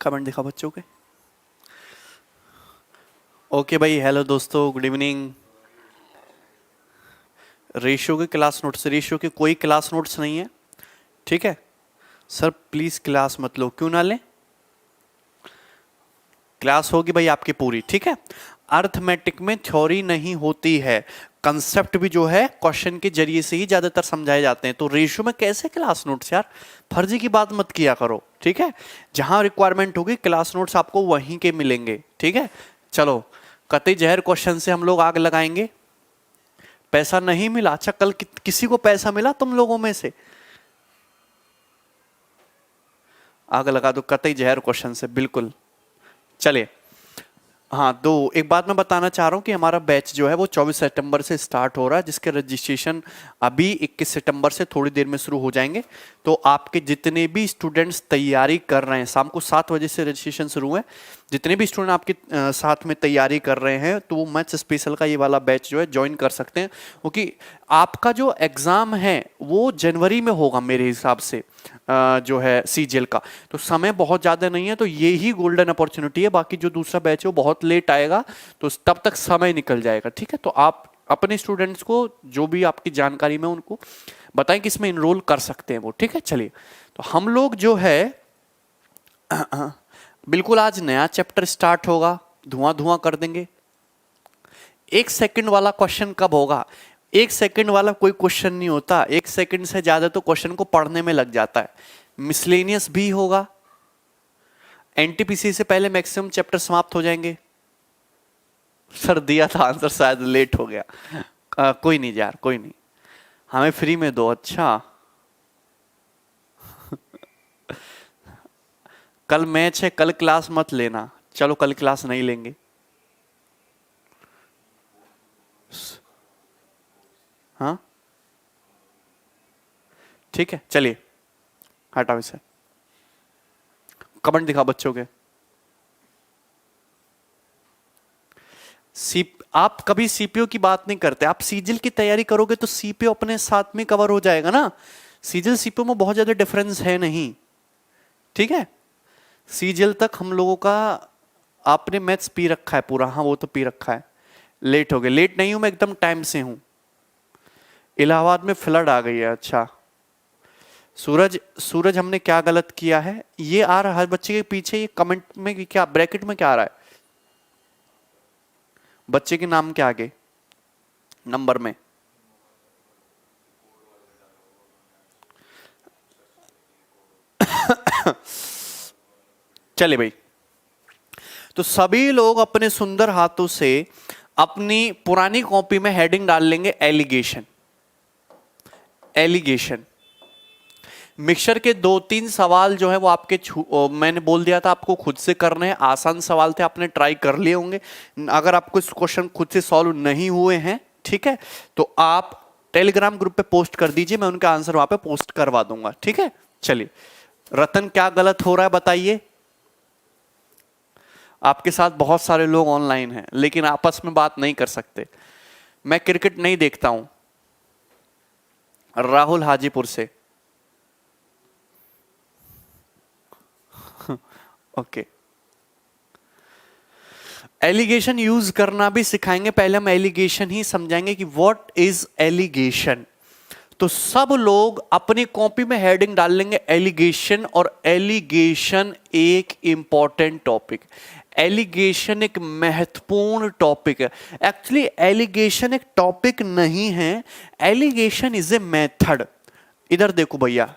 Comment दिखा बच्चों के। ओके भाई, हेलो दोस्तों, गुड इवनिंग। रेशियो के क्लास नोट्स, रेशियो के कोई क्लास नोट्स नहीं है, ठीक है सर। प्लीज क्लास मत लो। क्यों ना लें? क्लास होगी भाई आपकी पूरी, ठीक है। अर्थमेटिक में थ्योरी नहीं होती है, कंसेप्ट भी जो है क्वेश्चन के जरिए से ही ज्यादातर समझाए जाते हैं। तो रेशियो में कैसे क्लास नोट्स यार, फर्जी की बात मत किया करो, ठीक है। जहां रिक्वायरमेंट होगी क्लास नोट्स आपको वहीं के मिलेंगे, ठीक है। चलो, कतई जहर क्वेश्चन से हम लोग आग लगाएंगे। पैसा नहीं मिला? अच्छा, कल किसी को पैसा मिला तुम लोगों में से? आग लगा दो कतई जहर क्वेश्चन से, बिल्कुल। चलिए, हाँ, दो एक बात मैं बताना चाह रहा हूँ कि हमारा बैच जो है वो 24 सितंबर से स्टार्ट हो रहा है, जिसके रजिस्ट्रेशन अभी 21 सितंबर से थोड़ी देर में शुरू हो जाएंगे। तो आपके जितने भी स्टूडेंट्स तैयारी कर रहे हैं, शाम को 7 बजे से रजिस्ट्रेशन शुरू है, जितने भी स्टूडेंट आपके साथ में तैयारी कर रहे हैं तो वो मैथ्स स्पेशल का ये वाला बैच जो है ज्वाइन कर सकते हैं। क्योंकि आपका जो एग्ज़ाम है वो जनवरी में होगा मेरे हिसाब से, जो है सीजीएल का। तो समय बहुत ज़्यादा नहीं है, तो ये ही गोल्डन अपॉर्चुनिटी है। बाकी जो दूसरा बैच है वो बहुत लेट आएगा, तो तब तक समय निकल जाएगा, ठीक है। तो आप अपने स्टूडेंट्स को जो भी आपकी जानकारी में उनको बताएं कि इसमें इनरोल कर सकते हैं वो, ठीक है। चलिए, तो हम लोग जो है बिल्कुल आज नया चैप्टर स्टार्ट होगा, धुआं धुआं कर देंगे। 1 सेकंड वाला क्वेश्चन कब होगा? 1 सेकंड वाला कोई क्वेश्चन नहीं होता, 1 सेकंड से ज्यादा तो क्वेश्चन को पढ़ने में लग जाता है। मिसलेनियस भी होगा, एनटीपीसी से पहले मैक्सिमम चैप्टर समाप्त हो जाएंगे। सर दिया था आंसर, शायद लेट हो गया। कोई नहीं यार, कोई नहीं, हमें फ्री में दो। अच्छा कल मैच है, कल क्लास मत लेना। चलो, कल क्लास नहीं लेंगे। हाँ ठीक है, चलिए हटाओ इसे। कमेंट दिखा बच्चों के। आप कभी सीपीओ की बात नहीं करते। आप सीजीएल की तैयारी करोगे तो सीपीओ अपने साथ में कवर हो जाएगा ना। सीजीएल सीपीओ में बहुत ज्यादा डिफरेंस है नहीं, ठीक है। सीजीएल तक हम लोगों का, आपने मैथ्स पी रखा है पूरा? हाँ वो तो पी रखा है। लेट हो गए? लेट नहीं हूं मैं, एकदम टाइम से हूं। इलाहाबाद में फ्लड आ गई है? अच्छा सूरज, सूरज हमने क्या गलत किया है? ये आ रहा है बच्चे के पीछे, ये कमेंट में क्या, ब्रैकेट में क्या आ रहा है? बच्चे के नाम के आगे नंबर में चले भाई, तो सभी लोग अपने सुंदर हाथों से अपनी पुरानी कॉपी में हेडिंग डाल लेंगे एलिगेशन। एलिगेशन मिक्सचर के 2-3 सवाल जो है वो आपके मैंने बोल दिया था आपको खुद से करने हैं। आसान सवाल थे, आपने ट्राई कर लिए होंगे। अगर आपको इस क्वेश्चन खुद से सॉल्व नहीं हुए हैं, ठीक है, तो आप टेलीग्राम ग्रुप पे पोस्ट कर दीजिए, मैं उनका आंसर वहां पे पोस्ट करवा दूंगा, ठीक है। चलिए, रतन क्या गलत हो रहा है बताइए। आपके साथ बहुत सारे लोग ऑनलाइन हैं लेकिन आपस में बात नहीं कर सकते। मैं क्रिकेट नहीं देखता हूं। राहुल हाजीपुर से, ओके। एलिगेशन यूज करना भी सिखाएंगे, पहले हम एलिगेशन ही समझाएंगे कि व्हाट इज एलिगेशन। तो सब लोग अपनी कॉपी में हेडिंग डाल लेंगे एलिगेशन, और एलिगेशन एक इंपॉर्टेंट टॉपिक, एलिगेशन एक महत्वपूर्ण टॉपिक है। एक्चुअली एलिगेशन एक टॉपिक नहीं है, एलिगेशन इज ए मेथड। इधर देखो भैया,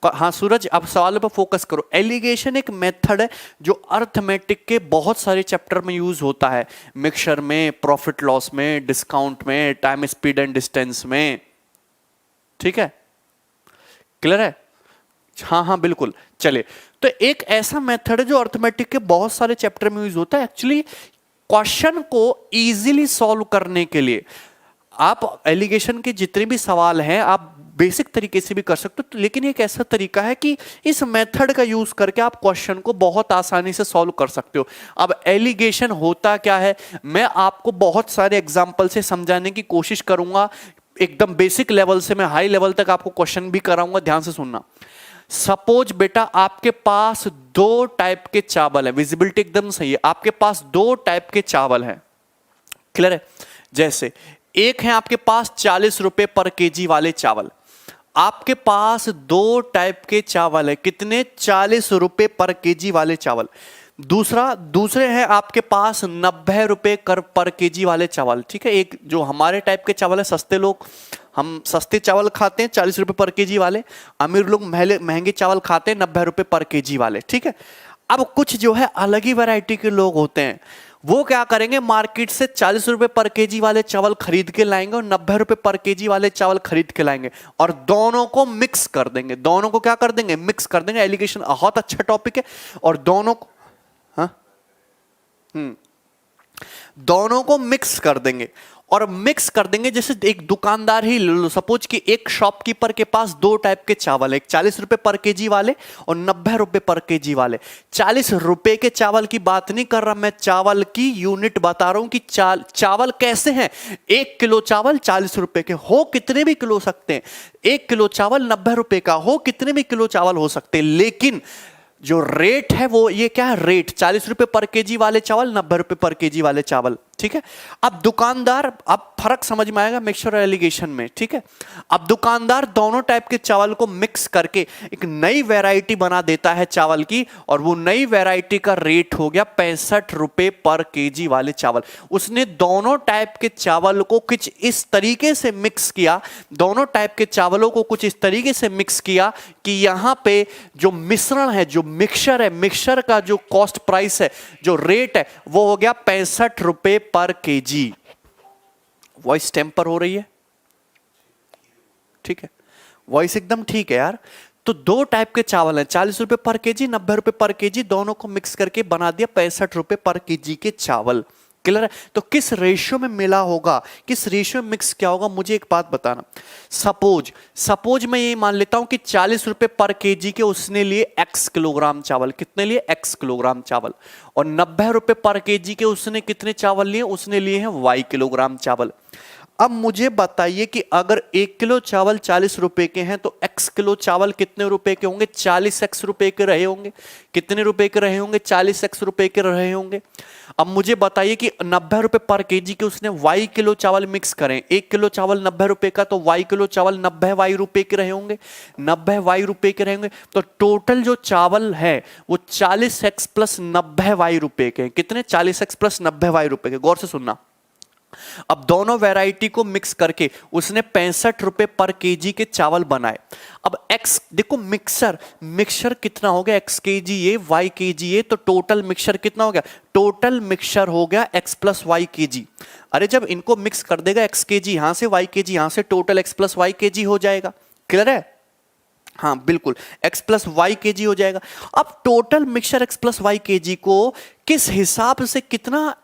हाँ सूरज, अब सवालों पर फोकस करो। एलिगेशन एक मेथड है जो अर्थमेटिक के बहुत सारे चैप्टर में यूज होता है, मिक्सचर में, प्रॉफिट लॉस में, डिस्काउंट में, टाइम स्पीड एंड डिस्टेंस में, ठीक है। क्लियर है? हाँ हाँ बिल्कुल। चलिए, तो एक ऐसा मेथड है जो अर्थमेटिक के बहुत सारे चैप्टर में यूज होता है। एक्चुअली क्वेश्चन को इजीली सॉल्व करने के लिए आप एलिगेशन के जितने भी सवाल हैं आप बेसिक तरीके से भी कर सकते हो, लेकिन एक ऐसा तरीका है कि इस मेथड का यूज करके आप क्वेश्चन को बहुत आसानी से सॉल्व कर सकते हो। अब एलिगेशन होता क्या है, मैं आपको बहुत सारे एग्जांपल से समझाने की कोशिश करूंगा। एकदम बेसिक लेवल से मैं हाई लेवल तक आपको क्वेश्चन भी कराऊंगा, ध्यान से सुनना। सपोज बेटा आपके पास दो टाइप के चावल है, विजिबिलिटी एकदम सही है, आपके पास दो टाइप के चावल है, क्लियर है। जैसे एक है आपके पास 40 रुपए पर केजी वाले चावल, आपके पास दो टाइप के चावल है, कितने, 40 रुपए पर केजी वाले चावल। दूसरे हैं आपके पास 90 रुपए पर केजी वाले चावल, ठीक है। एक जो हमारे टाइप के चावल है, सस्ते लोग हम सस्ते चावल खाते हैं 40 रुपए पर केजी वाले, अमीर लोग महंगे चावल खाते हैं 90 रुपए पर केजी वाले, ठीक है। अब कुछ जो है अलग ही वैरायटी के लोग होते हैं, वो क्या करेंगे, मार्केट से 40 रुपए पर केजी वाले चावल खरीद के लाएंगे और 90 रुपए पर केजी वाले चावल खरीद के लाएंगे और दोनों को मिक्स कर देंगे। दोनों को क्या कर देंगे, मिक्स कर देंगे। एलिगेशन बहुत अच्छा टॉपिक है। और दोनों को दोनों को मिक्स कर देंगे और मिक्स कर देंगे। जैसे एक दुकानदार ही ले लो, सपोज कि एक शॉपकीपर के पास दो टाइप के चावल है, एक 40 रुपए पर केजी वाले और 90 रुपए पर केजी वाले। 40 रुपए के चावल की बात नहीं कर रहा मैं, चावल की यूनिट बता रहा हूं कि चावल कैसे हैं। 1 किलो चावल 40 रुपए के हो कितने भी किलो सकते हैं, 1 किलो चावल 90 रुपए का हो कितने भी किलो चावल हो सकते हैं, लेकिन जो रेट है वो ये क्या है, रेट 40 रुपए पर केजी वाले चावल, 90 रुपए पर केजी वाले चावल, ठीक है। अब दुकानदार, अब फर्क समझ में आएगा मिक्सचर और एलिगेशन में, ठीक है। अब दुकानदार दोनों टाइप के चावल को मिक्स करके एक नई वैरायटी बना देता है चावल की, और वो नई वैरायटी का रेट हो गया 65 रुपए पर केजी वाले चावल। उसने दोनों टाइप के चावल को कुछ इस तरीके से मिक्स किया, दोनों टाइप के चावलों को कुछ इस तरीके से मिक्स किया कि यहां पे जो मिश्रण है, जो मिक्सचर है, मिक्सचर का जो कॉस्ट प्राइस है, जो रेट है, वो हो गया 65 रुपए पर केजी। वॉइस टेम्पर हो रही है, ठीक है, वॉइस एकदम ठीक है यार। तो दो टाइप के चावल हैं, 40 रुपए पर केजी, 90 रुपए पर केजी, दोनों को मिक्स करके बना दिया 65 रुपए पर केजी के चावल। क्लियर है। तो किस रेशियो में मिला होगा, किस रेशियो में मिक्स किया होगा, मुझे एक बात बताना। सपोज मैं ये मान लेता हूं कि 40 रुपए पर केजी के उसने लिए x किलोग्राम चावल, कितने लिए, x किलोग्राम चावल, और 90 रुपए पर केजी के उसने कितने चावल लिए, उसने लिए हैं y किलोग्राम चावल। अब मुझे बताइए कि अगर 1 किलो चावल 40 रुपए के हैं तो x किलो चावल कितने रुपए के होंगे, 40x रुपए के रहे होंगे। कितने रुपए के रहे होंगे, 40x रुपए के रहे होंगे। अब मुझे बताइए कि 90 रुपए पर केजी के उसने y किलो चावल मिक्स करें, 1 किलो चावल 90 रुपए का, तो y किलो चावल 90 y रुपए के रहे होंगे, 90 y रुपए के रहेंगे। तो टोटल जो चावल है वो 40x प्लस 90 y रुपए के, कितने, 40x प्लस 90 y रुपए के। गौर से सुनना। अब दोनों वैरायटी को मिक्स करके उसने 65 रुपए पर केजी के चावल बनाए। अब x देखो, मिक्सचर कितना हो गया, x केजी ये, y केजी ये, तो टोटल मिक्सचर कितना हो गया, टोटल मिक्सचर हो गया x प्लस वाई केजी। अरे जब इनको मिक्स कर देगा x केजी यहां से, y केजी यहां से, total x plus Y KG हो जाएगा। क्लियर है, हाँ बिल्कुल, x प्लस वाई केजी हो जाएगा। अब total mixture x plus Y KG को किस हिसाब से, कितना,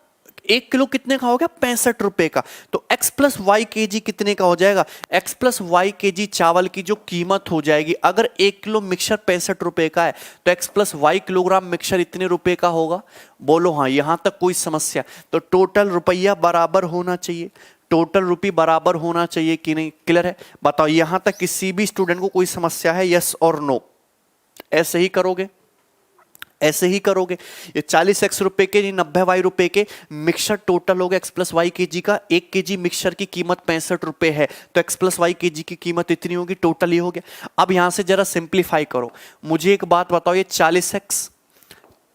1 किलो कितने का हो गया, 65 रुपए का, तो x प्लस वाई केजी कितने का हो जाएगा, x प्लस वाई केजी चावल की जो कीमत हो जाएगी, अगर 1 किलो मिक्सचर 65 रुपए का है तो x plus Y kilogram mixture इतने रुपए का होगा। बोलो हाँ, यहां तक कोई समस्या, तो टोटल रुपया बराबर होना चाहिए, टोटल रुपये बराबर होना चाहिए कि नहीं। क्लियर है, बताओ यहां तक किसी भी स्टूडेंट को कोई समस्या है, यस और नो। ऐसे ही करोगे, ऐसे ही करोगे। ये 40x रुपए के, 90 वाई रुपए के मिक्सचर टोटल हो गया x प्लस वाई केजी का। 1 केजी मिक्सचर की कीमत 65 रुपए है, तो x प्लस वाई केजी की कीमत इतनी होगी, टोटल ये हो गया। अब यहां से जरा सिंप्लीफाई करो, मुझे एक बात बताओ, ये 40x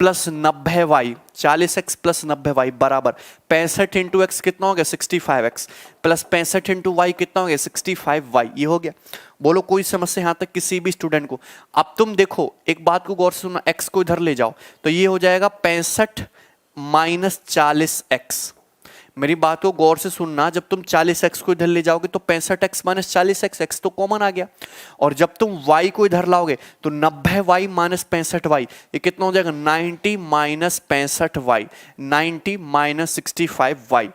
plus 90 Y, 40x plus 90 Y बराबर 65 इंटू एक्स कितना हो गया, 65x प्लस 65 इंटू वाई कितना हो गया, 65 वाई। ये हो गया। बोलो कोई समस्या यहां तक किसी भी स्टूडेंट को। अब तुम देखो, एक बात को गौर से सुनना, x को इधर ले जाओ तो ये हो जाएगा 65 माइनस 40x। मेरी बात को गौर से सुनना, जब तुम 40x को इधर ले जाओगे तो 65x माइनस 40x, x तो कॉमन आ गया, और जब तुम y को इधर लाओगे तो 90y माइनस 65y, ये कितना हो जाएगा, 90 माइनस 65y, 90 माइनस 65y।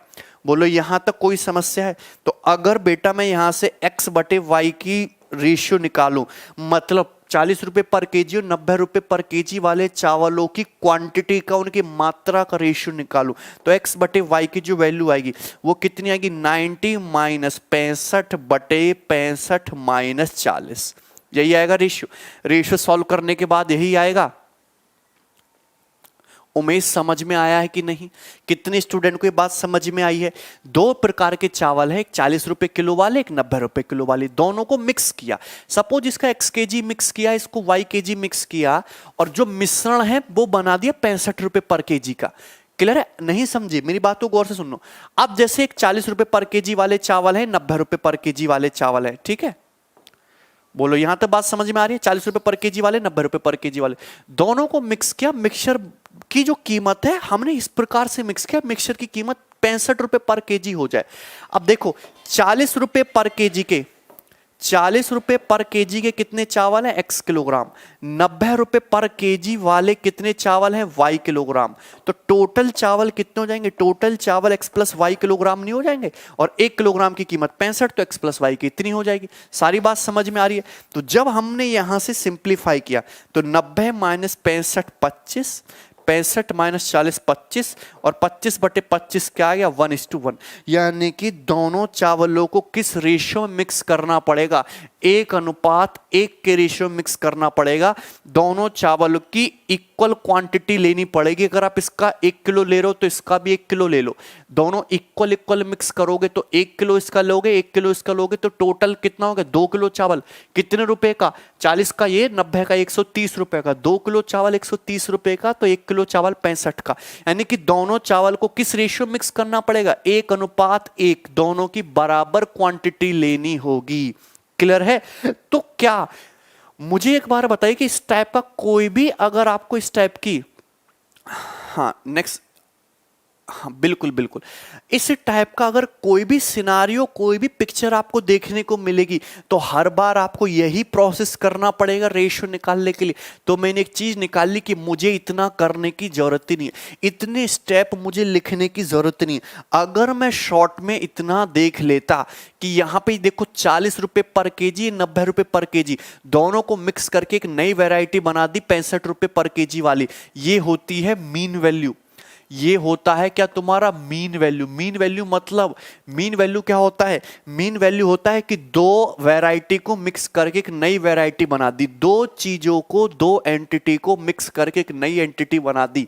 बोलो यहां तक कोई समस्या है। तो अगर बेटा मैं यहां से x बटे y की रेशियो निकालूं, मतलब 40 रुपए पर केजी और 90 रुपए पर केजी वाले चावलों की क्वांटिटी का, उनकी मात्रा का रेशियो निकालूं, तो x बटे y की जो वैल्यू आएगी वो कितनी आएगी, 90 माइनस 65 बटे 65 माइनस 40। यही आएगा रेशियो। रेशियो सॉल्व करने के बाद यही आएगा। उमेश समझ में आया है कि नहीं? कितने स्टूडेंट को ये बात समझ में आई है? दो प्रकार के चावल है, एक 40 रुपए किलो वाले, एक 90 रुपए किलो वाले, दोनों को मिक्स किया। सपोज इसका x kg मिक्स किया, इसको y kg मिक्स किया, और जो मिश्रण है वो बना दिया 65 रुपए पर kg का। क्लियर है? नहीं समझे मेरी बात को गौर से सुनो। अब जैसे एक 40 रुपए पर kg वाले चावल है, 90 रुपए पर kg वाले चावल है, ठीक है? बोलो यहां तक बात समझ में आ रही है? 40 रुपए पर केजी वाले, 90 रुपए पर केजी वाले, दोनों को मिक्स किया। मिक्सचर की जो कीमत है हमने इस प्रकार से मिक्स किया, मिक्सचर की कीमत 65 रुपए पर केजी हो जाए। अब देखो 40 रुपए पर केजी के, 40 रुपए पर केजी के कितने चावल हैं? x kilogram. 90 रुपए पर केजी वाले कितने चावल हैं? y kilogram. तो टोटल चावल कितने हो जाएंगे? टोटल चावल x प्लस वाई किलोग्राम नहीं हो जाएंगे? और 1 किलोग्राम की कीमत 65, तो x प्लस वाई की इतनी हो जाएगी। सारी बात समझ में आ रही है? तो जब हमने यहां से सिंप्लीफाई किया तो 90 माइनस 65 25, 65 माइनस 40 25, और 25/25 क्या आ गया? 1:1। यानी कि दोनों चावलों को किस रेशियो में मिक्स करना पड़ेगा? 1:1 के रेशियो में मिक्स करना पड़ेगा। दोनों चावलों की इक्वल क्वांटिटी लेनी पड़ेगी। अगर आप इसका 1 किलो ले रहे हो तो इसका भी 1 किलो ले लो। दोनों इक्वल मिक्स करोगे तो 1 किलो इसका लोगे, 1 किलो इसका लोगे, तो टोटल कितना होगा? 2 किलो चावल। कितने रुपए का? 40 का ये, 90 का 130 रुपए का। 2 किलो चावल 130 रुपए का, तो 1 किलो चावल 65 का। यानी कि दोनों चावल को किस रेशियो मिक्स करना पड़ेगा? 1:1। दोनों की बराबर क्वांटिटी लेनी होगी। क्लियर है? तो क्या मुझे एक बार बताइए कि इस टाइप का कोई भी, अगर आपको इस टाइप की, हाँ नेक्स्ट, हाँ बिल्कुल बिल्कुल, इस टाइप का अगर कोई भी सिनारियो, कोई भी पिक्चर आपको देखने को मिलेगी तो हर बार आपको यही प्रोसेस करना पड़ेगा रेशियो निकालने के लिए। तो मैंने एक चीज निकाल ली कि मुझे इतना करने की जरूरत ही नहीं है, इतने स्टेप मुझे लिखने की जरूरत नहीं है। अगर मैं शॉर्ट में इतना देख लेता कि यहाँ पे देखो 40 रुपए पर केजी, 90 रुपए पर केजी, दोनों को मिक्स करके एक नई वेराइटी बना दी 65 रुपए पर केजी वाली। ये होती है मीन वैल्यू। ये होता है क्या? तुम्हारा मीन वैल्यू। मीन वैल्यू मतलब, मीन वैल्यू क्या होता है? मीन वैल्यू होता है कि दो वैरायटी को मिक्स करके एक नई वैरायटी बना दी। दो चीजों को, दो एंटिटी को मिक्स करके एक नई एंटिटी बना दी,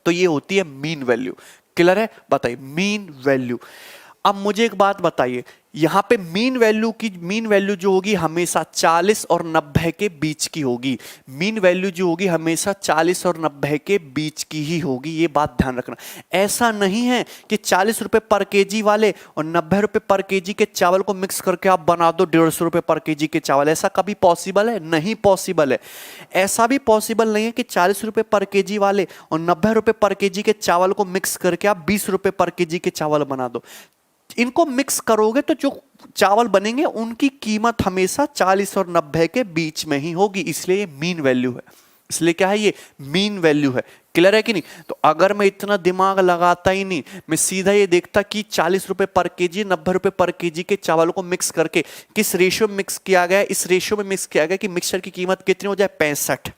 तो ये होती है मीन वैल्यू। क्लियर है? बताइए मीन वैल्यू। अब मुझे एक बात बताइए, यहां पे मीन वैल्यू जो होगी हमेशा 40 और 90 के बीच की होगी। मीन वैल्यू जो होगी हमेशा 40 और 90 के बीच की ही होगी। ये बात ध्यान रखना। ऐसा नहीं है कि 40 रुपए पर केजी वाले और 90 रुपए पर केजी के चावल को मिक्स करके आप बना दो 150 रुपए पर केजी के चावल। ऐसा कभी पॉसिबल है? नहीं पॉसिबल है। ऐसा भी पॉसिबल नहीं है कि 40 रुपए पर केजी वाले और 90 रुपए पर केजी के चावल को मिक्स करके आप 20 रुपए पर केजी के चावल बना दो। इनको मिक्स करोगे तो जो चावल बनेंगे उनकी कीमत हमेशा 40 और 90 के बीच में ही होगी। इसलिए ये मीन वैल्यू है। इसलिए क्या है? ये मीन वैल्यू है। क्लियर है कि नहीं? तो अगर मैं इतना दिमाग लगाता ही नहीं, मैं सीधा ये देखता कि 40 रुपए पर केजी, 90 रुपए पर केजी के चावल को मिक्स करके किस रेशियो में मिक्स किया गया, इस रेशियो में मिक्स किया गया कि मिक्सचर की कीमत कितनी हो जाए? 65।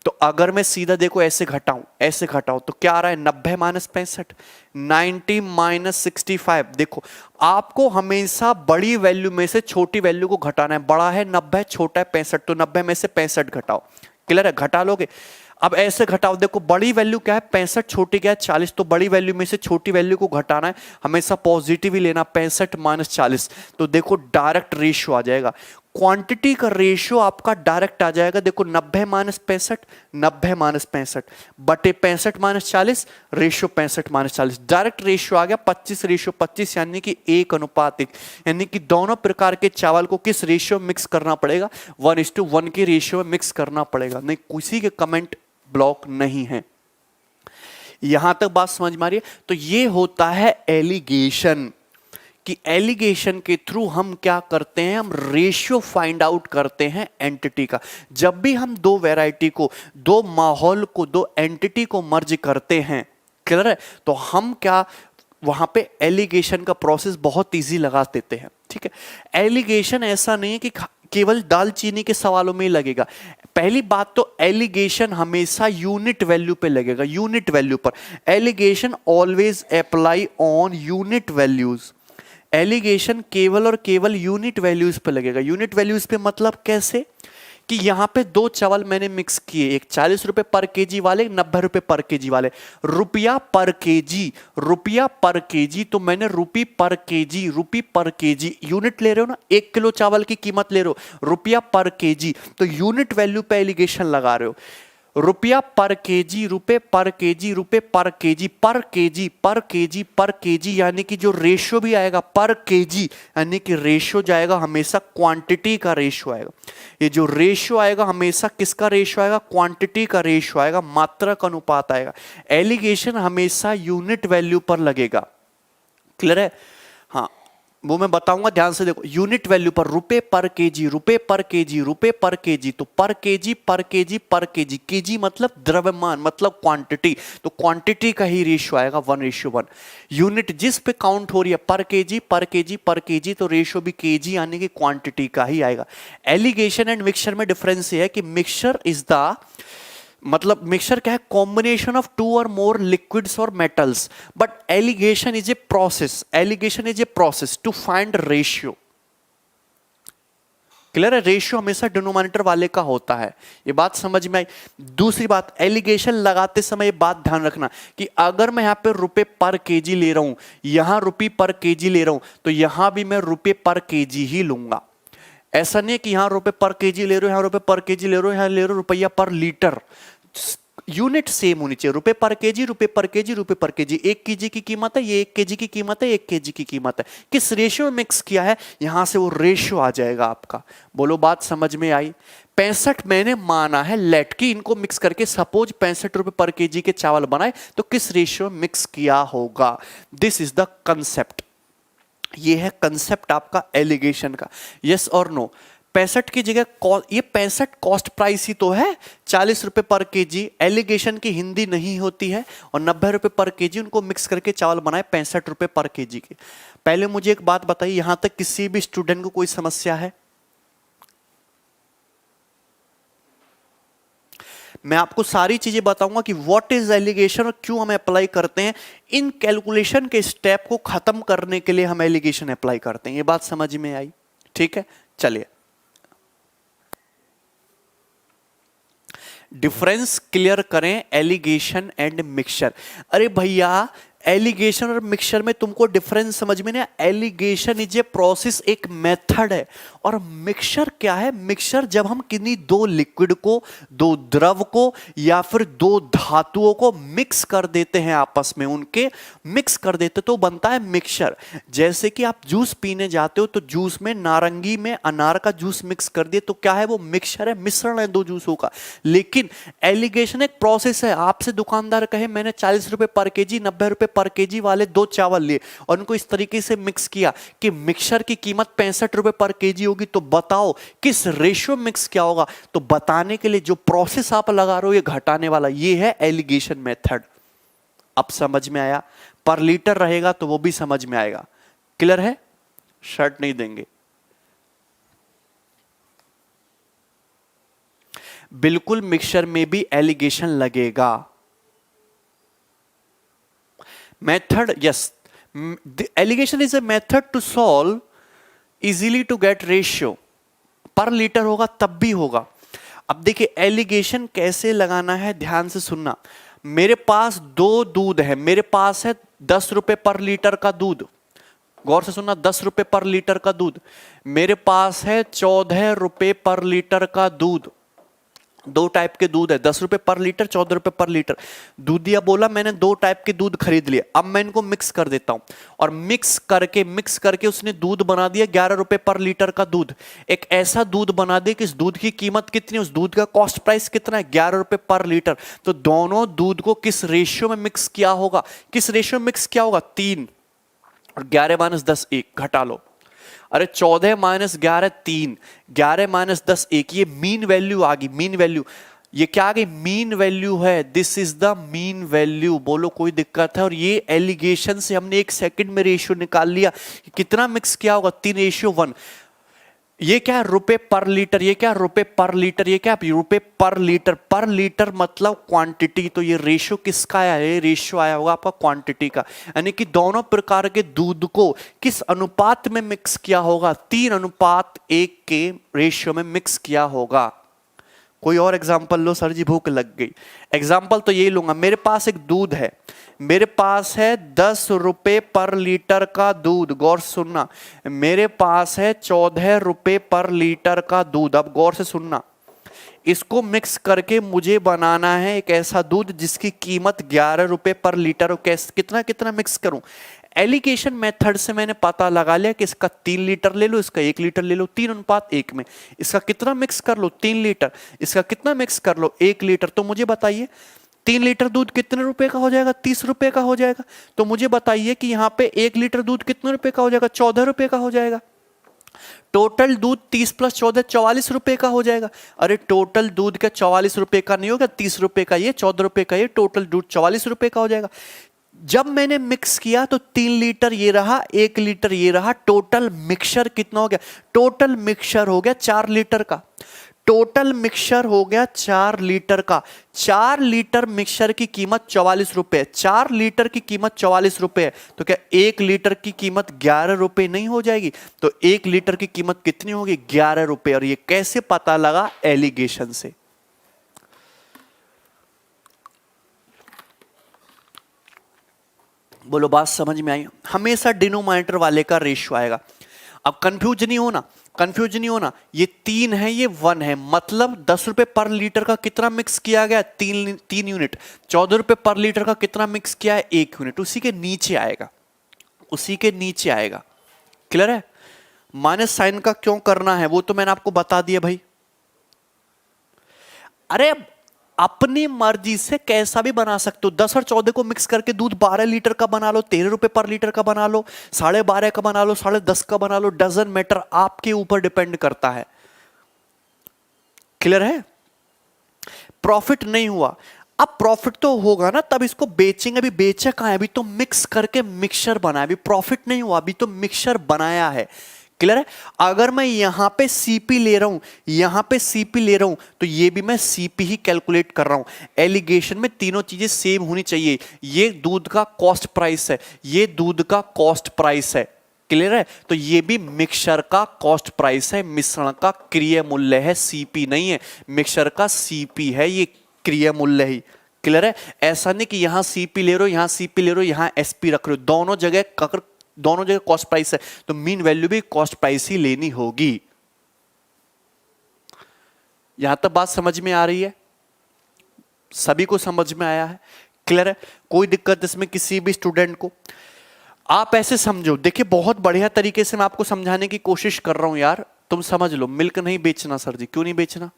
तो अगर मैं सीधा देखो ऐसे घटाऊं तो क्या आ रहा है? 90 माइनस 65, 90 माइनस 65। देखो आपको हमेशा बड़ी वैल्यू में से छोटी वैल्यू को घटाना है। बड़ा है 90, छोटा है 65, तो 90 में से 65 घटाओ। क्लियर है? घटा लोगे। अब ऐसे घटाओ, देखो बड़ी वैल्यू क्या है? 65, छोटी क्या है? 40। तो बड़ी वैल्यू में से छोटी वैल्यू को घटाना है, हमेशा पॉजिटिव ही लेना। 65 माइनस 40, तो देखो डायरेक्ट रेशियो आ जाएगा। क्वांटिटी का रेशियो आपका डायरेक्ट आ जाएगा। देखो 90 माइनस 65, 90 माइनस 65 बटे 65 minus 40, ratio 65 minus 40, direct ratio आ गया 25:25, यानी कि 1:1। यानी कि दोनों प्रकार के चावल को किस रेशियो में मिक्स करना पड़ेगा? 1:1 के रेशियो में मिक्स करना पड़ेगा। नहीं, किसी के कमेंट ब्लॉक नहीं है। यहां तक बात समझ में आ रही है? तो ये होता है एलिगेशन, कि एलिगेशन के थ्रू हम क्या करते हैं? हम रेशियो फाइंड आउट करते हैं एंटिटी का। जब भी हम दो वैरायटी को, दो माहौल को, दो एंटिटी को मर्ज करते हैं, क्लियर है, तो हम क्या वहां पे एलिगेशन का प्रोसेस बहुत इजी लगा देते हैं। ठीक है? एलिगेशन ऐसा नहीं है कि केवल दालचीनी के सवालों में ही लगेगा। पहली बात तो एलिगेशन हमेशा यूनिट वैल्यू पे लगेगा, यूनिट वैल्यू पर। Alligation always apply on unit values. Alligation केवल और केवल यूनिट वैल्यूज पे लगेगा। यूनिट वैल्यूज पे मतलब कैसे कि यहां पे दो चावल मैंने मिक्स किए, एक 40 रुपए पर केजी वाले, 90 रुपए पर केजी वाले, रुपया पर केजी, रुपया पर केजी, तो मैंने रुपी पर केजी यूनिट ले रहे हो ना, 1 किलो चावल की कीमत ले रहे हो, रुपया पर केजी, तो यूनिट वैल्यू पे एलिगेशन लगा रहे हो। रुपया पर केजी, रुपए पर केजी, रुपए पर केजी, पर केजी, पर केजी, पर केजी, यानी कि जो रेशियो भी आएगा पर केजी, यानी कि रेशियो जाएगा हमेशा क्वांटिटी का रेशियो आएगा। ये जो रेशियो आएगा हमेशा किसका रेशियो आएगा? क्वांटिटी का रेशियो आएगा, मात्रा का अनुपात आएगा। एलिगेशन हमेशा यूनिट वैल्यू पर लगेगा। क्लियर है? हाँ, वो मैं बताऊंगा, ध्यान से देखो। यूनिट वैल्यू पर रुपए पर केजी, रुपए पर केजी, रुपए पर केजी, तो पर केजी पर केजी पर केजी, केजी मतलब द्रव्यमान, मतलब क्वांटिटी, तो क्वांटिटी का ही रेशियो आएगा 1:1। यूनिट जिस पे काउंट हो रही है पर केजी पर केजी पर केजी, तो रेशियो भी केजी यानी कि क्वांटिटी का ही आएगा। एलिगेशन एंड मिक्सचर में डिफरेंस ये है कि मिक्सचर इज द, मतलब मिक्सचर क्या है? कॉम्बिनेशन ऑफ टू और मोर लिक्विड्स और metals, but alligation is a process, alligation is a process to find ratio. Clear है? रेशियो हमेशा डिनोमिनेटर वाले का होता है, ये बात समझ में आई। दूसरी बात, एलिगेशन लगाते समय ये बात ध्यान रखना कि अगर मैं यहां पे रुपए पर केजी ले रहा हूं, यहां रुपये पर केजी ले रहा हूं, तो यहां भी मैं रुपये पर केजी ही लूंगा। ऐसा नहीं है कि यहां रुपए पर केजी ले रहे हो, यहां रुपए पर केजी ले रहे हो, यहां ले रहे हो रुपया पर लीटर। यूनिट सेम होनी चाहिए, रुपए पर केजी, रुपए पर केजी, रुपए पर केजी। 1 केजी की कीमत है, ये 1 केजी की कीमत है, 1 केजी की कीमत है। किस रेशियो में मिक्स किया है, यहां से वो रेशियो आ जाएगा आपका। बोलो बात समझ में आई? 65 मैंने माना है लेट की, इनको मिक्स करके सपोज 65 रुपए पर केजी के चावल बनाए, तो किस रेशियो में मिक्स किया होगा? This is the concept. ये है कंसेप्ट आपका एलिगेशन का। यस और नो? 65 की जगह ये 65 कॉस्ट प्राइस ही तो है, 40 रुपए पर केजी। एलिगेशन की हिंदी नहीं होती है, और 90 रुपए पर केजी, उनको मिक्स करके चावल बनाए 65 रुपए पर केजी के। पहले मुझे एक बात बताइए, यहां तक किसी भी स्टूडेंट को कोई समस्या है? मैं आपको सारी चीजें बताऊंगा कि व्हाट इज एलिगेशन और क्यों हम अप्लाई करते हैं। इन कैलकुलेशन के स्टेप को खत्म करने के लिए हम एलिगेशन अप्लाई करते हैं। ये बात समझ में आई? ठीक है, चलिए डिफरेंस क्लियर करें एलिगेशन एंड मिक्सचर। अरे भैया, एलिगेशन और मिक्सचर में तुमको डिफरेंस समझ में नहीं? एलिगेशन इज ए प्रोसेस, एक मेथड है, और मिक्सचर क्या है? मिक्सचर जब हम किन्हीं दो लिक्विड को, दो द्रव को, या फिर दो धातुओं को मिक्स कर देते हैं, आपस में उनके मिक्स कर देते तो बनता है मिक्सचर। जैसे कि आप जूस पीने जाते हो तो जूस में नारंगी में अनार का जूस मिक्स कर दिए तो क्या है? वो मिक्सचर है, मिश्रण है दो जूसों का। लेकिन एलिगेशन एक प्रोसेस है। आपसे दुकानदार कहे मैंने 40 रुपए पर केजी, 90 रुपए पर केजी वाले दो चावल लिए और उनको इस तरीके से मिक्स किया कि मिक्सचर की कीमत 65 रुपए पर केजी होगी, तो बताओ किस रेशियो मिक्स किया होगा? तो बताने के लिए जो प्रोसेस आप लगा रहे हो ये घटाने वाला, ये है एलिगेशन मेथड। अब समझ में आया? पर लीटर रहेगा तो वो भी समझ में आएगा। क्लियर है? शर्ट नहीं देंगे। बिल्कुल मिक्सचर में भी एलिगेशन लगेगा। Method, yes. The alligation is a method to solve easily to get ratio. पर लीटर होगा तब भी होगा। अब देखिए एलिगेशन कैसे लगाना है, ध्यान से सुनना। मेरे पास दो दूध है, मेरे पास है 10 रुपए पर लीटर का दूध। गौर से सुनना, 10 रुपए पर लीटर का दूध। मेरे पास है 14 रुपए पर लीटर का दूध। दो टाइप के दूध है, 10 रुपए पर लीटर, 14 रुपए पर लीटर। दूधिया बोला मैंने दो टाइप के दूध खरीद लिए, अब मैं इनको मिक्स कर देता हूं, और मिक्स करके उसने दूध बना दिया 11 रुपए पर लीटर का दूध। एक ऐसा दूध बना दिया कि इस दूध की कीमत कितनी, उस दूध का कॉस्ट प्राइस कितना है? 11 रुपए पर लीटर। तो दोनों दूध को किस रेशियो में मिक्स किया होगा? किस रेशियो में मिक्स किया होगा? 3, और 11 - 10 1, घटा लो। अरे 14 - 11 3, 11 - 10 1, ये मीन वैल्यू आ गई। मीन वैल्यू, ये क्या आ गई? मीन वैल्यू है। This is the mean value. बोलो कोई दिक्कत है? और ये एलिगेशन से हमने 1 सेकंड में रेशियो निकाल लिया। कितना मिक्स किया होगा? 3:1। ये क्या है? रुपए पर लीटर। ये क्या? रुपए पर लीटर। ये क्या? रुपए पर लीटर। पर लीटर मतलब क्वांटिटी। तो ये रेशियो किसका आया है? रेशियो आया होगा आपका क्वांटिटी का, यानी कि दोनों प्रकार के दूध को किस अनुपात में मिक्स किया होगा? 3:1 के रेशियो में मिक्स किया होगा। कोई और एग्जाम्पल लो सर जी, भूख लग गई। एग्जाम्पल तो यही लूंगा, मेरे पास एक दूध है, मेरे पास है 10 रुपए पर लीटर का दूध। गौर से सुनना, मेरे पास है 14 रुपए पर लीटर का दूध। अब गौर से सुनना, इसको मिक्स करके मुझे बनाना है एक ऐसा दूध जिसकी कीमत 11 रुपए पर लीटर हो। कैसे, कितना कितना मिक्स करूं? एलिगेशन मेथड से मैंने पता लगा लिया कि इसका 3 लीटर ले लो, इसका 1 लीटर ले लो, 3:1 में। इसका कितना मिक्स कर लो? 3 लीटर। इसका कितना मिक्स कर लो? 1 लीटर। तो मुझे बताइए 3 लीटर दूध कितने रुपए का हो जाएगा? 30 रुपए का हो जाएगा। तो मुझे बताइए कि यहां पे 1 लीटर दूध कितने रुपए का हो जाएगा? 14 रुपए का हो जाएगा। टोटल दूध 30 + 14 44 रुपए का हो जाएगा। अरे टोटल दूध का 44 रुपए का नहीं होगा, 30 रुपए का ये, 14 रुपए का ये, टोटल दूध 44 रुपए का हो जाएगा। जब मैंने मिक्स किया तो 3 लीटर ये रहा, 1 लीटर ये रहा, टोटल मिक्सचर कितना हो गया? टोटल मिक्सचर हो गया 4 लीटर का। टोटल मिक्सचर हो गया 4 लीटर का। 4 लीटर मिक्सचर की कीमत 44 रुपए। 4 लीटर की कीमत 44 रुपए है, तो क्या 1 लीटर की कीमत 11 रुपए नहीं हो जाएगी? तो 1 लीटर की कीमत कितनी होगी? 11 रुपए। और ये कैसे पता लगा? एलिगेशन से। बोलो बात समझ में आई? हमेशा डिनोमिनेटर वाले का रेशियो आएगा। अब कंफ्यूज नहीं होना, कंफ्यूज नहीं होना। ये 3 है, ये 1 है, मतलब 10 रुपए पर लीटर का कितना मिक्स किया गया? 3 यूनिट। 14 रुपए पर लीटर का कितना मिक्स किया है? 1 यूनिट। उसी के नीचे आएगा, उसी के नीचे आएगा। क्लियर है? माइनस साइन का क्यों करना है वो तो मैंने आपको बता दिया भाई। अरे अपनी मर्जी से कैसा भी बना सकते हो। 10 और 14 को मिक्स करके दूध 12 लीटर का बना लो, 13 रुपए पर लीटर का बना लो, 12.5 का बना लो, 10.5 का बना लो, डजन मैटर, आपके ऊपर डिपेंड करता है। क्लियर है? प्रॉफिट नहीं हुआ। अब प्रॉफिट तो होगा ना, तब इसको बेचेंगे। अभी बेचा कहां है? अभी तो मिक्स करके मिक्सचर बनाया, अभी प्रॉफिट नहीं हुआ, अभी तो मिक्सचर बनाया है। क्लियर है? अगर मैं यहां पे सीपी ले रहा हूं, यहां पे सीपी ले रहा हूं, तो ये भी मैं सीपी ही कैलकुलेट कर रहा हूं। एलिगेशन में तीनों चीजें सेम होनी चाहिए। ये दूध का कॉस्ट प्राइस है, ये दूध का कॉस्ट प्राइस है। क्लियर है? तो ये भी मिक्सचर का कॉस्ट प्राइस है, मिश्रण का क्रिय मूल्य है, सीपी नहीं है। मिक्सचर का सीपी है, ये क्रिय मूल्य ही। क्लियर है? ऐसा नहीं कि यहां सीपी ले रहे हो, यहां सीपी ले रहे हो, यहां एसपी रख रहे हो। दोनों जगह कॉस्ट प्राइस है, तो मीन वैल्यू भी कॉस्ट प्राइस ही लेनी होगी। यहां तक बात समझ में आ रही है? सभी को समझ में आया है? क्लियर है? कोई दिक्कत इसमें किसी भी स्टूडेंट को? आप ऐसे समझो, देखिए बहुत बढ़िया तरीके से मैं आपको समझाने की कोशिश कर रहा हूं यार, तुम समझ लो। मिल्क नहीं बेचना सर जी, क्यों नहीं बेचना?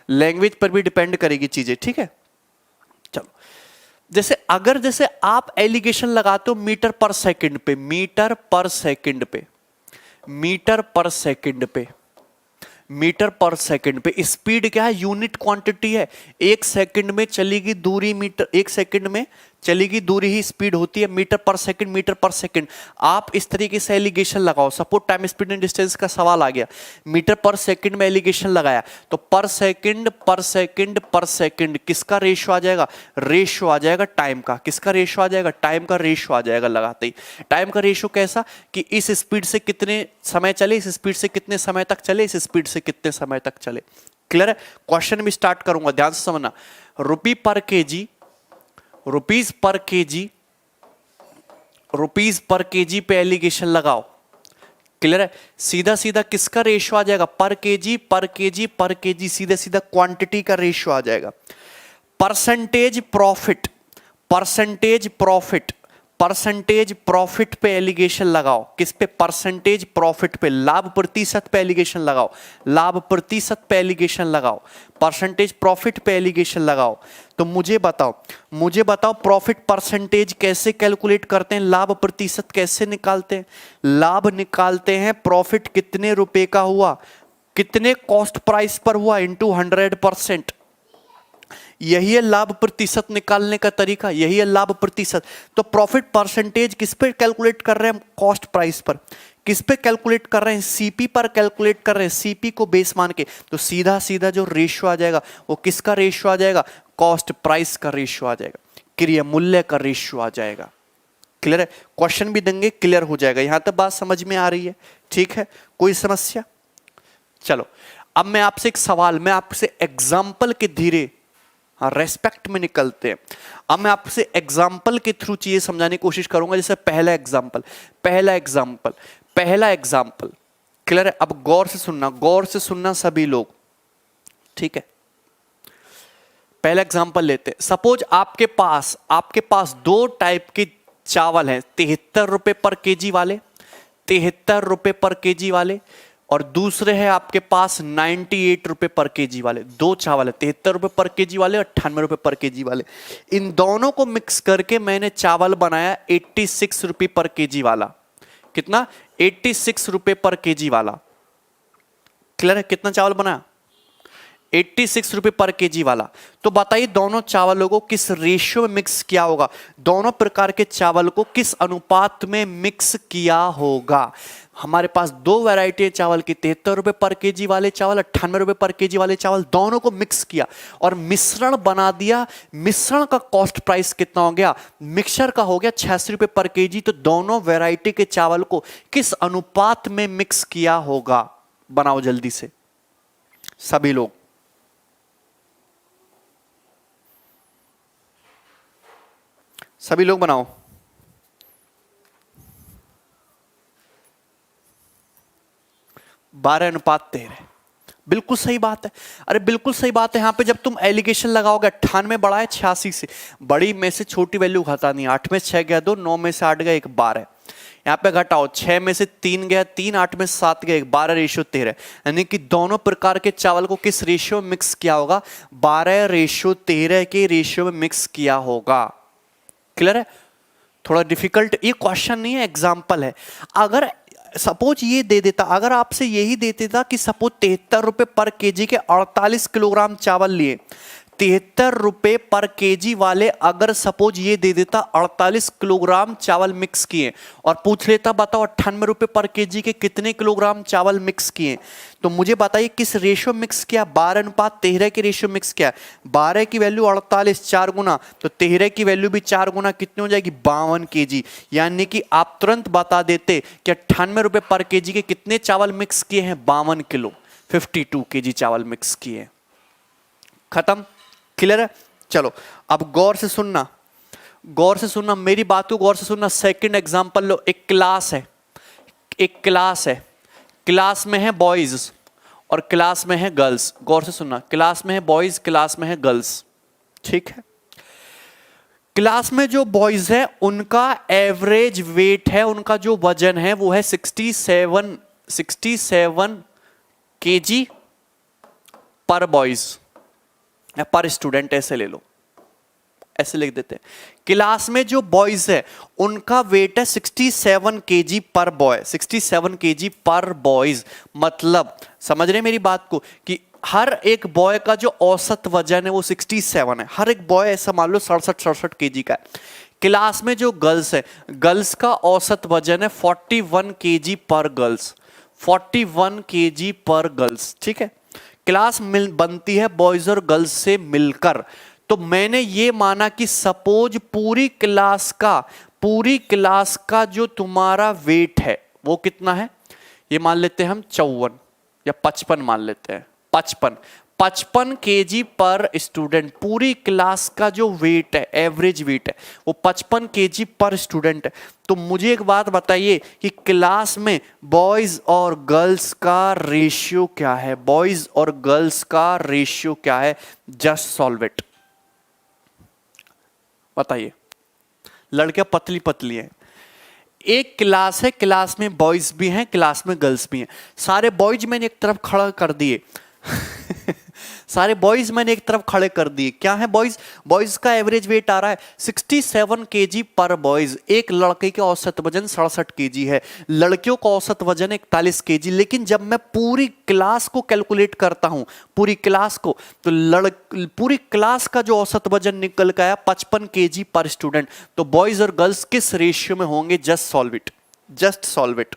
लैंग्वेज पर भी डिपेंड करेगी चीजें, ठीक है? चलो, जैसे आप एलिगेशन लगाते हो मीटर पर सेकंड पे, मीटर पर सेकंड पे, मीटर पर सेकंड पे, मीटर पर सेकंड पे। स्पीड क्या है? यूनिट क्वांटिटी है। 1 सेकंड में चलेगी दूरी मीटर, 1 सेकंड में चलेगी दूरी ही स्पीड होती है। मीटर पर सेकंड, मीटर पर सेकंड। आप इस तरीके से एलिगेशन लगाओ। Suppose time, speed and distance का सवाल आ गया, मीटर पर सेकंड में एलिगेशन लगाया, तो पर सेकंड पर सेकंड पर सेकंड किसका रेशियो आ जाएगा? रेशियो आ जाएगा टाइम का। किसका रेशियो आ जाएगा? टाइम का रेशियो आ जाएगा लगाते ही। टाइम का रेशियो कैसा कि इस स्पीड से कितने समय चले, इस स्पीड से कितने समय तक चले, इस स्पीड से कितने समय तक चले। क्लियर है? क्वेश्चन भी स्टार्ट करूंगा, ध्यान से समझना। रुपी per KG, rupees per KG, rupees per KG पे एलिगेशन लगाओ। क्लियर है? सीधा सीधा किसका रेशियो आ जाएगा? पर केजी पर केजी पर केजी, सीधा सीधा क्वांटिटी का रेशियो आ जाएगा। Percentage profit, percentage profit, percentage profit पे एलिगेशन लगाओ। किस पे? परसेंटेज प्रॉफिट पे, लाभ प्रतिशत पे एलिगेशन लगाओ। लाभ प्रतिशत पे एलिगेशन लगाओ, परसेंटेज प्रॉफिट पे एलिगेशन लगाओ। तो मुझे बताओ प्रॉफिट परसेंटेज कैसे कैलकुलेट करते हैं, लाभ प्रतिशत कैसे निकालते हैं? लाभ निकालते हैं प्रॉफिट कितने रुपए का हुआ, कितने कॉस्ट प्राइस पर हुआ, इंटू 100%। यही है लाभ प्रतिशत निकालने का तरीका, यही है लाभ प्रतिशत। तो प्रॉफिट परसेंटेज किस पे कैलकुलेट कर रहे हैं हम? कॉस्ट प्राइस पर। किस पे कैलकुलेट कर रहे हैं? सीपी पर कैलकुलेट कर रहे हैं, सीपी को बेस मान के। तो सीधा सीधा जो रेशियो आ जाएगा वो किसका रेशियो आ जाएगा? कॉस्ट प्राइस का रेशियो आ जाएगा, क्रिया मूल्य का रेशियो आ जाएगा। क्लियर है? क्वेश्चन भी देंगे, क्लियर हो जाएगा। यहां तक बात समझ में आ रही है? ठीक है, कोई समस्या? चलो अब मैं आपसे एक सवाल, मैं आपसे एग्जाम्पल के धीरे, हाँ रेस्पेक्ट में निकलते हैं। अब मैं आपसे एग्जाम्पल के थ्रू चीजें समझाने की कोशिश करूंगा। जैसे पहला एग्जाम्पल, क्लियर है? अब गौर से सुनना सभी लोग, ठीक है? पहला एग्जाम्पल लेते हैं। सपोज आपके पास दो टाइप के चावल हैं, 73 रुपए पर केजी वाले, 73 रुपए पर केजी वाले, और दूसरे है आपके पास 98 रुपए पर केजी वाले। दो चावल है, 73 रुपए पर केजी वाले और 98 रुपए पर केजी वाले। इन दोनों को मिक्स करके मैंने चावल बनाया 86 रुपए पर केजी वाला। कितना? 86 रुपए पर केजी वाला। क्लियर है? कितना चावल बनाया? 86 रुपए पर केजी वाला। तो बताइए दोनों चावलों को किस रेशियो में मिक्स किया होगा? दोनों प्रकार के चावल को किस अनुपात में मिक्स किया होगा? हमारे पास दो वैरायटी है चावल की, 73 रुपए पर केजी वाले चावल, 98 रुपए पर केजी वाले चावल। दोनों को मिक्स किया और मिश्रण बना दिया। मिश्रण का कॉस्ट प्राइस कितना हो गया? मिक्सचर का हो गया 86 रुपए पर केजी। तो दोनों वैरायटी के चावल को किस अनुपात में मिक्स किया होगा? बनाओ जल्दी से सभी लोग। सभी लोग बनाओ। बारह अनुपात 13। बिल्कुल सही बात है। अरे बिल्कुल सही बात है। यहां पे जब तुम एलिगेशन लगाओगे 98 बड़ा है 86 से, बड़ी में से छोटी वैल्यू घटानी है। 8 में 6 गया 2, 9 में से 8 गया 1, 12। यहां पे घटाओ, 6 में से 3 गया 3, 8 में 7 गया 1, 12 रेशियो 13। यानी कि दोनों प्रकार के चावल को किस रेशियो में मिक्स किया होगा? 12 रेशियो 13 के रेशियो में मिक्स किया होगा। क्लियर है? थोड़ा डिफिकल्ट ये क्वेश्चन नहीं है, एग्जाम्पल है। अगर सपोज ये दे देता, अगर आपसे यही दे देता कि सपोज 73 रुपए पर केजी के 48 किलोग्राम चावल लिए, 73 रुपए पर केजी वाले अगर सपोज ये दे देता 48 किलोग्राम चावल मिक्स किए, और पूछ लेता बताओ 98 रुपए पर केजी के कितने किलोग्राम चावल मिक्स किए, तो मुझे बताइए किस रेशियो मिक्स किया? 12 अनुपात 13 के रेशियो मिक्स किया। 12 की वैल्यू 48, 4 गुना, तो 13 की वैल्यू भी 4 गुना, कितनी हो जाएगी? 52 केजी। यानी कि आप तुरंत बता देते कि 98 रुपए पर केजी के कितने चावल मिक्स किए हैं? 52 किलो, 52 केजी चावल मिक्स किए। खत्म? क्लियर है? चलो अब गौर से सुनना, मेरी बात को गौर से सुनना। सेकंड एग्जांपल लो। एक क्लास है, क्लास में है बॉयज और क्लास में है गर्ल्स। गौर से सुनना, क्लास में है बॉयज, क्लास में है गर्ल्स। ठीक है? क्लास में जो बॉयज है उनका एवरेज वेट है, उनका जो वजन है वो है 67 केजी पर बॉयज या पर स्टूडेंट, ऐसे ले लो, ऐसे लिख देते हैं। क्लास में जो बॉयज है उनका वेट है 67 केजी पर बॉय, 67 केजी पर बॉयज। मतलब समझ रहे मेरी बात को कि हर एक बॉय का जो औसत वजन है वो 67 है। हर एक बॉय ऐसा मान लो 67 केजी का है। क्लास में जो गर्ल्स है, गर्ल्स का औसत वजन है 41 केजी पर गर्ल्स, 41 केजी पर गर्ल्स। ठीक है? क्लास बनती है बॉयज और गर्ल्स से मिलकर। तो मैंने ये माना कि सपोज पूरी क्लास का जो तुम्हारा वेट है वो कितना है? ये मान लेते हैं हम 54 या 55 मान लेते हैं, 55 केजी पर स्टूडेंट। पूरी क्लास का जो वेट है, एवरेज वेट है, वो 55 केजी पर स्टूडेंट है। तो मुझे एक बात बताइए कि क्लास में बॉयज और गर्ल्स का रेशियो क्या है? बॉयज और गर्ल्स का रेशियो क्या है? Just solve it. बताइए। लड़कियां पतली पतली हैं, एक क्लास है, क्लास में बॉयज भी हैं, क्लास में गर्ल्स भी हैं। सारे बॉयज मैंने एक तरफ खड़ा कर दिए सारे बॉयज मैंने एक तरफ खड़े कर दिए। क्या है बॉयज? बॉयज का एवरेज वेट आ रहा है 67 केजी पर बॉयज। एक लड़के का औसत वजन 67 केजी है, लड़कियों का औसत वजन 41 केजी। लेकिन जब मैं पूरी क्लास को कैलकुलेट करता हूं, पूरी क्लास को, तो पूरी क्लास का जो औसत वजन निकल के आया 55 केजी पर स्टूडेंट। तो बॉयज और गर्ल्स किस रेशियो में होंगे? Just solve it, just solve it.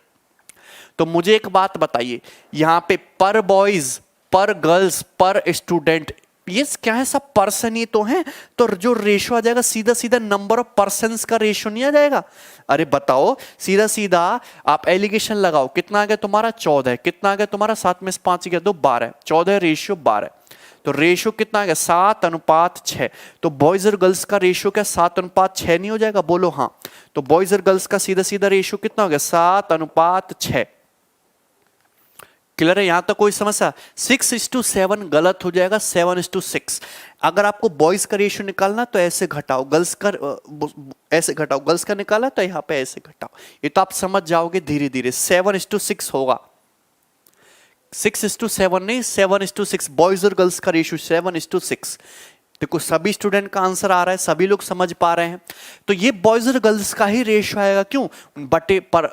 तो मुझे एक बात बताइए, यहां पे पर बॉयज, पर गर्ल्स, पर स्टूडेंट, ये क्या है? सब पर्सन ही तो हैं। तो जो रेशो आ जाएगा सीधा सीधा नंबर ऑफ पर्सन्स का रेशो नहीं आ जाएगा? अरे बताओ, सीधा सीधा आप एलिगेशन लगाओ। कितना आ गया तुम्हारा? 14। कितना आ गया तुम्हारा? 7 में से 5 गया तो 12। 14 रेशियो 12। तो रेशो कितना आ गया? 7:6। तो बॉयज और गर्ल्स का रेशो क्या 7:6 नहीं हो जाएगा? बोलो हाँ। तो बॉयज और गर्ल्स का सीधा सीधा रेशो कितना हो गया? 7:6। क्लियर है? यहां तक कोई समस्या? 6:7 गलत हो जाएगा, 7:6। अगर आपको बॉयज का रेशियो निकालना तो ऐसे घटाओ, गर्ल्स का ऐसे घटाओ, गर्ल्स का निकाला तो यहां पे ऐसे घटाओ। ये तो आप समझ जाओगे धीरे धीरे। 7:6 होगा, 6:7 नहीं, 7:6। बॉयज और गर्ल्स का रेशियो 7:6। देखो सभी स्टूडेंट का आंसर आ रहा है, सभी लोग समझ पा रहे हैं। तो ये बॉयज और गर्ल्स का ही रेशियो आएगा। क्यों? बटे पर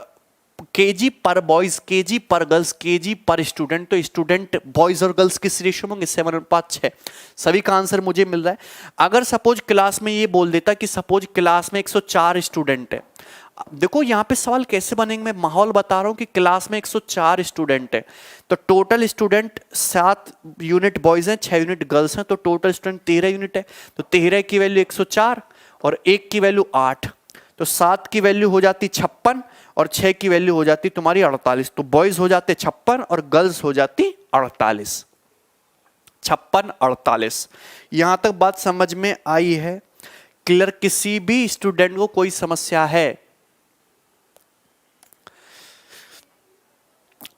केजी पर बॉयज, केजी पर गर्ल्स, केजी पर स्टूडेंट। तो स्टूडेंट बॉयज और गर्ल्स किस रेशियो में होंगे? 7:6। सभी का आंसर मुझे मिल रहा है। अगर सपोज क्लास में ये बोल देता कि सपोज क्लास में 104 स्टूडेंट है। देखो यहां पे सवाल कैसे बनेंगे, मैं माहौल बता रहा हूं कि क्लास में 104 स्टूडेंट है, तो टोटल स्टूडेंट 7 यूनिट बॉयज हैं, 6 यूनिट गर्ल्स हैं, तो टोटल स्टूडेंट 13 यूनिट है। तो 13 की वैल्यू 104 और 1 की वैल्यू 8, तो 7 की वैल्यू हो जाती 56 और 6 की वैल्यू हो जाती तुम्हारी 48। तो बॉयज हो जाते 56 और गर्ल्स हो जाती 48। 56 48। यहां तक बात समझ में आई है? क्लियर? किसी भी स्टूडेंट को कोई समस्या है?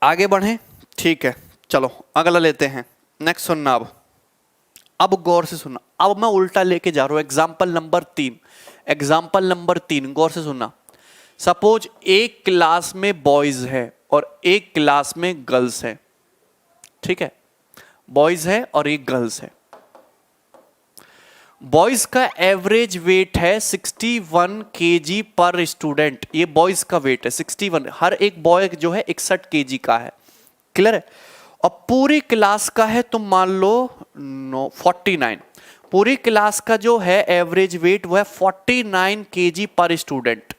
आगे बढ़े? ठीक है, चलो अगला लेते हैं। नेक्स्ट सुनना। अब गौर से सुनना। अब मैं उल्टा लेके जा रहा हूं। एग्जाम्पल नंबर 3, एग्जाम्पल नंबर 3, गौर से सुनना। सपोज एक क्लास में बॉयज है और एक क्लास में गर्ल्स है। ठीक है, बॉयज है और एक गर्ल्स है। बॉयज का एवरेज वेट है 61 केजी पर स्टूडेंट। ये बॉयज का वेट है 61। हर एक बॉय जो है 61 केजी का है। क्लियर है? और पूरी क्लास का है तो मान लो 49। पूरी क्लास का जो है एवरेज वेट वो है 49 केजी पर स्टूडेंट।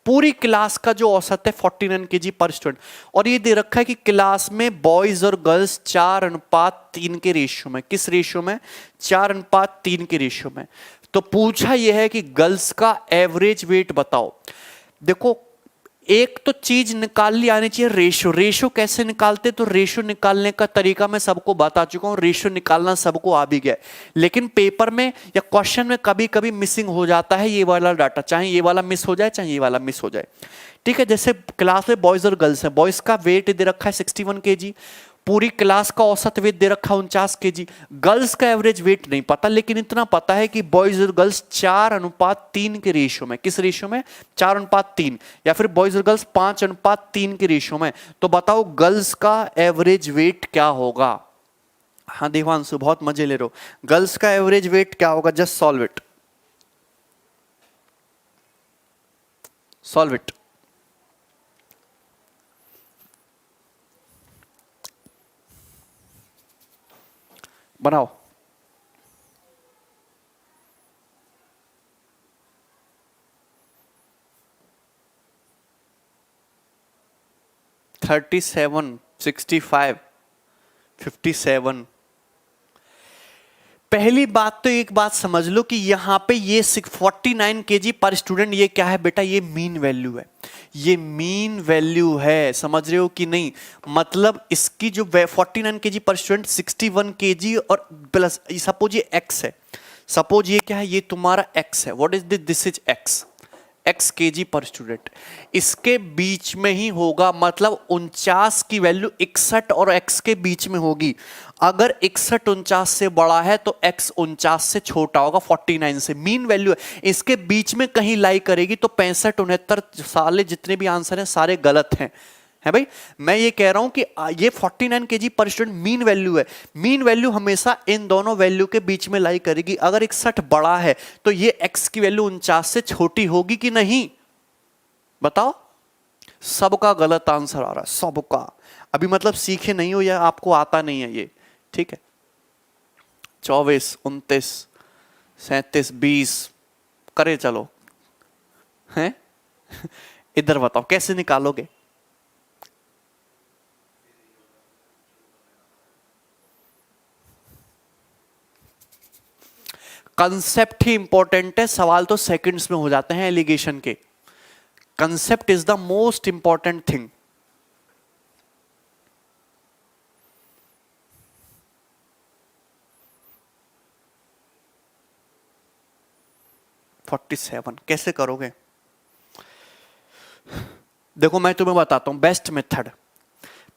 पूरी क्लास का जो औसत है 49 केजी पर स्टूडेंट। और ये दे रखा है कि क्लास में बॉयज और गर्ल्स 4:3 के रेशियो में। किस रेशियो में? 4:3 के रेशियो में। तो पूछा यह है कि गर्ल्स का एवरेज वेट बताओ। देखो एक तो चीज निकाल ली आनी चाहिए, रेशियो। रेशियो कैसे निकालते? तो रेशियो निकालने का तरीका मैं सबको बता चुका हूं, रेशियो निकालना सबको आ भी गया। लेकिन पेपर में या क्वेश्चन में कभी कभी मिसिंग हो जाता है ये वाला डाटा, चाहे ये वाला मिस हो जाए चाहे ये वाला मिस हो जाए। ठीक है, जैसे क्लास में बॉयज और गर्ल्स है, बॉयज का वेट दे रखा है 61 केजी, पूरी क्लास का औसत वेट दे रखा है 49 केजी। गर्ल्स का एवरेज वेट नहीं पता, लेकिन इतना पता है कि बॉयज और गर्ल्स 4:3 के रेशियो में। किस रेशियो में? 4:3। या फिर बॉयज और गर्ल्स 5:3 के रेशियो में। तो बताओ गर्ल्स का एवरेज वेट क्या होगा? हाँ देवांशु बहुत मजे ले रहे हो। गर्ल्स का एवरेज वेट क्या होगा? Just solve it, solve it. बनाओ। थर्टी 65, 57। पहली बात तो एक बात समझ लो कि यहां पे ये 49 केजी पर स्टूडेंट, ये क्या है बेटा? ये मीन वैल्यू है। ये मीन वैल्यू है, समझ रहे हो कि नहीं? मतलब इसकी जो 49 केजी पर स्टूडेंट 61 केजी और प्लस, सपोज ये एक्स है, सपोज ये क्या है? ये तुम्हारा एक्स है। What is this? Is x, x KG पर स्टूडेंट। इसके बीच में ही होगा, मतलब 49 की वैल्यू 61 और एक्स के बीच में होगी। अगर 61 49 से बड़ा है तो एक्स 49 से छोटा होगा, 49 से। मीन वैल्यू है, इसके बीच में कहीं लाई करेगी तो 65 69 साले जितने भी आंसर हैं सारे गलत हैं। है भाई। मैं ये कह रहा हूं कि ये 49 केजी पर स्टूडेंट मीन वैल्यू है। मीन वैल्यू हमेशा इन दोनों वैल्यू के बीच में लाई करेगी। अगर 61 बड़ा है तो ये x की वैल्यू 49 से छोटी होगी कि नहीं, बताओ। सबका गलत आंसर आ रहा है, सबका। अभी मतलब सीखे नहीं हो या आपको आता नहीं है ये, ठीक है। 24, 29, 37, 20 करे चलो, हैं? इधर बताओ कैसे निकालोगे? कंसेप्ट ही इंपॉर्टेंट है, सवाल तो सेकंड्स में हो जाते हैं एलिगेशन के। Concept is the most important thing. $47 कैसे करोगे? देखो मैं तुम्हें बताता हूं बेस्ट मेथड।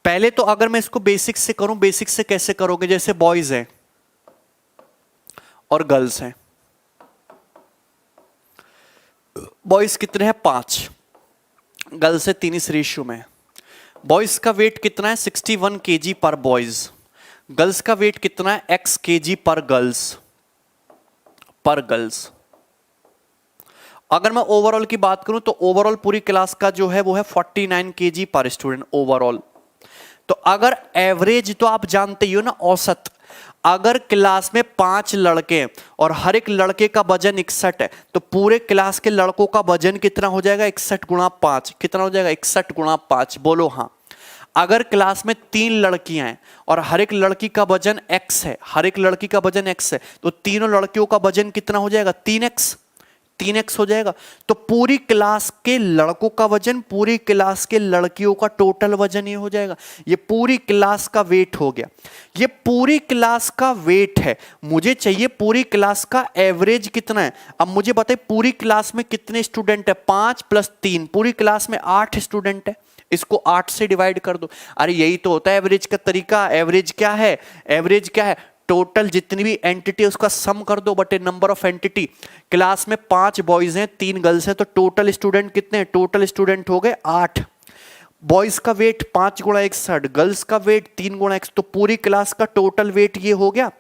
पहले तो अगर मैं इसको बेसिक से करूं, बेसिक से कैसे करोगे? जैसे बॉयज हैं और गर्ल्स हैं। बॉयज कितने हैं? 5। गर्ल्स है 3 इस रेशियो में। बॉयज का वेट कितना है? 61 केजी पर बॉयज। गर्ल्स का वेट कितना है? x केजी पर गर्ल्स। अगर मैं ओवरऑल की बात करूं तो ओवरऑल पूरी क्लास का जो है वो है 49 केजी पर स्टूडेंट ओवरऑल। तो अगर एवरेज तो आप जानते ही हो ना, औसत। अगर क्लास में 5 लड़के और हर एक लड़के का वजन 61 है तो पूरे क्लास के लड़कों का वजन कितना हो जाएगा? 61 गुणा 5। कितना हो जाएगा? 61 गुणा 5। बोलो हाँ। अगर क्लास में 3 लड़कियां हैं और हर एक लड़की का वजन x है, हर एक लड़की का वजन x है, तो तीनों लड़कियों का वजन कितना हो जाएगा? 3x हो जाएगा। तो पूरी क्लास के लड़कों का वजन, पूरी क्लास के लड़कियों का टोटल वजन ये हो जाएगा। ये पूरी क्लास का वेट हो गया। ये पूरी क्लास का वेट है। मुझे चाहिए पूरी क्लास का एवरेज कितना है। अब मुझे बताइए पूरी क्लास में कितने स्टूडेंट है? 5 + 3, पूरी क्लास में 8 स्टूडेंट है। इसको 8 से डिवाइड कर दो। अरे यही तो होता है एवरेज का तरीका। एवरेज क्या है? एवरेज क्या है? टोटल जितनी भी एंटिटी उसका सम कर दो बटे नंबर ऑफ एंटिटी। क्लास में 5 बॉयज हैं, 3 गर्ल्स हैं, तो टोटल स्टूडेंट कितने हैं? टोटल स्टूडेंट हो गए 8। बॉयज का वेट 5 गुणा 61, गर्ल्स का वेट 3 गुणा x, तो पूरी क्लास का टोटल वेट ये हो गया।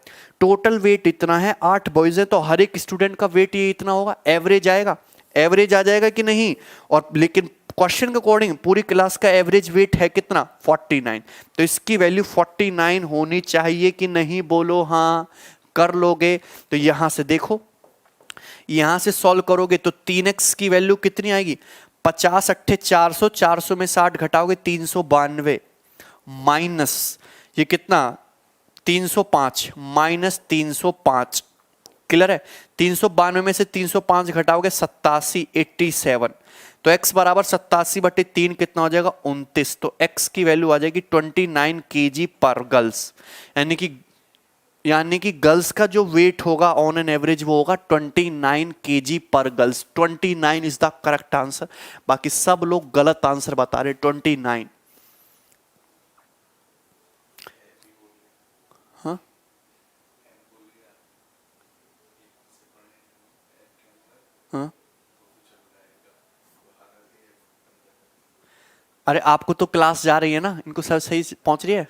टोटल वेट इतना है, 8 बॉयज है तो हर एक स्टूडेंट का वेट ये इतना होगा। एवरेज आएगा, एवरेज आ जाएगा कि नहीं? और लेकिन क्वेश्चन के अकॉर्डिंग पूरी क्लास का एवरेज वेट है कितना? 49। तो इसकी वैल्यू 49 होनी चाहिए कि नहीं? बोलो हाँ। कर लोगे तो यहां से देखो, यहां से सॉल्व करोगे तो 3x की वैल्यू कितनी आएगी? 50 × 400, 400 में 60 घटाओगे 392, माइनस ये कितना? 305 माइनस 305। क्लियर है? 392 में से 305 घटाओगे 87, 87। तो x बराबर 87/3 कितना हो जाएगा? 29। तो x की वैल्यू आ जाएगी 29 केजी पर गर्ल्स। यानी कि गर्ल्स का जो वेट होगा ऑन एन एवरेज वो होगा 29 केजी पर girls. 29 is the correct answer. बाकी सब लोग गलत आंसर बता रहे। 29। हाँ, हाँ। अरे आपको तो क्लास जा रही है ना, इनको सब सही पहुंच रही है।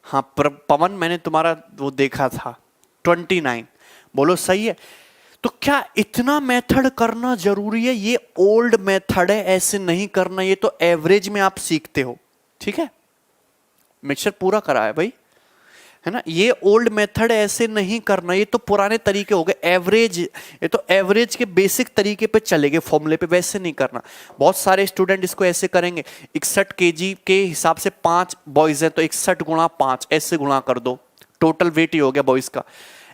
हाँ पवन, मैंने तुम्हारा वो देखा था 29। बोलो सही है। तो क्या इतना मेथड करना जरूरी है? ये ओल्ड मेथड है, ऐसे नहीं करना। ये तो एवरेज में आप सीखते हो, ठीक है। मिक्सचर पूरा करा है भाई, है ना। ये ओल्ड मेथड ऐसे नहीं करना, ये तो पुराने तरीके हो गए। एवरेज, ये तो एवरेज के बेसिक तरीके पे चलेंगे, फॉर्मूले पे, वैसे नहीं करना। बहुत सारे स्टूडेंट इसको ऐसे करेंगे। 61 केजी के हिसाब से 5 बॉयज हैं तो 61 गुणा 5 ऐसे गुणा कर दो। टोटल वेट ही हो गया बॉयज का।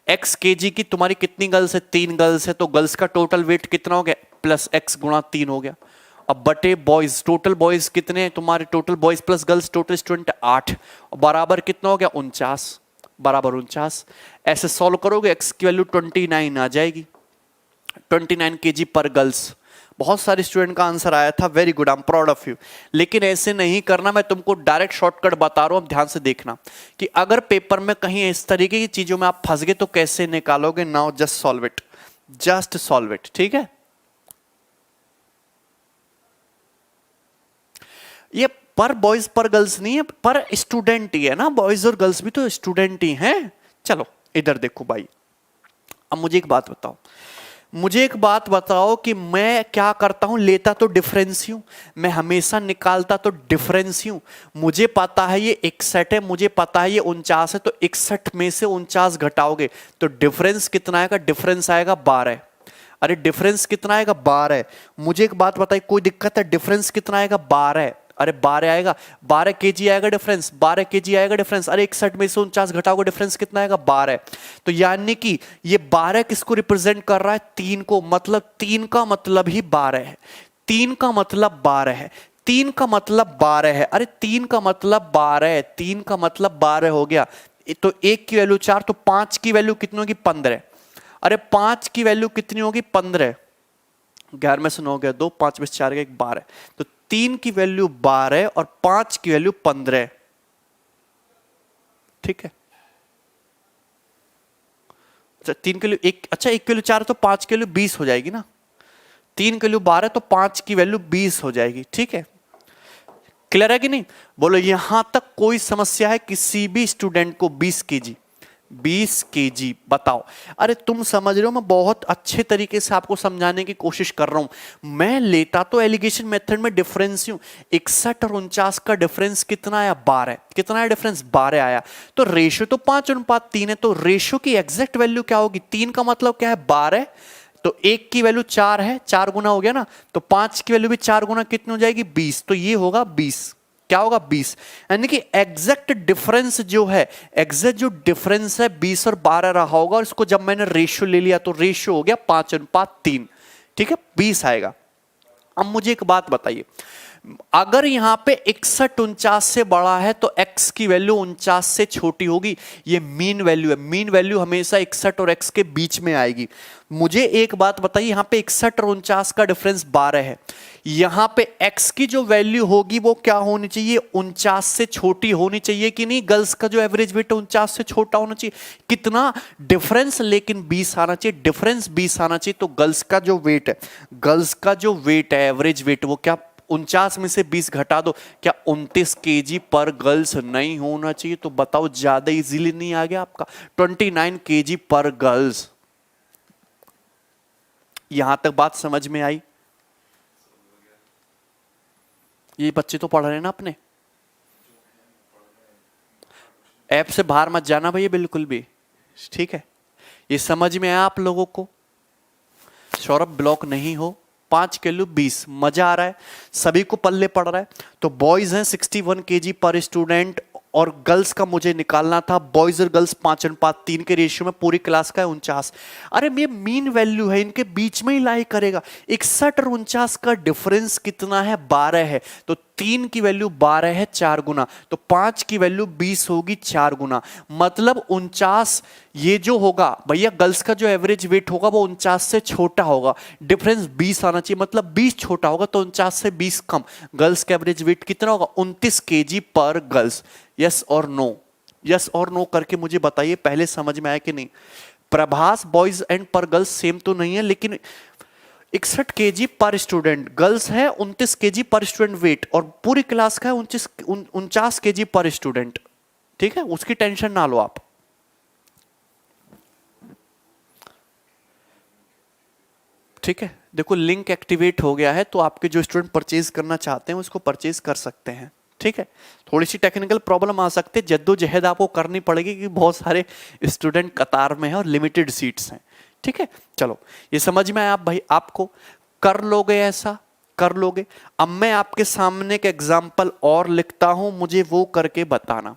x केजी की तुम्हारी कितनी गर्ल्स है? 3 गर्ल्स है तो गर्ल्स का टोटल वेट कितना हो गया? प्लस x गुणा 3 हो गया। अब बटे बॉयज, टोटल बॉयज कितने हैं तुम्हारे? Total boys plus girls total student 8, बराबर कितना हो गया? 49, बराबर 49। ऐसे सॉल्व करोगे x की वैल्यू 29 आ जाएगी। 29 केजी पर गर्ल्स। बहुत सारे स्टूडेंट का आंसर आया था, very good, I am proud of you. लेकिन ऐसे नहीं करना, मैं तुमको डायरेक्ट शॉर्टकट बता रहा हूं। ध्यान से देखना कि अगर पेपर में कहीं इस तरीके की चीजों में आप फंस गए तो कैसे निकालोगे। Now just solve it, just solve it, ठीक है। ये पर बॉयज पर गर्ल्स नहीं है, पर स्टूडेंट ही है ना, बॉयज और गर्ल्स भी तो स्टूडेंट ही हैं। चलो इधर देखो भाई, अब मुझे एक बात बताओ, मुझे एक बात बताओ कि मैं क्या करता हूं, लेता तो डिफरेंस ही हूं, मैं हमेशा निकालता तो डिफरेंस ही हूं। मुझे पता है ये 61 है, मुझे पता है ये 49 है, तो 61 में से 49 घटाओगे तो डिफरेंस कितना आएगा, डिफरेंस आएगा 12। अरे डिफरेंस कितना आएगा, 12। मुझे एक बात बताइए, कोई दिक्कत है, डिफरेंस कितना आएगा, 12। अरे 12 आएगा, 12 केजी आएगा डिफरेंस, 12 केजी आएगा डिफरेंस। अरे 61 में से 49 घटाओगे डिफरेंस कितना आएगा, 12। तो यानी कि ये 12 किसको रिप्रेजेंट कर रहा है, 3 को, मतलब 3 का मतलब ही 12 है, 3 का मतलब 12 है, 3 का मतलब 12 है। अरे 3 का मतलब 12 है, 3 का मतलब 12 हो गया। तो 1 की वैल्यू 4, तो 5 की वैल्यू कितनी होगी, 15। अरे 5 की वैल्यू कितनी होगी, 15। 11 में से 9 गया 2, 5 में से 4 गया 1, 12। तो 3 की वैल्यू 12 और 5 की वैल्यू 15। ठीक है, अच्छा 3 की वैल्यू 1, अच्छा 1 की वैल्यू 4 तो 5 की वैल्यू 20 हो जाएगी ना, 3 की वैल्यू 12 तो 5 की वैल्यू 20 हो जाएगी। ठीक है, क्लियर है कि नहीं, बोलो यहां तक कोई समस्या है किसी भी स्टूडेंट को, 20 केजी, 20 केजी बताओ। अरे तुम समझ रहे हो, मैं बहुत अच्छे तरीके से आपको समझाने की कोशिश कर रहा हूं। मैं लेता तो एलिगेशन मेथड में डिफरेंस हूं, 61 और 49 का डिफरेंस कितना आया, 12। कितना आया डिफरेंस, 12 आया। तो रेशियो तो 5:3 है, तो रेशियो की एग्जैक्ट वैल्यू क्या होगी, 3 का मतलब क्या है, 12। तो 1 की वैल्यू 4 है, 4 गुना हो गया ना, तो 5 की वैल्यू भी 4 गुना कितनी हो जाएगी, 20। तो ये होगा 20, क्या होगा, 20। यानी कि एग्जैक्ट डिफरेंस जो है, एग्जैक्ट जो डिफरेंस है 20 और 12 रहा होगा, और इसको जब मैंने रेशियो ले लिया तो रेशियो हो गया 5:3। ठीक है, 20 आएगा। अब मुझे एक बात बताइए, अगर यहां पे 61 49 से बड़ा है तो x की वैल्यू 49 से छोटी होगी, ये मीन वैल्यू है, मीन वैल्यू हमेशा 61 और x के बीच में आएगी। मुझे एक बात बताइए, यहां पे 61 और 49 का डिफरेंस 12 है, यहां पे x की जो वैल्यू होगी वो क्या होनी चाहिए, 49 से छोटी होनी चाहिए कि नहीं, गर्ल्स का जो एवरेज वेट है 49 से छोटा होना चाहिए। कितना डिफरेंस, लेकिन 20 आना चाहिए, डिफरेंस 20 आना चाहिए। तो गर्ल्स का जो वेट है, गर्ल्स का जो वेट है, एवरेज वेट, वो क्या, 49 में से 20 घटा दो, क्या 29 केजी पर गर्ल्स नहीं होना चाहिए, तो बताओ ज्यादा इजीली नहीं आ गया आपका, 29 केजी पर गर्ल्स। यहां तक बात समझ में आई, ये बच्चे तो पढ़ रहे हैं ना अपने, ऐप से बाहर मत जाना भैया बिल्कुल भी, ठीक है, ये समझ में आया आप लोगों को। सौरभ ब्लॉक नहीं हो, 5 किलो 20, मजा आ रहा है, सभी को पल्ले पड़ रहा है। तो बॉयज हैं 61 केजी पर स्टूडेंट, और गर्ल्स का मुझे निकालना था, बॉयज और गर्ल्स 5:3 के रेशियो में, पूरी क्लास का है 49। अरे ये मीन वैल्यू है, इनके बीच में ही लाई करेगा। 61 और 49 का डिफरेंस कितना है, 12 है, तो 3 की वैल्यू 12 है 4 गुना, तो 5 की वैल्यू 20 होगी 4 गुना, मतलब 49। ये जो होगा भैया, गर्ल्स का जो एवरेज वेट होगा वो 49 से छोटा होगा, डिफरेंस 20 आना चाहिए, मतलब 20 छोटा होगा तो 49 से 20 कम। गर्ल्स का एवरेज वेट कितना होगा, 29 केजी पर गर्ल्स। यस और नो, यस और नो करके मुझे बताइए, पहले समझ में आया कि नहीं। प्रभास बॉयज एंड पर गर्ल्स सेम तो नहीं है, लेकिन 61 केजी पर स्टूडेंट, गर्ल्स है 29 केजी पर स्टूडेंट वेट, और पूरी क्लास का है 49 केजी पर स्टूडेंट। ठीक है, उसकी टेंशन ना लो आप। ठीक है, देखो लिंक एक्टिवेट हो गया है, तो आपके जो स्टूडेंट परचेज करना चाहते हैं उसको परचेज कर सकते हैं। ठीक है, थोड़ी सी टेक्निकल प्रॉब्लम आ सकती है, जद्दोजहद आपको करनी पड़ेगी कि बहुत सारे स्टूडेंट कतार में हैं और लिमिटेड सीट्स हैं। ठीक है, चलो ये समझ में आया आप भाई, आपको कर लोगे, ऐसा कर लोगे। अब मैं आपके सामने एक एग्जाम्पल और लिखता हूं, मुझे वो करके बताना,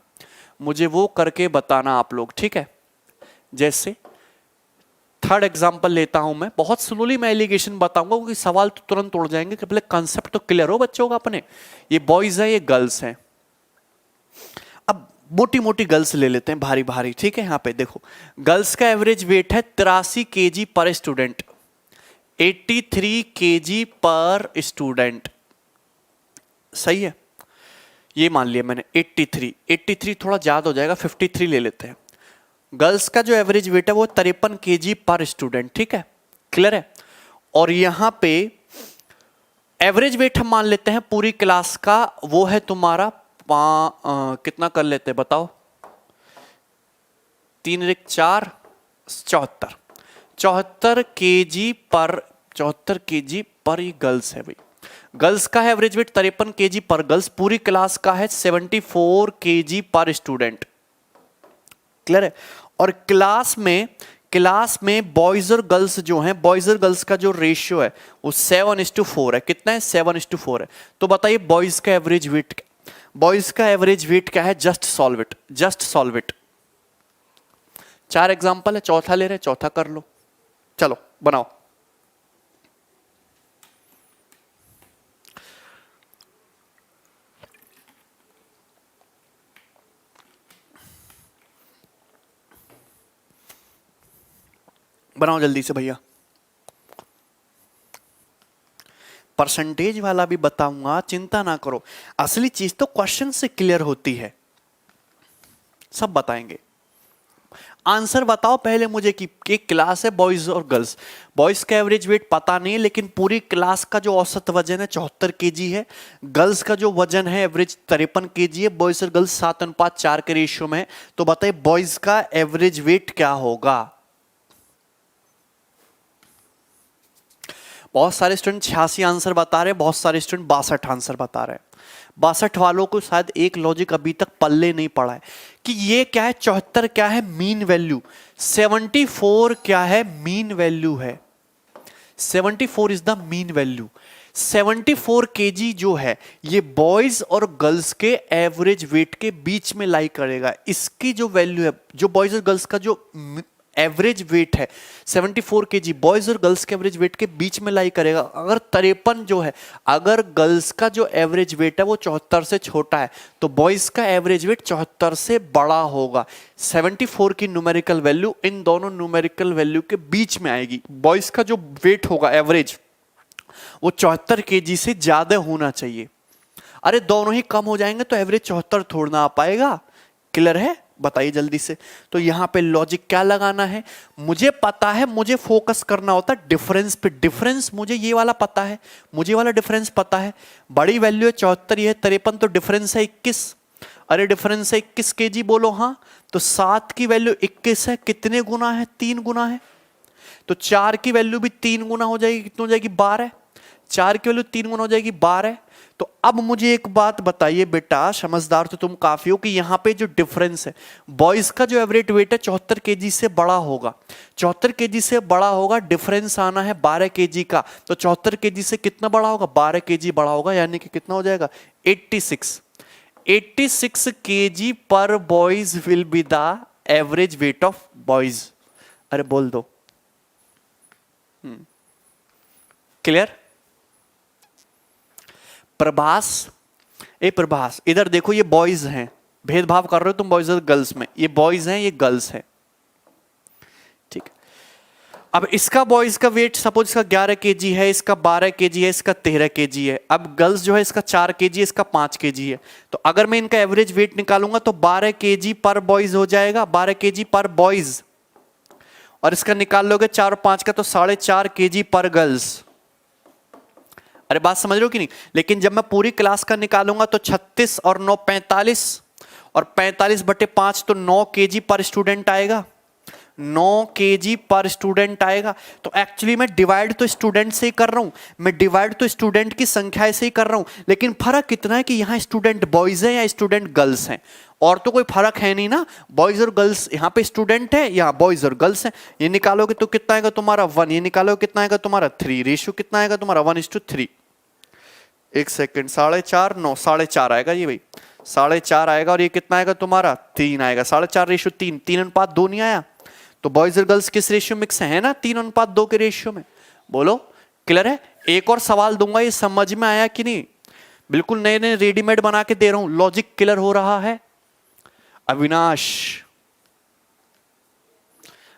मुझे वो करके बताना आप लोग। ठीक है, जैसे थर्ड एग्जाम्पल लेता हूं मैं, बहुत स्लोली मैं एलिगेशन बताऊंगा क्योंकि सवाल तो तुरंत उड़ जाएंगे, कि पहले कंसेप्ट तो क्लियर हो बच्चों का अपने। ये बॉयज है, ये गर्ल्स हैं। अब मोटी मोटी गर्ल्स ले लेते हैं, भारी भारी। ठीक है, यहां पे देखो, गर्ल्स का एवरेज वेट है 83 केजी पर स्टूडेंट, 83 केजी पर स्टूडेंट, सही है। ये मान लिया मैंने 83, 83 थोड़ा ज्यादा हो जाएगा, 53 ले लेते हैं। गर्ल्स का जो एवरेज वेट है वो 53 केजी पर स्टूडेंट। ठीक है, क्लियर है। और यहां पे एवरेज वेट हम मान लेते हैं पूरी क्लास का, वो है तुम्हारा कितना कर लेते हैं बताओ, 3 × 4 74, 74 केजी पर ये गर्ल्स है भाई। गर्ल्स का है एवरेज वेट 53 केजी पर गर्ल्स, पूरी क्लास का है 74 केजी पर स्टूडेंट। क्लियर है? और क्लास में बॉयज और गर्ल्स जो हैं, बॉयज और गर्ल्स का जो रेशियो है वो 7:4 है। कितना है? 7:4 है। तो बताइए बॉयज का एवरेज वेट, बॉयज का एवरेज वेट क्या है? Just solve it. 4 एग्जांपल है, चौथा ले रहे, चौथा कर लो। चलो बनाओ। बनाओ जल्दी से भैया। परसेंटेज वाला भी बताऊंगा, चिंता ना करो। असली चीज तो क्वेश्चन से क्लियर होती है, सब बताएंगे। आंसर बताओ पहले मुझे कि एक क्लास है बॉयज और गर्ल्स, बॉयज का एवरेज वेट पता नहीं, लेकिन पूरी क्लास का जो औसत वजन है 74 केजी है। गर्ल्स का जो वजन है एवरेज 53 केजी है। बॉयज और गर्ल्स 7:4 के रेशियो में है। तो बताइए बॉयज का एवरेज वेट क्या होगा? बहुत सारे स्टूडेंट 86 आंसर बता रहे हैं, बहुत सारे स्टूडेंट 62 आंसर बता रहे हैं। 62 वालों को शायद एक लॉजिक अभी तक पल्ले नहीं पड़ा है कि ये क्या है, 74 क्या है मीन वैल्यू, 74 क्या है मीन वैल्यू है। 74 is the mean value. 74 KG जो है ये बॉयज और गर्ल्स के एवरेज वेट के बीच में लाई करेगा। इसकी जो वैल्यू है, जो बॉयज और गर्ल्स का जो एवरेज वेट है 74 केजी, बॉयज और गर्ल्स के एवरेज वेट के बीच में लाई करेगा। अगर 53 जो है, अगर गर्ल्स का जो एवरेज वेट है वो 74 से छोटा है तो बॉयज का एवरेज वेट 74 से बड़ा होगा। 74 की न्यूमेरिकल वैल्यू इन दोनों न्यूमेरिकल वैल्यू के बीच में आएगी। बॉयज का जो वेट होगा एवरेज वो 74 केजी से ज्यादा होना चाहिए। अरे दोनों ही कम हो जाएंगे तो एवरेज 74 थोड़ा ना आ पाएगा। क्लियर है? बताइए जल्दी से। तो यहां पे लॉजिक क्या लगाना है? मुझे पता है, मुझे फोकस करना होता है डिफरेंस पे। डिफरेंस मुझे ये वाला पता है, मुझे वाला डिफरेंस पता है। बड़ी वैल्यू है 74, ये है 53, तो डिफरेंस है 21। अरे डिफरेंस है 21 केजी बोलो हाँ, तो 7 की वैल्यू 21 है, कितने गुना है? 3 गुना है। तो 4 की वैल्यू भी 3 गुना हो जाएगी, कितनी हो जाएगी? 12। 4 की वैल्यू 3 गुना हो जाएगी 12। तो अब मुझे एक बात बताइए बेटा, समझदार तो तुम काफी हो, कि यहां पे जो डिफरेंस है, बॉयज का जो एवरेज वेट है 74 केजी से बड़ा होगा, 74 केजी से बड़ा होगा। डिफरेंस आना है 12 केजी का, तो 74 केजी से कितना बड़ा होगा? 12 केजी बड़ा होगा, यानी कि कितना हो जाएगा? 86 केजी पर boys will be the average weight of boys. अरे बोल दो। क्लियर? प्रभास इधर देखो, ये बॉयज हैं, भेदभाव कर रहे हो तुम बॉयज और गर्ल्स में। ये बॉयज हैं, ये गर्ल्स हैं, ठीक। अब इसका बॉयज का वेट सपोज इसका 11 केजी है, इसका 12 केजी है, इसका 13 केजी है। अब गर्ल्स जो है इसका 4 केजी है, इसका 5 केजी है। तो अगर मैं इनका एवरेज वेट निकालूंगा तो 12 केजी पर बॉयज हो जाएगा, 12 केजी पर बॉयज। और इसका निकाल लोगे 4 और 5 का तो 4.5 केजी पर गर्ल्स। अरे बात समझ रहे हो कि नहीं? लेकिन जब मैं पूरी क्लास का निकालूंगा तो 36 और 9 45, और 45/5 तो 9 केजी पर स्टूडेंट आएगा, 9 केजी पर स्टूडेंट आएगा। तो एक्चुअली मैं डिवाइड तो स्टूडेंट से ही कर रहा हूं, मैं डिवाइड तो स्टूडेंट की संख्या से ही कर रहा हूं, लेकिन फर्क कितना है कि यहां स्टूडेंट बॉयज हैं या स्टूडेंट गर्ल्स हैं। और तो कोई फर्क है नहीं ना, बॉयज और गर्ल्स, यहां पे स्टूडेंट है, यहां बॉयज और गर्ल्स हैं। ये निकालोगे तो कितना आएगा तुम्हारा 1, ये निकालोगे कितना आएगा तुम्हारा 3, रेशियो कितना आएगा तुम्हारा 1:3। एक सेकेंड, 4.5 9 4.5 आएगा ये भाई, 4.5 आएगा। और ये कितना आएगा तुम्हारा 3 आएगा। 4.5 रेशियो 3, 3:2 नहीं आया। तो बॉयज और गर्ल्स किस रेशियो मिक्स है ना? 3:2 के रेशियो में। बोलो क्लियर है? एक और सवाल दूंगा, ये समझ में आया कि नहीं? बिल्कुल नए नए रेडीमेड बना के दे रहा हूं, लॉजिक क्लियर हो रहा है? अविनाश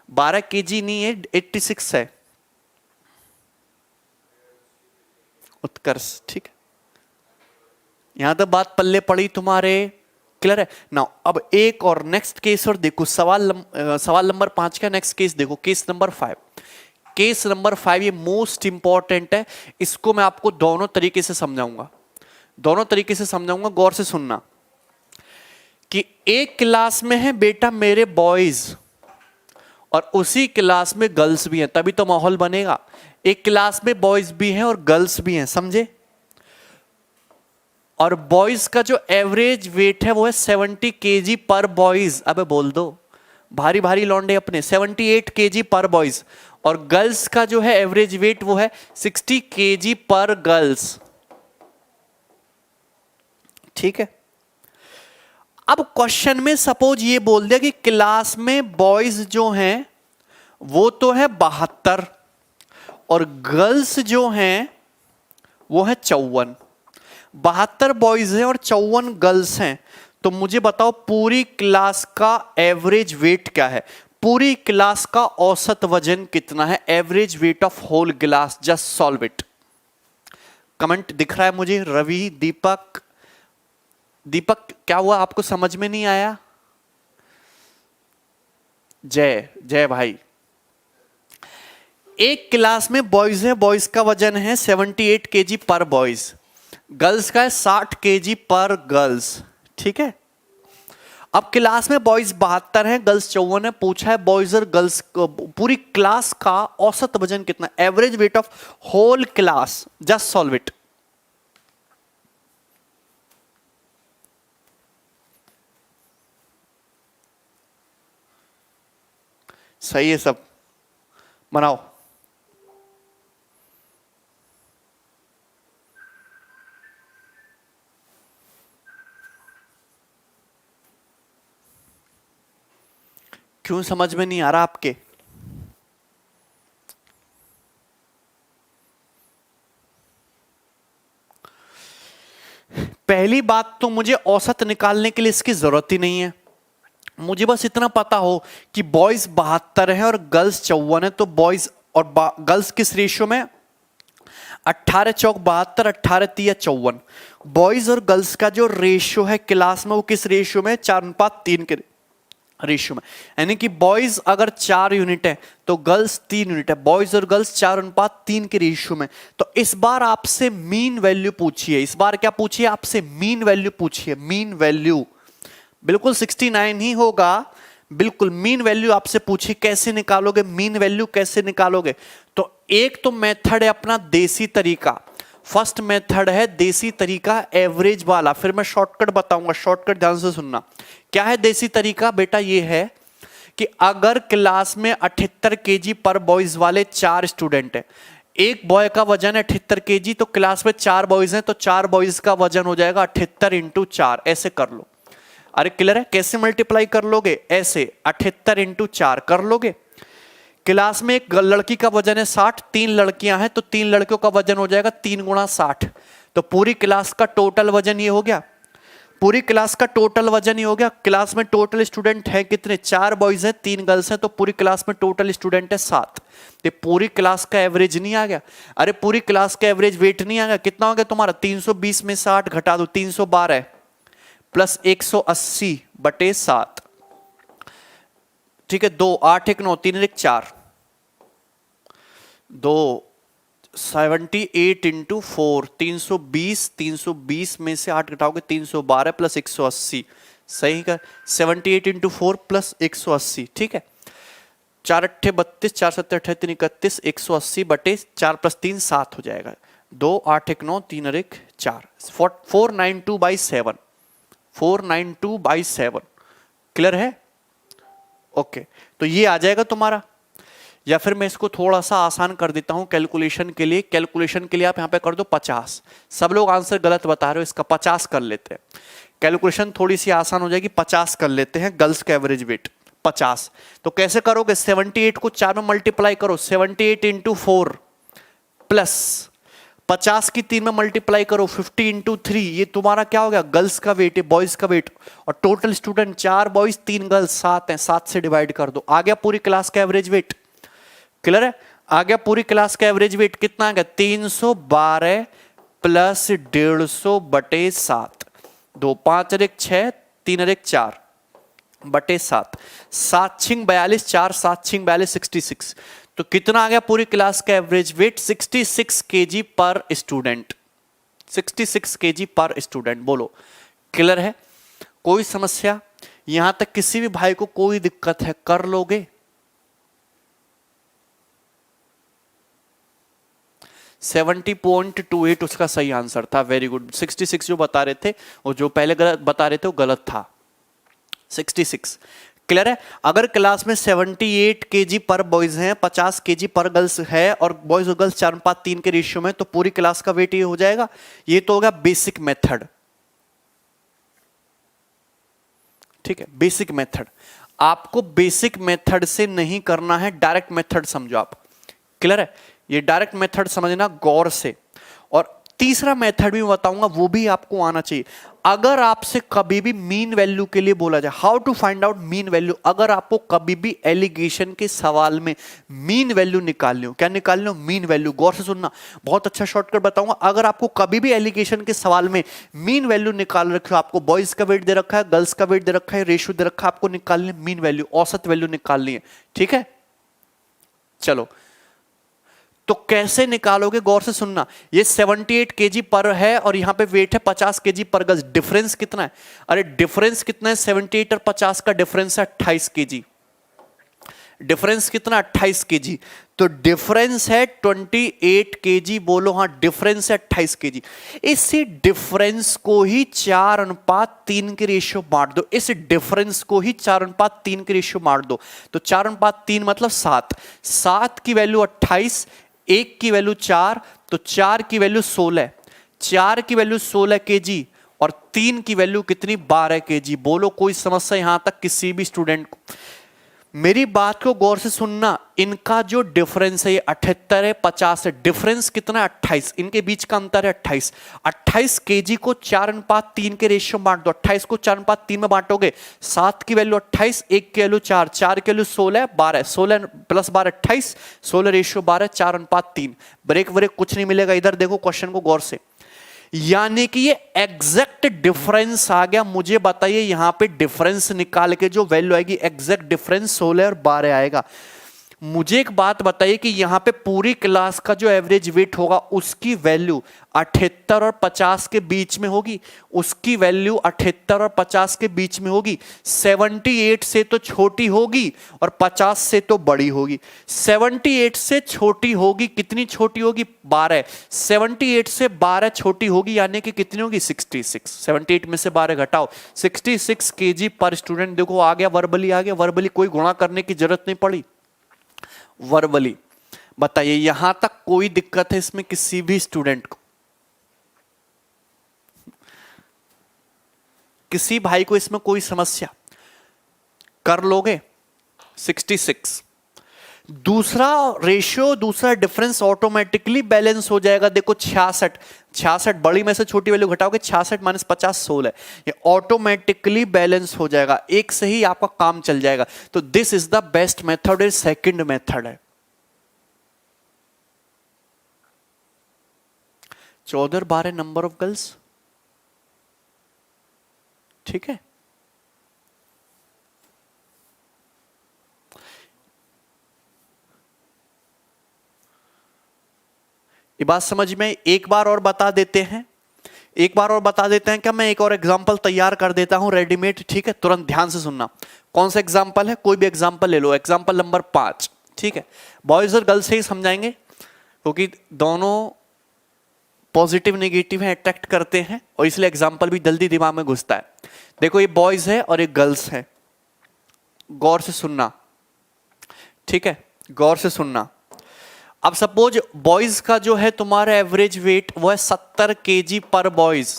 12 केजी नहीं है, 86 है। उत्कर्ष ठीक है, यहां तक बात पल्ले पड़ी तुम्हारे? क्लियर है ना? अब एक और नेक्स्ट केस और देखो, सवाल नंबर 5 का नेक्स्ट केस देखो, केस नंबर 5। केस नंबर 5 ये मोस्ट इंपॉर्टेंट है, इसको मैं आपको दोनों तरीके से समझाऊंगा, दोनों तरीके से समझाऊंगा, गौर से सुनना। कि एक क्लास में है बेटा मेरे बॉयज और उसी क्लास में गर्ल्स भी हैं, तभी तो माहौल बनेगा। एक क्लास में बॉयज भी हैं और गर्ल्स भी हैं, समझे? और बॉयज का जो एवरेज वेट है वो है 70 केजी पर बॉयज। अबे बोल दो, भारी भारी लौंडे अपने, 78 केजी पर बॉयज। और गर्ल्स का जो है एवरेज वेट वो है 60 केजी पर गर्ल्स। ठीक है। अब क्वेश्चन में सपोज ये बोल दिया कि क्लास में बॉयज जो हैं वो तो है 72 और गर्ल्स जो हैं वो है 54। 72 बॉयज हैं और 54 गर्ल्स हैं, तो मुझे बताओ पूरी क्लास का एवरेज वेट क्या है, पूरी क्लास का औसत वजन कितना है, average weight of whole class. Just solve it. Comment दिख रहा है मुझे, रवि, दीपक। दीपक क्या हुआ, आपको समझ में नहीं आया? जय जय भाई। एक क्लास में बॉयज है, बॉयज का वजन है 78 केजी पर बॉयज, गर्ल्स का है 60 केजी पर गर्ल्स। ठीक है। अब क्लास में बॉयज 72 हैं, गर्ल्स 54 है, पूछा है बॉयज और गर्ल्स पूरी क्लास का औसत वजन कितना, average weight of whole class. Just solve it. सही है सब, बनाओ। क्यों समझ में नहीं आ रहा आपके? पहली बात तो मुझे औसत निकालने के लिए इसकी जरूरत ही नहीं है, मुझे बस इतना पता हो कि बॉयज 72 है और गर्ल्स 54 है, तो बॉयज और गर्ल्स किस रेशियो में, 18 चौक 72, 18 तिया 54। बॉयज और गर्ल्स का जो रेशियो है क्लास में वो किस रेशियो में, 4:3 के रेशियो में। यानी कि बॉयज अगर 4 यूनिट है तो गर्ल्स 3 यूनिट है, बॉयज और गर्ल्स 4:3 के रेशियो में। तो इस बार आपसे मीन वैल्यू पूछिए, इस बार क्या पूछिए आपसे, मीन वैल्यू पूछिए। मीन वैल्यू बिल्कुल 69 ही होगा, बिल्कुल मीन वैल्यू आपसे पूछी, कैसे निकालोगे मीन वैल्यू, कैसे निकालोगे? तो एक तो मेथड है अपना देसी तरीका, फर्स्ट मेथड है देसी तरीका एवरेज वाला, फिर मैं शॉर्टकट बताऊंगा, शॉर्टकट ध्यान से सुनना। क्या है देसी तरीका बेटा? ये है कि अगर क्लास में 78 केजी पर बॉयज वाले 4 स्टूडेंट है, एक बॉय का वजन है 78 केजी, तो क्लास में 4 बॉयज हैं, तो 4 बॉयज का वजन हो जाएगा 78 इंटू 4। ऐसे कर लो। अरे क्लियर है? कैसे मल्टीप्लाई कर लोगे? ऐसे 78 इंटू 4 कर लोगे। क्लास में एक लड़की का वजन है 60, 3 लड़कियां हैं, तो 3 लड़कियों का वजन हो जाएगा 3 गुणा 60। तो पूरी क्लास का टोटल वजन ये हो गया, पूरी क्लास का टोटल वजन ये हो गया। क्लास में टोटल स्टूडेंट है कितने? 4 बॉयज हैं, 3 गर्ल्स हैं, तो पूरी क्लास में टोटल स्टूडेंट है 7। तो पूरी क्लास का एवरेज नहीं आ गया? अरे पूरी क्लास का एवरेज वेट नहीं आ गया? कितना हो गया तुम्हारा? 320 में 60 घटा दो, 312 प्लस 180 बटे 7। ठीक है, 2 8 1 9 3 1 4, 2 78 इंटू 4, 320, 320 में से 8 घटाओगे 312 प्लस 180, सही कर, 78 इंटू 4 प्लस 180। ठीक है, 4 अट्ठे 32, 4 सत्ते 38 31, 180 बटे 4 प्लस 3 7 हो जाएगा। 2 8 1 9 3 और 1 4, 492/7, 492/7। क्लियर है? ओके, तो ये आ जाएगा तुम्हारा। या फिर मैं इसको थोड़ा सा आसान कर देता हूं कैलकुलेशन के लिए। कैलकुलेशन के लिए आप यहां पे कर दो 50। सब लोग आंसर गलत बता रहे हो, इसका 50 कर लेते हैं। कैलकुलेशन थोड़ी सी आसान हो जाएगी, 50 कर लेते हैं। गर्ल्स का एवरेज वेट 50। तो कैसे करोगे? 78 को 4 में मल्टीप्लाई करो, 78 इंटू 4 प्लस 50 की 3 में मल्टीप्लाई करो, 50 इंटू 3। ये तुम्हारा क्या हो गया? गर्ल्स का वेट है, बॉयज का वेट। और टोटल स्टूडेंट 4 बॉयज 3 गर्ल्स 7 हैं, 7 से डिवाइड कर दो, आ गया पूरी क्लास का एवरेज वेट। क्लियर है? आ गया पूरी क्लास का एवरेज वेट कितना आ गया? 312 प्लस 150 बटे 7। 2 5 और 1 6, 3 और 1 4 बटे 7, 7 6 42, 4 7 6 42 66। तो कितना आ गया पूरी क्लास का एवरेज वेट? 66 केजी पर स्टूडेंट। 66 केजी पर स्टूडेंट। बोलो क्लियर है? कोई समस्या? यहां तक किसी भी भाई को कोई दिक्कत है? कर लोगे? 70.28 उसका सही आंसर था। Very good. 66 जो बता रहे थे और जो पहले गलत बता रहे थे वो गलत था। 66 क्लियर है? अगर क्लास में 78 केजी पर बॉयज हैं, 50 केजी पर गर्ल्स है और बॉयज और गर्ल्स 4:3 के रेशियो में, तो पूरी क्लास का वेट ये हो जाएगा। ये तो होगा बेसिक मेथड। ठीक है, बेसिक मेथड। आपको बेसिक मेथड से नहीं करना है, डायरेक्ट मेथड समझो आप। क्लियर है? ये डायरेक्ट मेथड समझना गौर से। और तीसरा मेथड भी बताऊंगा, वो भी आपको आना चाहिए। अगर आपसे कभी भी मीन वैल्यू के लिए बोला जाए, how to find out mean value, अगर आपको कभी भी एलिगेशन के सवाल में मीन वैल्यू निकालनी हो, क्या निकालनी हो? Mean value. गौर से सुनना, बहुत अच्छा शॉर्टकट बताऊंगा। अगर आपको कभी भी एलिगेशन के सवाल में मीन वैल्यू निकाल रखे हो, आपको बॉयज का वेट दे रखा है, गर्ल्स का वेट दे रखा है, रेशियो दे रखा है, आपको निकालनी है मीन वैल्यू, औसत वैल्यू निकालनी है। ठीक है, चलो तो कैसे निकालोगे? गौर से सुनना। ये 78 केजी पर है और यहां पे वेट है 50 केजी पर गर्ल्स। डिफरेंस कितना है? अरे डिफरेंस कितना है? 78 और 50 का डिफरेंस है 28 केजी। डिफरेंस कितना? 28 केजी। तो डिफरेंस है 28 केजी। बोलो हाँ, डिफरेंस है 28 केजी। इसी डिफरेंस को ही 4:3 के रेशियो बांट दो। इस डिफरेंस को ही 4:3 के रेशियो बांट दो। तो 4:3 मतलब 7। 7 की वैल्यू 28, 1 की वैल्यू 4, तो 4 की वैल्यू 16। 4 की वैल्यू 16 केजी और 3 की वैल्यू कितनी? 12 केजी। बोलो कोई समस्या यहां तक किसी भी स्टूडेंट को? मेरी बात को गौर से सुनना। इनका जो डिफरेंस है ये 78 है, 50 है। डिफरेंस कितना है? 28। इनके बीच का अंतर है 28। 28 केजी को 4:3 के रेशियो में बांट दो। 28 को 4:3 में बांटोगे, 7 की वैल्यू 28, 1 की वैल्यू 4, 4 की value 16, 12, 16 plus 12 28, 16 ratio 12, 4:3। Break break कुछ नहीं मिलेगा। इधर देखो क्वेश्चन को गौर से, यानी कि ये एग्जैक्ट डिफरेंस आ गया। मुझे बताइए यहां पे डिफरेंस निकाल के जो वैल्यू आएगी, एग्जैक्ट डिफरेंस 16 और 12 आएगा। मुझे एक बात बताइए कि यहां पे पूरी क्लास का जो एवरेज वेट होगा उसकी वैल्यू 78 और 50 के बीच में होगी। उसकी वैल्यू 78 और 50 के बीच में होगी। 78 से तो छोटी होगी और 50 से तो बड़ी होगी। 78 से छोटी होगी, कितनी छोटी होगी? 12। 78 से 12 छोटी होगी, यानी कि कितनी होगी? 66। 78 में से 12 घटाओ, 66 केजी पर स्टूडेंट। देखो आ गया, वर्बली आ गया। वर्बली कोई गुणा करने की जरूरत नहीं पड़ी। वर्बली बताइए, यहां तक कोई दिक्कत है इसमें किसी भी स्टूडेंट को? किसी भाई को इसमें कोई समस्या? कर लोगे? 66। दूसरा रेशियो, दूसरा डिफरेंस ऑटोमेटिकली बैलेंस हो जाएगा। देखो 66, 66 बड़ी में से छोटी वैल्यू घटाओगे, 66 माइनस 50 16। ये ऑटोमेटिकली बैलेंस हो जाएगा, एक से ही आपका काम चल जाएगा। तो this is the best method, is second method है। 14 और 12 नंबर ऑफ गर्ल्स। ठीक है, ये बात समझ में? एक बार और बता देते हैं, एक बार और बता देते हैं क्या? मैं एक और एग्जांपल तैयार कर देता हूं रेडीमेड। ठीक है, तुरंत ध्यान से सुनना। कौन सा एग्जांपल है? कोई भी एग्जांपल ले लो। Example number 5। ठीक है, बॉयज और गर्ल्स से ही समझाएंगे क्योंकि दोनों पॉजिटिव नेगेटिव है, अट्रैक्ट करते हैं और इसलिए एग्जांपल भी जल्दी दिमाग में घुसता है। देखो ये बॉयज है और ये गर्ल्स है। गौर से सुनना, ठीक है, गौर से सुनना। अब सपोज बॉयज का जो है तुम्हारा एवरेज वेट वो है 70 केजी पर बॉयज।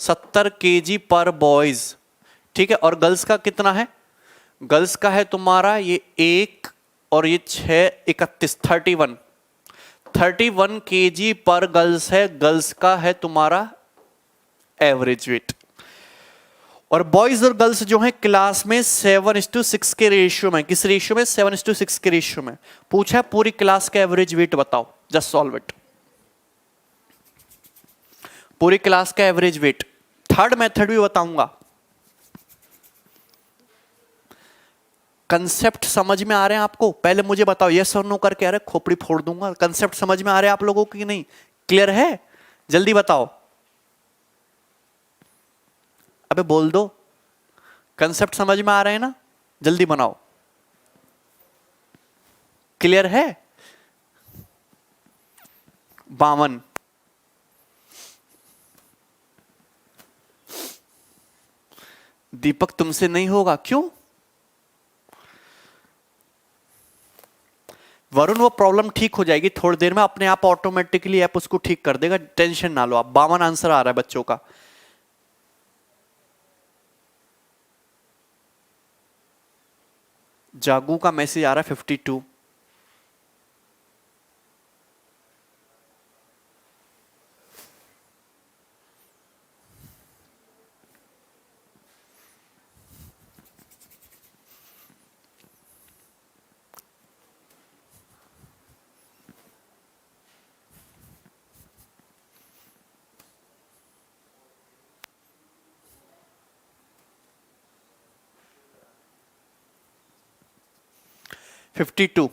70 केजी पर बॉयज। ठीक है, और गर्ल्स का कितना है? गर्ल्स का है तुम्हारा ये 1 और ये 6, 31, 31 केजी पर गर्ल्स है। गर्ल्स का है तुम्हारा एवरेज वेट। और बॉयज और गर्ल्स जो है क्लास में 7:6 के रेशियो में। किस रेशियो में? 7:6 के रेशियो में। पूछा है पूरी क्लास का एवरेज वेट बताओ, जस्ट सॉल्व इट। पूरी क्लास का एवरेज वेट। थर्ड मेथड भी बताऊंगा। कंसेप्ट समझ में आ रहे हैं आपको? पहले मुझे बताओ, यस और नो करके, अरे खोपड़ी फोड़ दूंगा। कंसेप्ट समझ में आ रहे हैं आप लोगों की नहीं? क्लियर है? जल्दी बताओ, अबे बोल दो, कंसेप्ट समझ में आ रहे हैं ना? जल्दी बनाओ। क्लियर है? 52। दीपक तुमसे नहीं होगा, क्यों? वरुण वो प्रॉब्लम ठीक हो जाएगी थोड़ी देर में, अपने आप ऑटोमेटिकली ऐप उसको ठीक कर देगा, टेंशन ना लो आप। 52 आंसर आ रहा है बच्चों का। जागू का मैसेज आ रहा है 52। फिफ्टी टू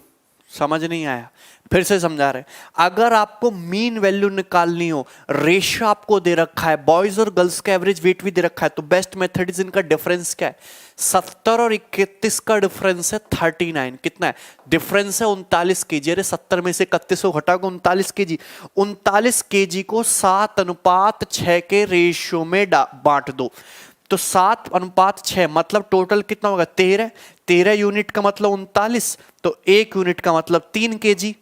समझ नहीं आया, फिर से समझा रहे। अगर आपको मीन वैल्यू निकालनी हो, रेशियो आपको दे रखा है, बॉयज और गर्ल्स का एवरेज वेट भी दे रखा है, तो बेस्ट मेथड इज, इनका डिफरेंस क्या है? 70 और 31 का डिफरेंस है 39। कितना है डिफरेंस? है 39 केजी। अरे 70 में से 31 को घटाओगे 39 केजी। 39 केजी को 7:6 के रेशियो में बांट दो, तो 7:6 मतलब टोटल कितना होगा? 13। 13 यूनिट का मतलब 39, तो 1 यूनिट का मतलब 3 केजी।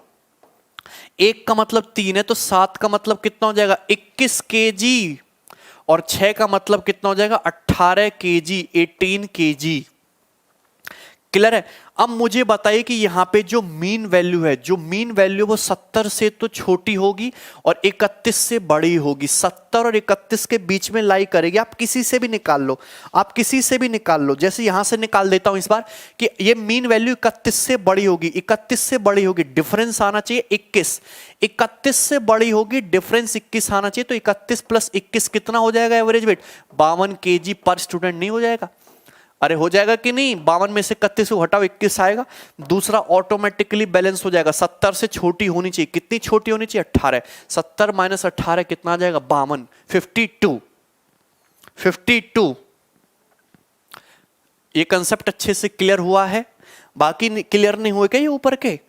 1 का मतलब 3 है, तो 7 का मतलब कितना हो जाएगा? 21 केजी। और 6 का मतलब कितना हो जाएगा? 18 केजी, 18 केजी। क्लियर है? अब मुझे बताइए कि यहां पे जो मीन वैल्यू है, जो मीन वैल्यू वो 70 से तो छोटी होगी और 31 से बड़ी होगी। 70 और 31 के बीच में लाई करेगी। आप किसी से भी निकाल लो, आप किसी से भी निकाल लो। जैसे यहां से निकाल देता हूं इस बार कि ये मीन वैल्यू 31 से बड़ी होगी, 31 से बड़ी होगी, डिफरेंस आना चाहिए 21। 31 से बड़ी होगी, डिफरेंस 21 आना चाहिए, तो 31 प्लस 21 कितना हो जाएगा एवरेज वेट? 52 केजी पर स्टूडेंट। नहीं हो जाएगा? अरे हो जाएगा कि नहीं? 52 में से 31 को हटाओ, 21 आएगा। दूसरा ऑटोमेटिकली बैलेंस हो जाएगा। 70 से छोटी होनी चाहिए, कितनी छोटी होनी चाहिए? 18। 70 माइनस 18 कितना आ जाएगा? 52। 52। 52। ये कंसेप्ट अच्छे से क्लियर हुआ है? बाकी क्लियर नहीं हुए क्या ये ऊपर के?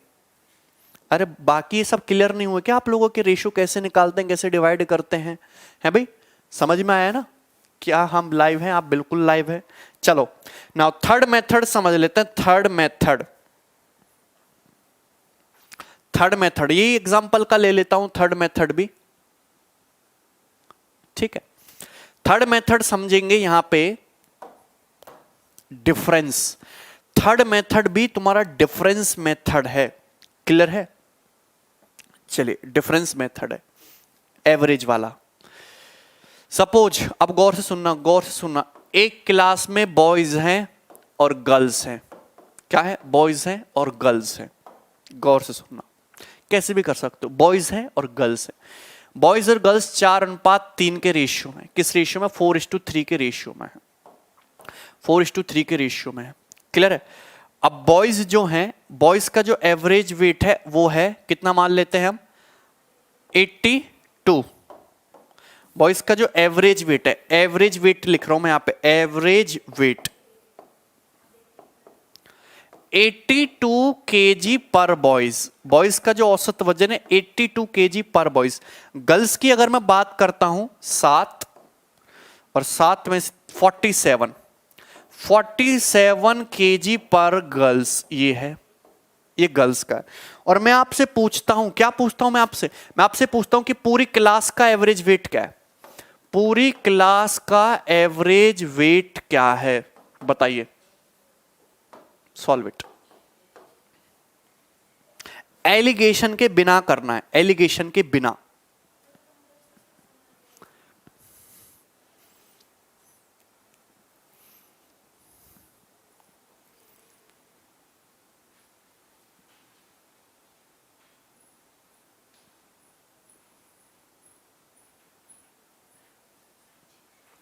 अरे बाकी ये सब क्लियर नहीं हुए क्या आप लोगों के? रेशियो कैसे निकालते हैं, कैसे डिवाइड करते हैं? है भाई, समझ में आया ना? क्या हम लाइव हैं? आप बिल्कुल लाइव है। चलो नाउ थर्ड मेथड समझ लेते हैं। थर्ड मेथड, थर्ड मेथड ये एग्जांपल का ले लेता हूं, थर्ड मेथड भी ठीक है। थर्ड मेथड समझेंगे यहां पे डिफरेंस। थर्ड मेथड भी तुम्हारा डिफरेंस मेथड है। क्लियर है? चलिए डिफरेंस मेथड है, एवरेज वाला। सपोज, अब गौर से सुनना, गौर से सुनना। एक क्लास में बॉयज हैं और गर्ल्स हैं। क्या है? बॉयज हैं और गर्ल्स हैं। गौर से सुनना, कैसे भी कर सकते हो। बॉयज हैं और गर्ल्स हैं। बॉयज और गर्ल्स 4:3 के रेशियो में। किस रेशियो में? 4:3 के रेशियो में है। 4:3 के रेशियो में है। क्लियर है? अब बॉयज जो हैं, बॉयज का जो एवरेज वेट है वो है कितना मान लेते हैं हम? 82। बॉयज का जो एवरेज वेट है, एवरेज वेट लिख रहा हूं मैं यहां पे, एवरेज वेट 82 केजी पर बॉयज। बॉयज का जो औसत वजन है 82 केजी पर बॉयज। गर्ल्स की अगर मैं बात करता हूं 7 और 7 में 47 केजी पर गर्ल्स। ये है, ये गर्ल्स का है। और मैं आपसे पूछता हूं, क्या पूछता हूं मैं आपसे? मैं आपसे पूछता हूं कि पूरी क्लास का एवरेज वेट क्या है? पूरी क्लास का एवरेज वेट क्या है? बताइए, सॉल्व इट। एलिगेशन के बिना करना है, एलिगेशन के बिना।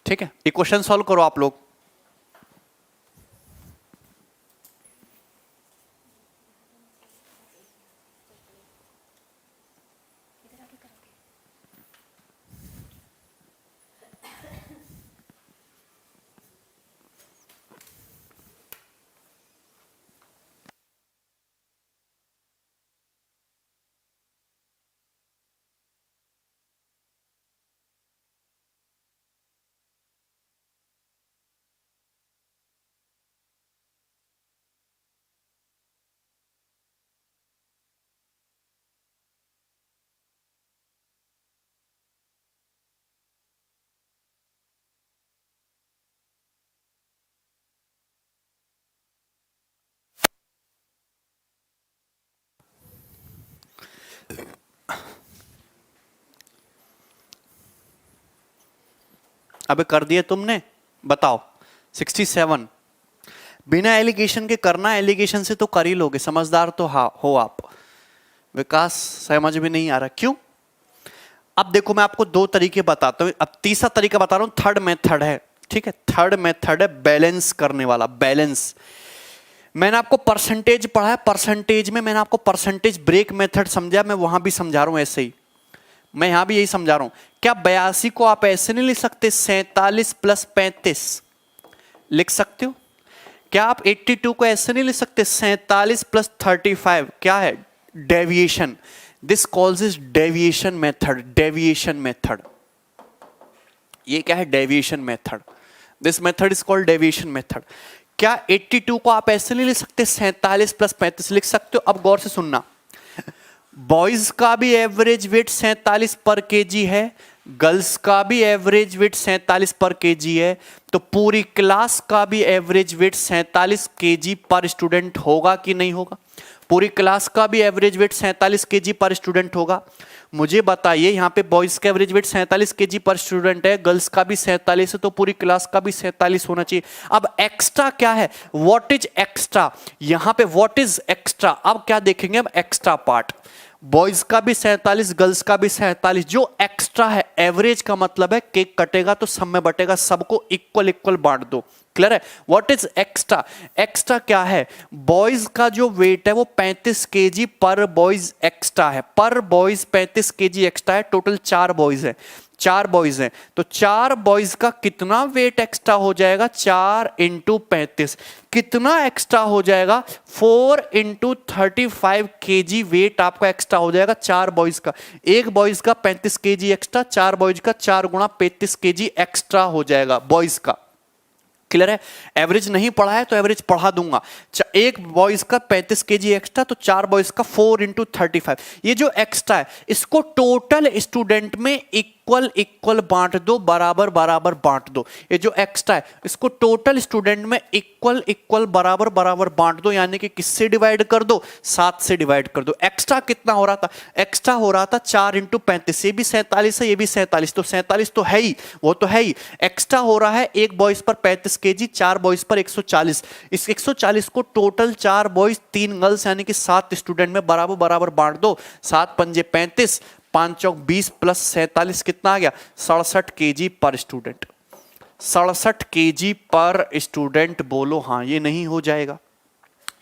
ठीक है, ये क्वेश्चन सॉल्व करो आप लोग। अबे कर दिए तुमने, बताओ 67। बिना एलिगेशन के करना, एलिगेशन से तो कर ही लोगे, समझदार तो हो आप। विकास समझ में नहीं आ रहा, क्यों? अब देखो मैं आपको दो तरीके बताता हूं, अब तीसरा तरीका बता रहा हूं, थर्ड मेथड है, ठीक है। थर्ड मेथड है बैलेंस करने वाला, बैलेंस। मैंने आपको परसेंटेज पढ़ा है, परसेंटेज में मैंने आपको परसेंटेज ब्रेक मेथड समझा, मैं वहां भी समझा रहा हूं ऐसे ही, मैं यहां भी यही समझा रहा हूं। क्या 82 को आप ऐसे नहीं लिख सकते 47 प्लस 35 लिख सकते हो? क्या आप 82 को ऐसे नहीं लिख सकते 47 प्लस 35? क्या है? Deviation. This calls is deviation method, deviation method. ये क्या है? Deviation method. This method is called deviation method. क्या 82 को आप ऐसे नहीं लिख सकते 47 प्लस 35 लिख सकते हो? अब गौर से सुनना, बॉयज का भी एवरेज वेट 47 पर केजी है, गर्ल्स का भी एवरेज वेट 47 पर केजी है, तो पूरी क्लास का भी एवरेज वेट 47 केजी पर स्टूडेंट होगा कि नहीं होगा? पूरी क्लास का भी एवरेज वेट 47 केजी पर स्टूडेंट होगा। मुझे बताइए, यहां पे बॉयज का एवरेज वेट 47 केजी पर स्टूडेंट है, गर्ल्स का भी 47 है, तो पूरी क्लास का भी 47 होना चाहिए। अब एक्स्ट्रा क्या है? What is extra? यहां पे व्हाट इज एक्स्ट्रा, अब क्या देखेंगे? अब एक्स्ट्रा पार्ट, बॉयज का भी 47, गर्ल्स का भी 47, जो एक्स्ट्रा है, एवरेज का मतलब है केक कटेगा तो सब में बटेगा, सबको इक्वल इक्वल बांट दो। क्लियर है? What is extra? एक्स्ट्रा क्या है? बॉयज का जो वेट है वो 35 केजी पर बॉयज एक्स्ट्रा है, पर बॉयज 35 केजी एक्स्ट्रा है। टोटल 4 बॉयज है, 4 बॉयज हैं, तो 4 बॉयज का कितना वेट एक्स्ट्रा हो जाएगा? 4 इंटू 35 कितना एक्स्ट्रा हो जाएगा? 4 इंटू 35 केजी वेट आपका एक्स्ट्रा हो जाएगा 4 बॉयज का। एक बॉयज का 35 केजी एक्स्ट्रा, 4 बॉयज का 4 गुणा 35 केजी एक्स्ट्रा हो जाएगा बॉयज का। क्लियर है? एवरेज नहीं पढ़ा है तो एवरेज पढ़ा दूंगा। एक बॉयज का 35 केजी एक्स्ट्रा, तो 4 बॉयज का 4 इंटू 35। ये जो एक्स्ट्रा है इसको टोटल स्टूडेंट में इक्वल इक्वल बांट दो, बराबर बराबर बांट दो। ये जो एक्स्ट्रा है इसको टोटल स्टूडेंट में इक्वल इक्वल बराबर बराबर बांट दो, यानी कि किससे डिवाइड कर दो? 7 से डिवाइड कर दो। एक्स्ट्रा कितना हो रहा था? एक्स्ट्रा हो रहा था 4 इंटू 35, ये भी 47 है, ये भी 47, तो 47 तो है ही, वो तो है ही। एक्स्ट्रा हो रहा है एक बॉयज पर 35 केजी, 4 बॉयज पर 140। इस 140 को टोटल 4 बॉयज 3 गर्ल्स यानी कि 7 स्टूडेंट में बराबर बराबर बांट दो। 7 पंजे 35, 5 चौक 20 प्लस 47 कितना आ गया? 67 केजी पर स्टूडेंट। 67 केजी पर स्टूडेंट। बोलो हाँ, ये नहीं हो जाएगा,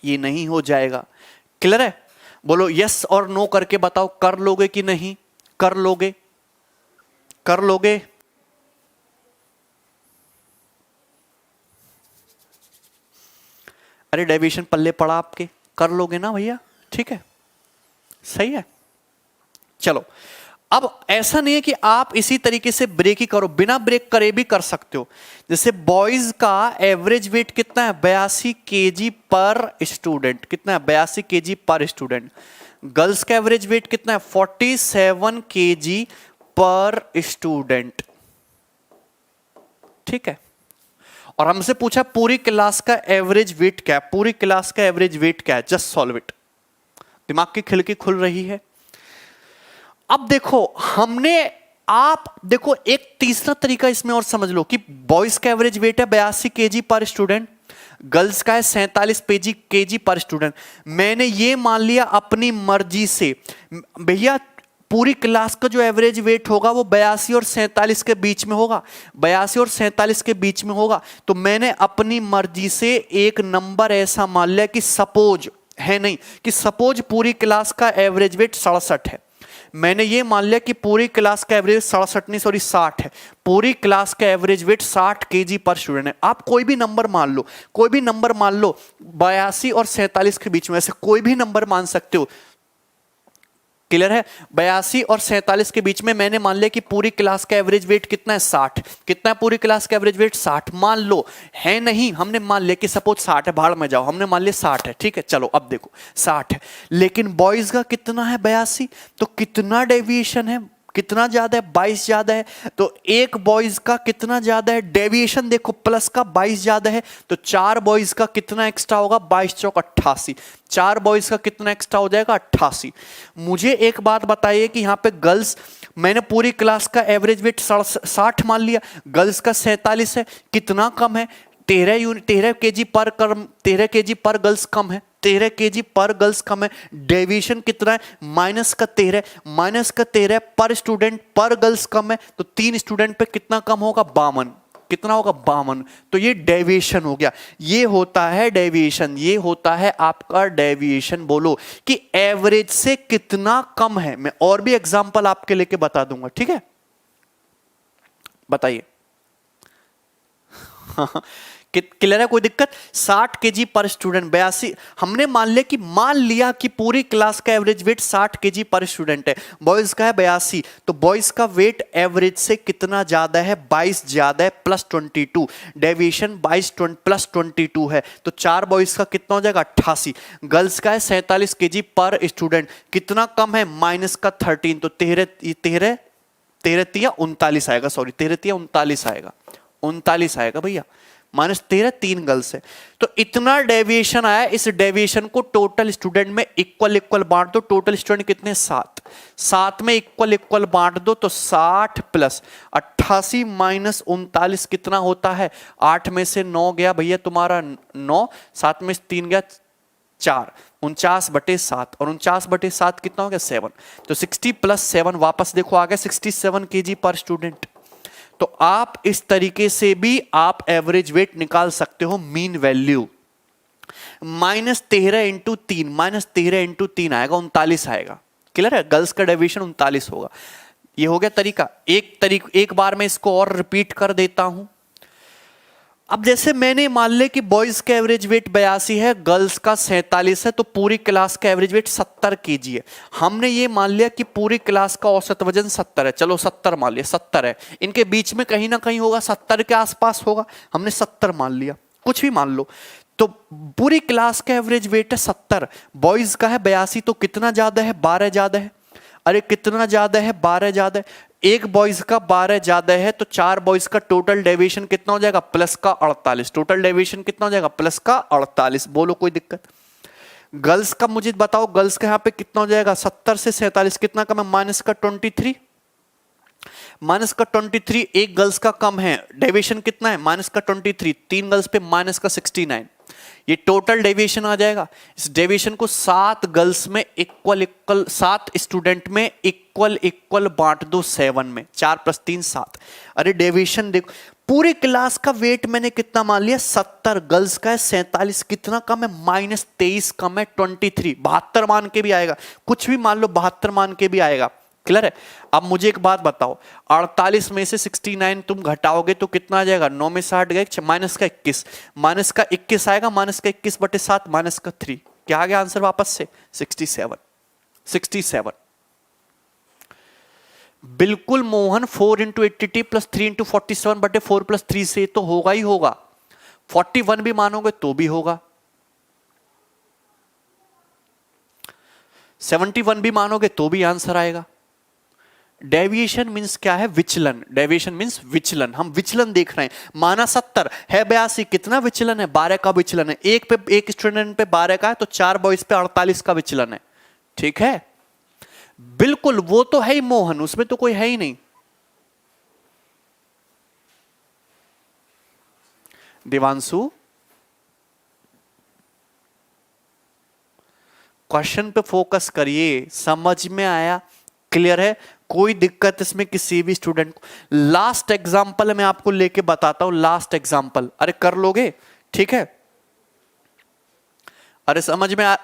ये नहीं हो जाएगा। क्लियर है? बोलो यस और नो करके बताओ, कर लोगे कि नहीं? कर लोगे? कर लोगे? अरे डेविएशन पल्ले पड़ा आपके, कर लोगे ना भैया? ठीक है, सही है। चलो, अब ऐसा नहीं है कि आप इसी तरीके से ब्रेक ही करो, बिना ब्रेक करे भी कर सकते हो। जैसे बॉयज का एवरेज वेट कितना है? 82 केजी पर स्टूडेंट। कितना है? 82 केजी पर स्टूडेंट। गर्ल्स का एवरेज वेट कितना है? 47 केजी पर स्टूडेंट। ठीक है, और हमसे पूछा पूरी क्लास का एवरेज वेट क्या है? पूरी क्लास का एवरेज वेट क्या है? Just solve it. दिमाग की खिड़की खुल रही है। अब देखो, हमने, आप देखो एक तीसरा तरीका इसमें और समझ लो कि बॉयज का एवरेज वेट है 82 केजी पर स्टूडेंट, गर्ल्स का है 47 केजी पर स्टूडेंट। मैंने ये मान लिया अपनी मर्जी से, भैया पूरी क्लास का जो एवरेज वेट होगा वो 82 और 47 के बीच में होगा, 82 और 47 के बीच में होगा। तो मैंने अपनी मर्जी से एक नंबर ऐसा मान लिया कि सपोज है नहीं, कि सपोज पूरी क्लास का एवरेज वेट 67 है। मैंने ये मान लिया कि पूरी क्लास का एवरेज 67 नहीं, सॉरी 60 है। पूरी क्लास का एवरेज वेट 60 केजी पर स्टूडेंट है। आप कोई भी नंबर मान लो, कोई भी नंबर मान लो 82 और 47 के बीच में, ऐसे कोई भी नंबर मान सकते हो। क्लियर है? 82 और 47 के बीच में मैंने मान लिया कि पूरी क्लास का एवरेज वेट कितना है? 60। कितना है पूरी क्लास का एवरेज वेट? 60 मान लो। है नहीं, हमने मान लिया कि सपोज 60 है, भाड़ में जाओ, हमने मान लिया 60 है। ठीक है, चलो अब देखो 60 है, लेकिन बॉयज का कितना है? 82। तो कितना डेविएशन है? कितना ज्यादा है, 22 ज्यादा है। तो एक बॉयज का कितना ज्यादा है, डेविएशन देखो प्लस का 22 ज्यादा है, तो 4 बॉयज का कितना एक्स्ट्रा होगा, 22 चौक 88। 4 बॉयज का कितना एक्स्ट्रा हो जाएगा, 88। मुझे एक बात बताइए कि यहाँ पे गर्ल्स, मैंने पूरी क्लास का एवरेज वेट 60 मान लिया, गर्ल्स का 47 है, कितना कम है, 13 केजी पर 13 केजी पर गर्ल्स कम है, 13 केजी पर गर्ल्स कम है। डेविएशन कितना है, -13 पर स्टूडेंट पर गर्ल्स कम है, तो 3 स्टूडेंट पे कितना कम होगा, 52। कितना होगा, 52। तो ये डेविएशन हो गया, ये होता है डेविएशन, ये होता है आपका डेविएशन। बोलो कि एवरेज से कितना कम है। मैं और भी एग्जांपल आपके लेके बता दूंगा, ठीक है, बताइए। क्लियर है, कोई दिक्कत। 60 केजी पर स्टूडेंट, 82। हमने मान लिया कि पूरी क्लास का एवरेज वेट 60 केजी पर स्टूडेंट है, बॉयज का है 82, तो बॉयज का वेट एवरेज से कितना ज्यादा है, 22 ज्यादा है, +22। डेविएशन 22 प्लस 22 है, तो 4 बॉयज का कितना हो जाएगा, 88। गर्ल्स का है 47 केजी पर स्टूडेंट, कितना कम है, -13, तो 13 39 आएगा, सॉरी 13 39 आएगा, 39 आएगा भैया, -13 3 गर्ल्स है। तो इतना डेविएशन आया, इस डेविएशन को टोटल स्टूडेंट में इक्वल बांट दो। टोटल स्टूडेंट कितने, 7 में इक्वल बांट दो, तो 60 प्लस 88 माइनस 39 कितना होता है, 8 में से 9 गया भैया तुम्हारा 9, 7 में से 3 गया 4, 49/7, और 49/7 कितना हो गया, 7। तो 60 + 7 वापस देखो आ गया 67 केजी पर स्टूडेंट। तो आप इस तरीके से भी आप एवरेज वेट निकाल सकते हो, मीन वैल्यू। -13 × 3, -13 × 3 आएगा, 39 आएगा। क्लियर है, गर्ल्स का डेविएशन 39 होगा। ये हो गया तरीका। एक बार मैं इसको और रिपीट कर देता हूं। अब जैसे मैंने मान ले कि बॉयज का एवरेज वेट 82 है, गर्ल्स का 47 है, तो पूरी क्लास का एवरेज वेट 70 केजी है। हमने ये मान लिया कि पूरी क्लास का औसत वजन 70 है, चलो 70 मान लिया, 70 है, इनके बीच में कहीं ना कहीं होगा, 70 के आसपास होगा, हमने 70 मान लिया, कुछ भी मान लो। तो पूरी क्लास का एवरेज वेट है 70, बॉयज का है 82, तो कितना ज्यादा है, 12 ज्यादा है। अरे कितना ज्यादा है, 12 ज्यादा है। एक बॉयज का 12 ज्यादा है, तो 4 बॉयज का टोटल डेविएशन कितना हो जाएगा, प्लस का 48। टोटल डेविएशन कितना हो जाएगा, प्लस का 48। बोलो कोई दिक्कत। गर्ल्स का मुझे बताओ, गर्ल्स का यहां पे कितना हो जाएगा, 70 से 47 कितना कम है, -23। -23, एक गर्ल्स का कम है, डेविएशन कितना है, -23, 3 गर्ल्स पे -69, ये टोटल डेविएशन आ जाएगा। इस डेविएशन को 7 गर्ल्स में इक्वल 7 स्टूडेंट में इक्वल बांट दो 7 में, 4 + 3 7। अरे डेविएशन देखो, पूरी क्लास का वेट मैंने कितना मान लिया, 70, गर्ल्स का है 47, कितना कम है, -23 कम है, 23, 72 मान के भी आएगा, कुछ भी मान लो 72 मान के भी आएगा। क्लियर है। अब मुझे एक बात बताओ, 48 में से 69 तुम घटाओगे तो कितना आ जाएगा, 9 में से 8 गए, -21, -21 आएगा, -21/7, -3, क्या आ गया आंसर वापस से, 67। बिल्कुल मोहन, 4 × 80t + 3 × 47/4 + 3 से तो होगा ही होगा। 41 भी मानोगे तो भी होगा, 71 भी मानोगे तो भी आंसर आएगा। डेविएशन मींस क्या है, विचलन। डेविएशन मींस विचलन, हम विचलन देख रहे हैं। माना 70 है 82, कितना विचलन है, 12 का विचलन है। एक स्टूडेंट पे 12 का है, तो 4 बॉयज पे 48 का विचलन है। ठीक है, बिल्कुल वो तो है ही मोहन, उसमें तो कोई है ही नहीं। देवांशु, क्वेश्चन पे फोकस करिए, समझ में आया, क्लियर है, कोई दिक्कत इसमें किसी भी स्टूडेंट को। लास्ट एग्जांपल मैं आपको लेके बताता हूं, लास्ट एग्जांपल, अरे कर लोगे, ठीक है। अरे समझ में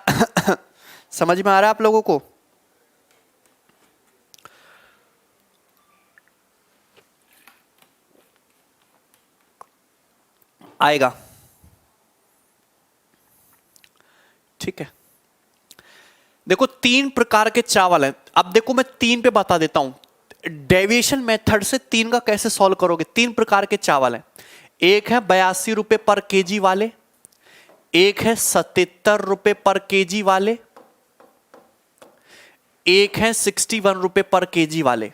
समझ में आ रहा है आप लोगों को। आएगा, ठीक है। देखो 3 प्रकार के चावल हैं। अब देखो मैं 3 पे बता देता हूं, डेविएशन मेथड से 3 का कैसे सॉल्व करोगे। 3 प्रकार के चावल हैं, एक है 82 रुपए पर केजी वाले, एक है 77 रुपए पर केजी वाले, एक है 61 रुपए पर केजी वाले।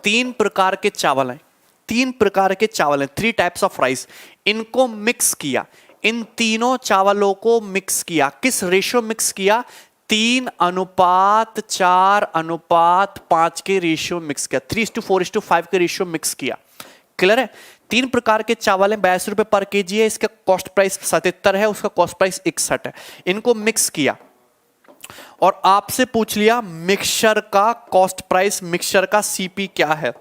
तीन प्रकार के चावल हैं, तीन प्रकार के चावल हैं, 3 टाइप्स ऑफ राइस। इनको मिक्स किया, इन तीनों चावलों को मिक्स किया, किस रेशियो मिक्स किया? 3:4:5 के रेशियो मिक्स किया, 3:4:5 के रेशियो मिक्स किया। क्लियर है? 3 प्रकार के चावल हैं, 82 रुपए पर केजी है, इसका कॉस्ट प्राइस 77 है, उसका कॉस्ट प्राइस 61 है। इनको मिक्स किया और आपसे पूछ लिया मिक्सचर का कॉस्ट प्राइस, मिक्सचर का सीपी क्या है?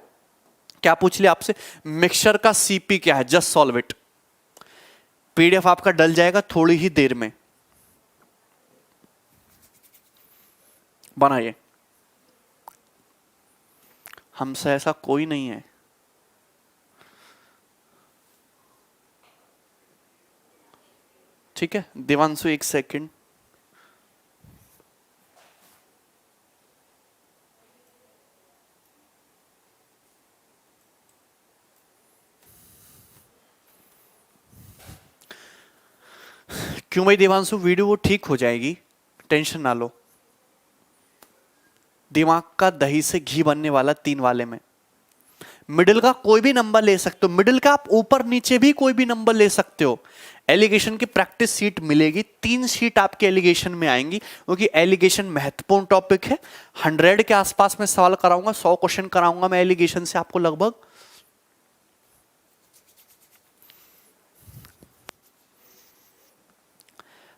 क्या पूछ लिया आपसे? मिक्सचर का सीपी क्या है? Just solve it. पीडीएफ आपका डल जाएगा थोड़ी ही देर में, बनाइए। हमसे ऐसा कोई नहीं है। ठीक है देवांशु, 1 सेकंड। क्यों भाई देवांशु? वीडियो वो ठीक हो जाएगी, टेंशन ना लो। दिमाग का दही से घी बनने वाला 3 वाले में। मिडिल का कोई भी नंबर ले सकते हो, मिडिल का आप ऊपर नीचे भी कोई भी नंबर ले सकते हो। एलिगेशन की प्रैक्टिस सीट मिलेगी, 3 सीट आपके एलिगेशन में आएंगी, क्योंकि एलिगेशन महत्वपूर्ण टॉपिक है। 100 के आसपास में सवाल कराऊंगा, 100 क्वेश्चन कराऊंगा मैं एलिगेशन से आपको लगभग।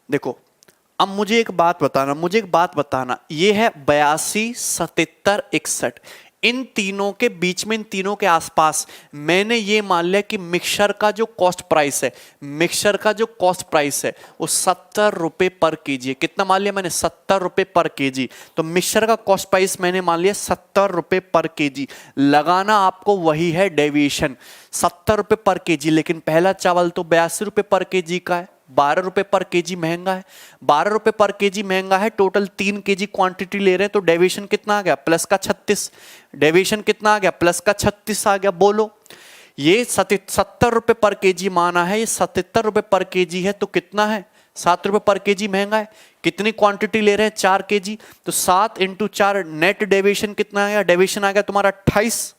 देखो अब मुझे एक बात बताना, ये है 82, 77, 61, इन तीनों के बीच में, इन तीनों के आसपास मैंने ये मान लिया कि मिक्सचर का जो कॉस्ट प्राइस है, मिक्सचर का जो कॉस्ट प्राइस है वो 70 रुपए पर केजी है। कितना मान लिया मैंने? 70 रुपए पर केजी। तो मिक्सचर का कॉस्ट प्राइस मैंने मान लिया 70 रुपए पर केजी। लगाना आपको वही है डेविएशन, 70 रुपए पर केजी। लेकिन पहला चावल तो 82 रुपए पर केजी का है, 12 रुपए पर केजी महंगा है, 12 रुपए पर केजी महंगा है। टोटल 3 केजी क्वांटिटी ले रहे हैं, तो डेविएशन कितना आ गया? प्लस का 36। डेविएशन कितना आ गया? प्लस का 36 आ गया। बोलो, ये 70 रुपए पर केजी माना है, ये 77 रुपए पर केजी है, तो कितना है? 7 रुपए पर केजी महंगा है। कितनी क्वांटिटी ले रहे हैं? 4 केजी। तो 7 × 4 नेट डेविएशन कितना आ गया? डेविएशन आ गया तुम्हारा 28।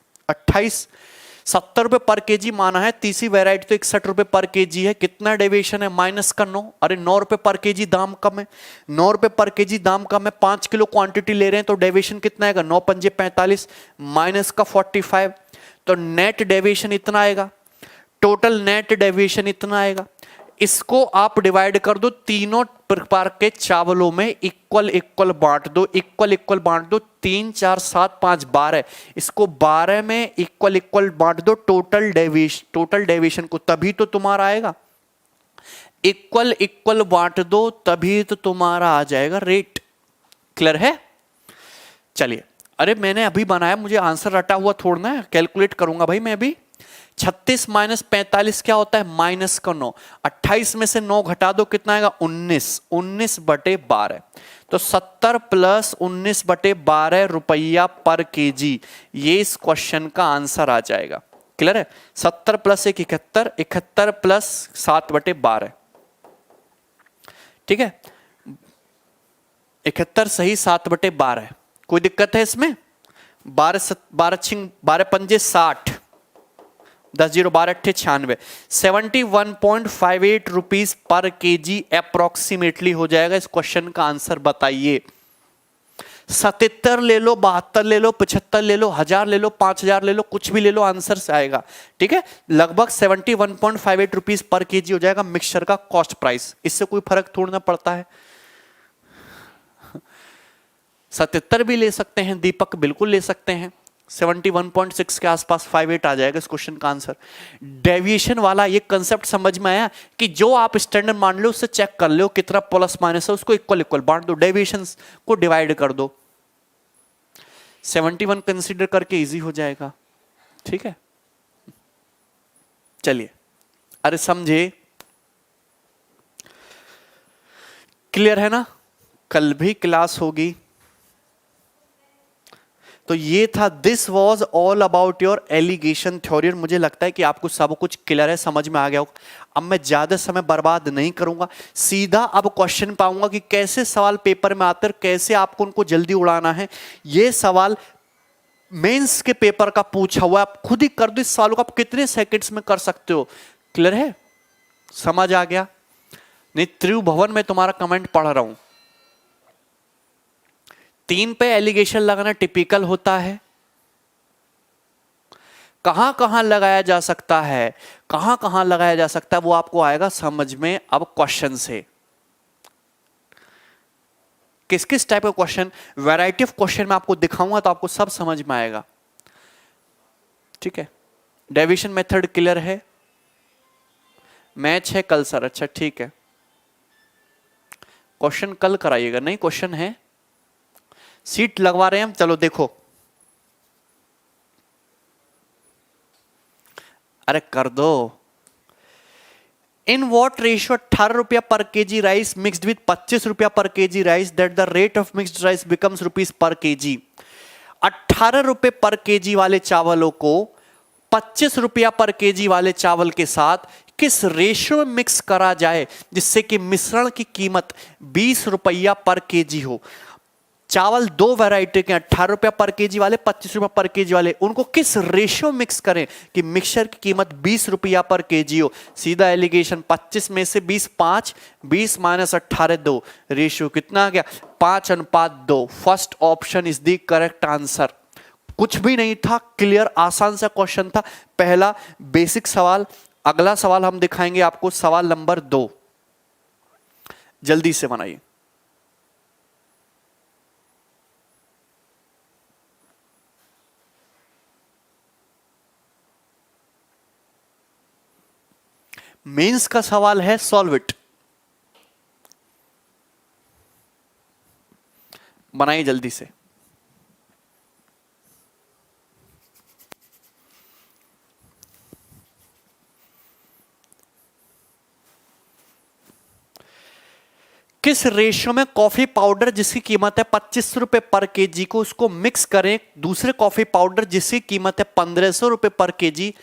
70 रुपए पर केजी माना है, तीसरी वेराइटी तो 61 रुपए पर केजी है। कितना डेविएशन है? माइनस का 9। अरे 9 रुपए पर केजी दाम कम है, 9 रुपए पर केजी दाम कम है। 5 किलो क्वांटिटी ले रहे हैं, तो डेविएशन कितना आएगा? 9 पंजे 45, माइनस का 45, तो नेट डेविएशन इतना आएगा। टोटल नेट डेविएशन इतना आएगा। इसको आप डिवाइड कर दो तीनों प्रकार के चावलों में, इक्वल बांट दो, इक्वल बांट दो। 3 4 7 5 12, इसको 12 में इक्वल बांट दो टोटल डेविएशन को, तभी तो तुम्हारा आएगा। इक्वल बांट दो तभी तो तुम्हारा आ जाएगा रेट। क्लियर है? चलिए, अरे मैंने अभी बनाया, मुझे आंसर रटा हुआ थोड़ा है, कैलकुलेट करूंगा भाई मैं अभी। 36 माइनस 45 क्या होता है? माइनस का 9। 28 में से 9 घटा दो, कितना आएगा? 19/12। तो 70 प्लस 19/12 रुपया पर केजी, ये इस क्वेश्चन का आंसर आ जाएगा। क्लियर है? 70 प्लस 1 71, 71 प्लस 7/12। ठीक है, 71 सही, 7/12। कोई दिक्कत है इसमें? 12 पंजे 60, 10 0 12 8 96, 71.58 रुपीज पर केजी अप्रोक्सीमेटली हो जाएगा। इस क्वेश्चन का आंसर बताइए। 77 ले लो, 72 ले लो, 75 ले लो, 1000 ले लो, 5000 ले लो, कुछ भी ले लो, आंसर से आएगा। ठीक है, लगभग 71.58 रुपीज पर केजी हो जाएगा मिक्सचर का कॉस्ट प्राइस। इससे कोई फर्क थोड़ा ना पड़ता है। 77 भी ले सकते हैं, दीपक बिल्कुल ले सकते हैं। 71.6 के आसपास 58 आ जाएगा इस क्वेश्चन का आंसर। डेविएशन वाला ये कंसेप्ट समझ में आया कि जो आप स्टैंडर्ड मान लो उससे चेक कर लो कितना प्लस माइनस है, उसको इक्वल बांट दो, डेविएशन को डिवाइड कर दो। 71 कंसीडर करके इजी हो जाएगा। ठीक है, चलिए, अरे समझे? क्लियर है ना? कल भी क्लास होगी। तो ये था, this was all about your alligation theory. और मुझे लगता है कि आपको सब कुछ क्लियर है, समझ में आ गया होगा। अब मैं ज्यादा समय बर्बाद नहीं करूंगा, सीधा अब क्वेश्चन पाऊंगा कि कैसे सवाल पेपर में आते हैं, कैसे आपको उनको जल्दी उड़ाना है। ये सवाल मेंस के पेपर का पूछा हुआ, आप खुद ही कर दो इस सवालों को, आप कितने सेकंड्स में कर सकते हो। क्लियर है, समझ आ गया? नहीं, त्रिभुवन में तुम्हारा कमेंट पढ़ रहा हूं। 3 पे एलिगेशन लगाना टिपिकल होता है। कहां कहां लगाया जा सकता है, कहां कहां लगाया जा सकता है, वो आपको आएगा समझ में अब क्वेश्चन से। किस किस टाइप का क्वेश्चन, वैरायटी ऑफ क्वेश्चन मैं आपको दिखाऊंगा तो आपको सब समझ में आएगा। ठीक है, डेविएशन मेथड क्लियर है? मैच है कल सर? अच्छा ठीक है, क्वेश्चन कल कराइएगा। नहीं क्वेश्चन है, सीट लगवा रहे हैं हम। चलो देखो, अरे कर दो। इन वॉट रेशियो 18 रुपया पर केजी राइस मिक्सड विद 25 रुपया पर KG rice that the rate of mixed rice becomes rupees per KG. 18 रुपए पर केजी वाले चावलों को 25 रुपया पर केजी वाले चावल के साथ किस रेशियो में मिक्स करा जाए जिससे कि मिश्रण की कीमत 20 रुपया पर केजी हो। चावल दो वैरायटी के, 18 रुपया पर केजी वाले, 25 रुपया पर केजी वाले, उनको किस रेशियो मिक्स करें कि मिक्सचर की कीमत 20 रुपया पर केजी हो। सीधा एलिगेशन, 25 में से 20 5, 20 माइनस 18 2, रेशियो कितना आ गया 5:2। First option is the correct answer. कुछ भी नहीं था, क्लियर आसान सा क्वेश्चन था, पहला बेसिक सवाल। अगला सवाल हम दिखाएंगे आपको, सवाल नंबर 2, जल्दी से बनाइए। मेंस का सवाल है, सॉल्व इट। बनाइए जल्दी से। किस रेशियो में कॉफी पाउडर जिसकी कीमत है 25 रुपए पर केजी को उसको मिक्स करें दूसरे कॉफी पाउडर जिसकी कीमत है 1500 रुपए पर केजी,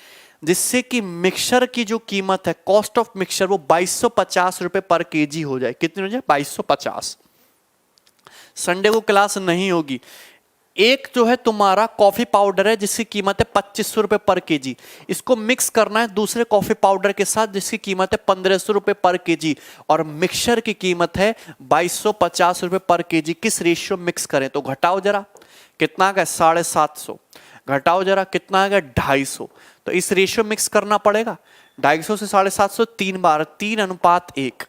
जिससे कि मिक्सचर की जो कीमत है, कॉस्ट ऑफ मिक्सचर, वो 2250 रुपए पर केजी हो जाए। कितनी हो जाए? 2250। संडे को क्लास नहीं होगी। एक जो है तुम्हारा कॉफी पाउडर है जिसकी कीमत है 2500 रुपए पर केजी, इसको मिक्स करना है दूसरे कॉफी पाउडर के साथ जिसकी कीमत है 1500 रुपए पर केजी, और मिक्सचर की कीमत है 2250 रुपए पर केजी। किस रेशियो मिक्स करें? तो घटाओ जरा, कितना आ गया 750, घटाओ जरा कितना आ गया 250। तो इस रेशियो मिक्स करना पड़ेगा, 250 से 750 3 बार, 3:1।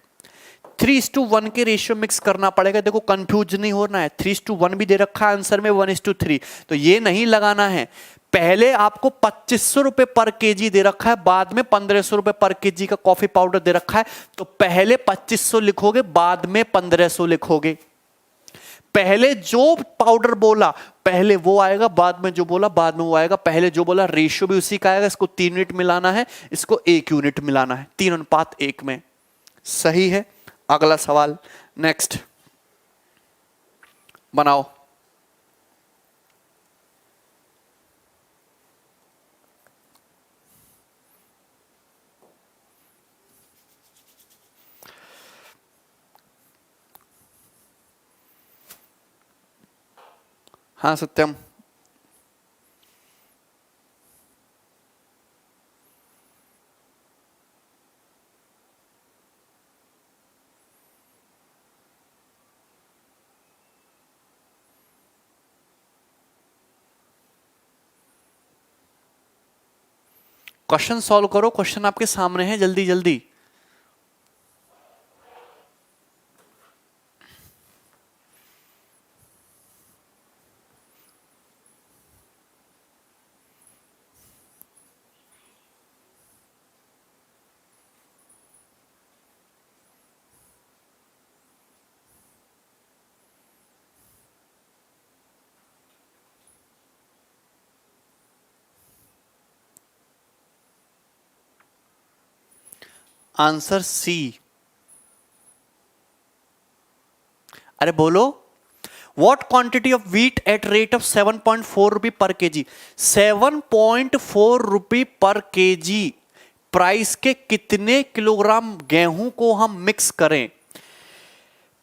3:1 के रेशियो मिक्स करना पड़ेगा। देखो कंफ्यूज नहीं होना है, 3:1 भी दे रखा है आंसर में, 1:3, तो ये नहीं लगाना है। पहले आपको 2500 रुपए पर केजी दे रखा है, बाद में 1500 रुपए पर केजी का कॉफी पाउडर दे रखा है, तो पहले 2500 लिखोगे, बाद में 1500 लिखोगे। पहले जो पाउडर बोला पहले वो आएगा, बाद में जो बोला बाद में वो आएगा। पहले जो बोला रेशियो भी उसी का आएगा, इसको 3 यूनिट मिलाना है, इसको 1 यूनिट मिलाना है, 3:1 में। सही है। अगला सवाल, नेक्स्ट बनाओ। हाँ सत्यम, क्वेश्चन सॉल्व करो, क्वेश्चन आपके सामने है, जल्दी जल्दी। Answer C. अरे बोलो, what quantity of wheat at rate of 7.4 rupee per KG. 7.4 rupee per KG price के कितने किलोग्राम गेहूं को हम मिक्स करें?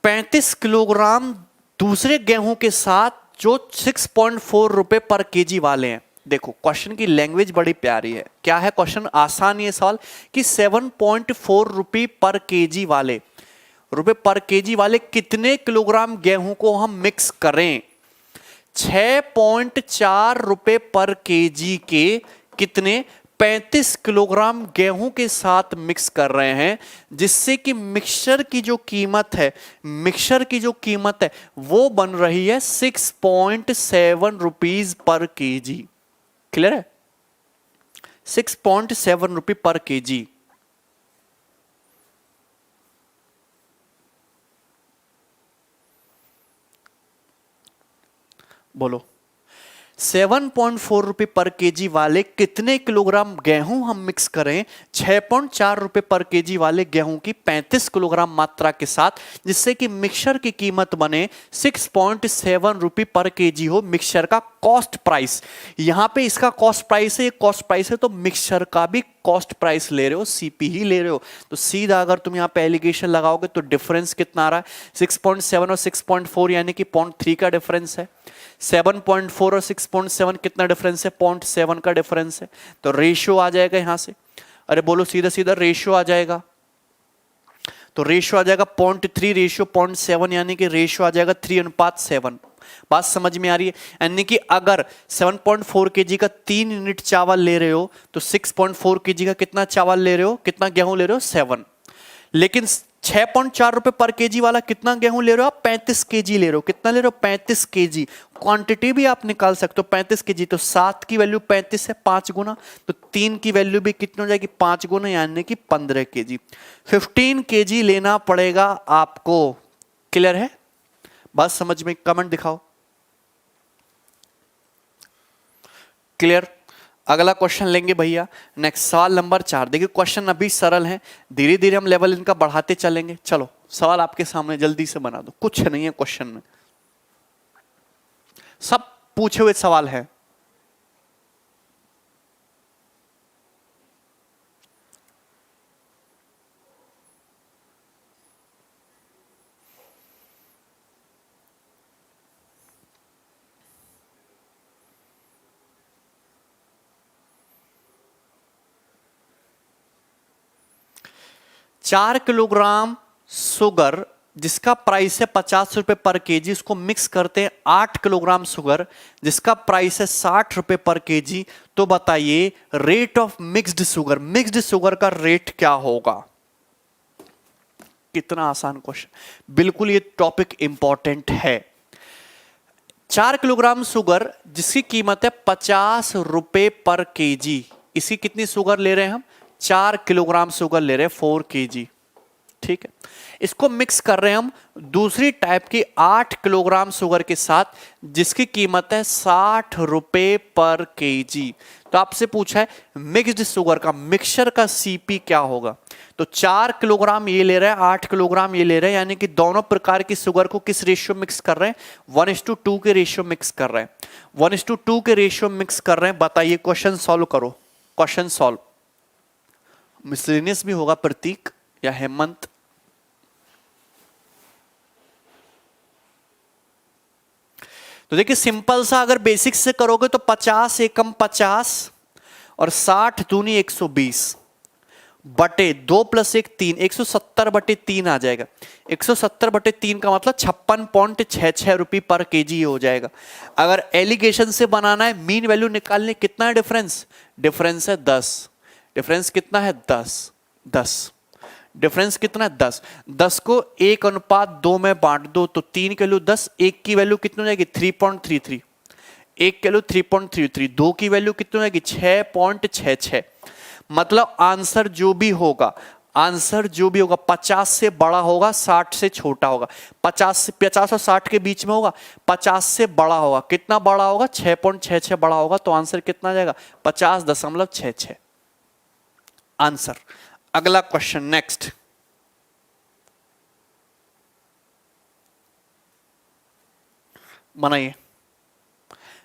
35 किलोग्राम दूसरे गेहूं के साथ जो 6.4 रुपए पर केजी वाले हैं। देखो क्वेश्चन की लैंग्वेज बड़ी प्यारी है। क्या है क्वेश्चन? आसान ये सवाल कि 7.4 रुपए पर केजी वाले, रुपए पर केजी वाले कितने किलोग्राम गेहूं को हम मिक्स करें? 6.4 रुपए पर केजी के कितने 35 किलोग्राम गेहूं के साथ मिक्स कर रहे हैं, जिससे कि मिक्सचर की जो कीमत है, मिक्सचर की जो कीमत है वो बन रही है 6.7 रुपीज पर केजी। क्लियर है? 6.7 रुपए पर केजी। बोलो 7.4 रुपए पर केजी वाले कितने किलोग्राम गेहूं हम मिक्स करें 6.4 रुपए पर केजी वाले गेहूं की 35 किलोग्राम मात्रा के साथ, जिससे कि मिक्सचर की कीमत बने 6.7 रुपए पर केजी हो मिक्सचर का कॉस्ट प्राइस। यहां पे इसका कॉस्ट प्राइस है, ये कॉस्ट प्राइस है, तो मिक्सचर का भी कॉस्ट प्राइस ले रहे हो, सीपी ही ले रहे हो। तो सीधा अगर तुम यहां पे एलिगेशन लगाओगे तो डिफरेंस कितना आ रहा है? 6.7 और 6.4 यानी कि 0.3 का डिफरेंस है। 7.4 और 6.7 कितना डिफरेंस है? 0.7 का डिफरेंस है। तो रेशियो आ जाएगा यहां से। अरे बोलो सीधा सीधा रेशियो आ जाएगा। तो रेशियो आ जाएगा 0.3 रेशियो 0.7 यानी कि रेशियो आ जाएगा 3:7। बात समझ में आ रही है? यानी कि अगर 7.4 केजी का 3 यूनिट चावल ले रहे हो तो 6.4 केजी का कितना चावल ले रहे हो, कितना गेहूं ले रहे हो? 7। लेकिन 6.4 रुपए पर केजी वाला कितना गेहूं ले रहे हो आप? 35 केजी ले रहे हो। कितना ले रहे हो? 35 केजी। क्वांटिटी भी आप निकाल सकते हो 35 केजी। तो 7 की वैल्यू 35 है 5 गुना, तो 3 की वैल्यू भी कितनी हो जाएगी? 5 गुना, यानी कि 15 केजी। 15 केजी लेना पड़ेगा आपको। क्लियर है? बात समझ में? कमेंट दिखाओ। क्लियर? अगला क्वेश्चन लेंगे भैया, नेक्स्ट सवाल नंबर 4। देखिए क्वेश्चन अभी सरल है, धीरे धीरे हम लेवल इनका बढ़ाते चलेंगे। चलो सवाल आपके सामने जल्दी से बना दो, कुछ नहीं है क्वेश्चन में, सब पूछे हुए सवाल है। चार किलोग्राम शुगर जिसका प्राइस है 50 रुपए पर केजी, उसको मिक्स करते हैं 8 किलोग्राम शुगर जिसका प्राइस है 60 रुपए पर केजी। तो बताइए rate of mixed sugar, mixed sugar का रेट क्या होगा? कितना आसान क्वेश्चन, बिल्कुल ये टॉपिक इंपॉर्टेंट है। 4 किलोग्राम शुगर जिसकी कीमत है 50 रुपए पर केजी, इसकी कितनी शुगर ले रहे हैं हम? 4 किलोग्राम शुगर ले रहे हैं 4 केजी। ठीक है, इसको मिक्स कर रहे हैं हम दूसरी टाइप की 8 किलोग्राम शुगर के साथ जिसकी कीमत है 60 रुपए पर केजी। तो आपसे पूछा है मिक्स्ड शुगर का, मिक्सचर का सीपी क्या होगा? तो 4 किलोग्राम ये ले रहे हैं, 8 किलोग्राम ये ले रहे हैं, यानी कि दोनों प्रकार की शुगर को किस रेशियो मिक्स कर रहे हैं? 1:2 के रेशियो मिक्स कर रहे हैं। 1:2 के रेशियो मिक्स कर रहे हैं। बताइए क्वेश्चन सॉल्व करो, क्वेश्चन सॉल्व। मिसलेनियस भी होगा प्रतीक या हेमंत? तो देखिए सिंपल सा अगर बेसिक्स से करोगे तो 50 एकम 50 और 60 दूनी 120 बटे 2 + 1 3, 170 बटे 3 आ जाएगा। 170 बटे 3 का मतलब 56.66 रुपये पर केजी हो जाएगा। अगर एलिगेशन से बनाना है, मीन वैल्यू निकालने, कितना है डिफरेंस? डिफरेंस है 10। डिफरेंस कितना है? 10। डिफरेंस कितना है? 10। 10 को 1:2 में बांट दो तो 3 की वैल्यू 10, 1 की वैल्यू कितनी हो जाएगी? 3.33। 1 की वैल्यू 3.33, 2 की वैल्यू कितनी हो जाएगी? 6.66। मतलब आंसर जो भी होगा, आंसर जो भी होगा 50 से बड़ा होगा, 60 से छोटा होगा। 50 और 60 के बीच में होगा, 50 से बड़ा होगा। कितना बड़ा होगा? 6.66 बड़ा होगा। तो आंसर कितना आ जाएगा? 50.66 आंसर। अगला क्वेश्चन नेक्स्ट। बनाइए,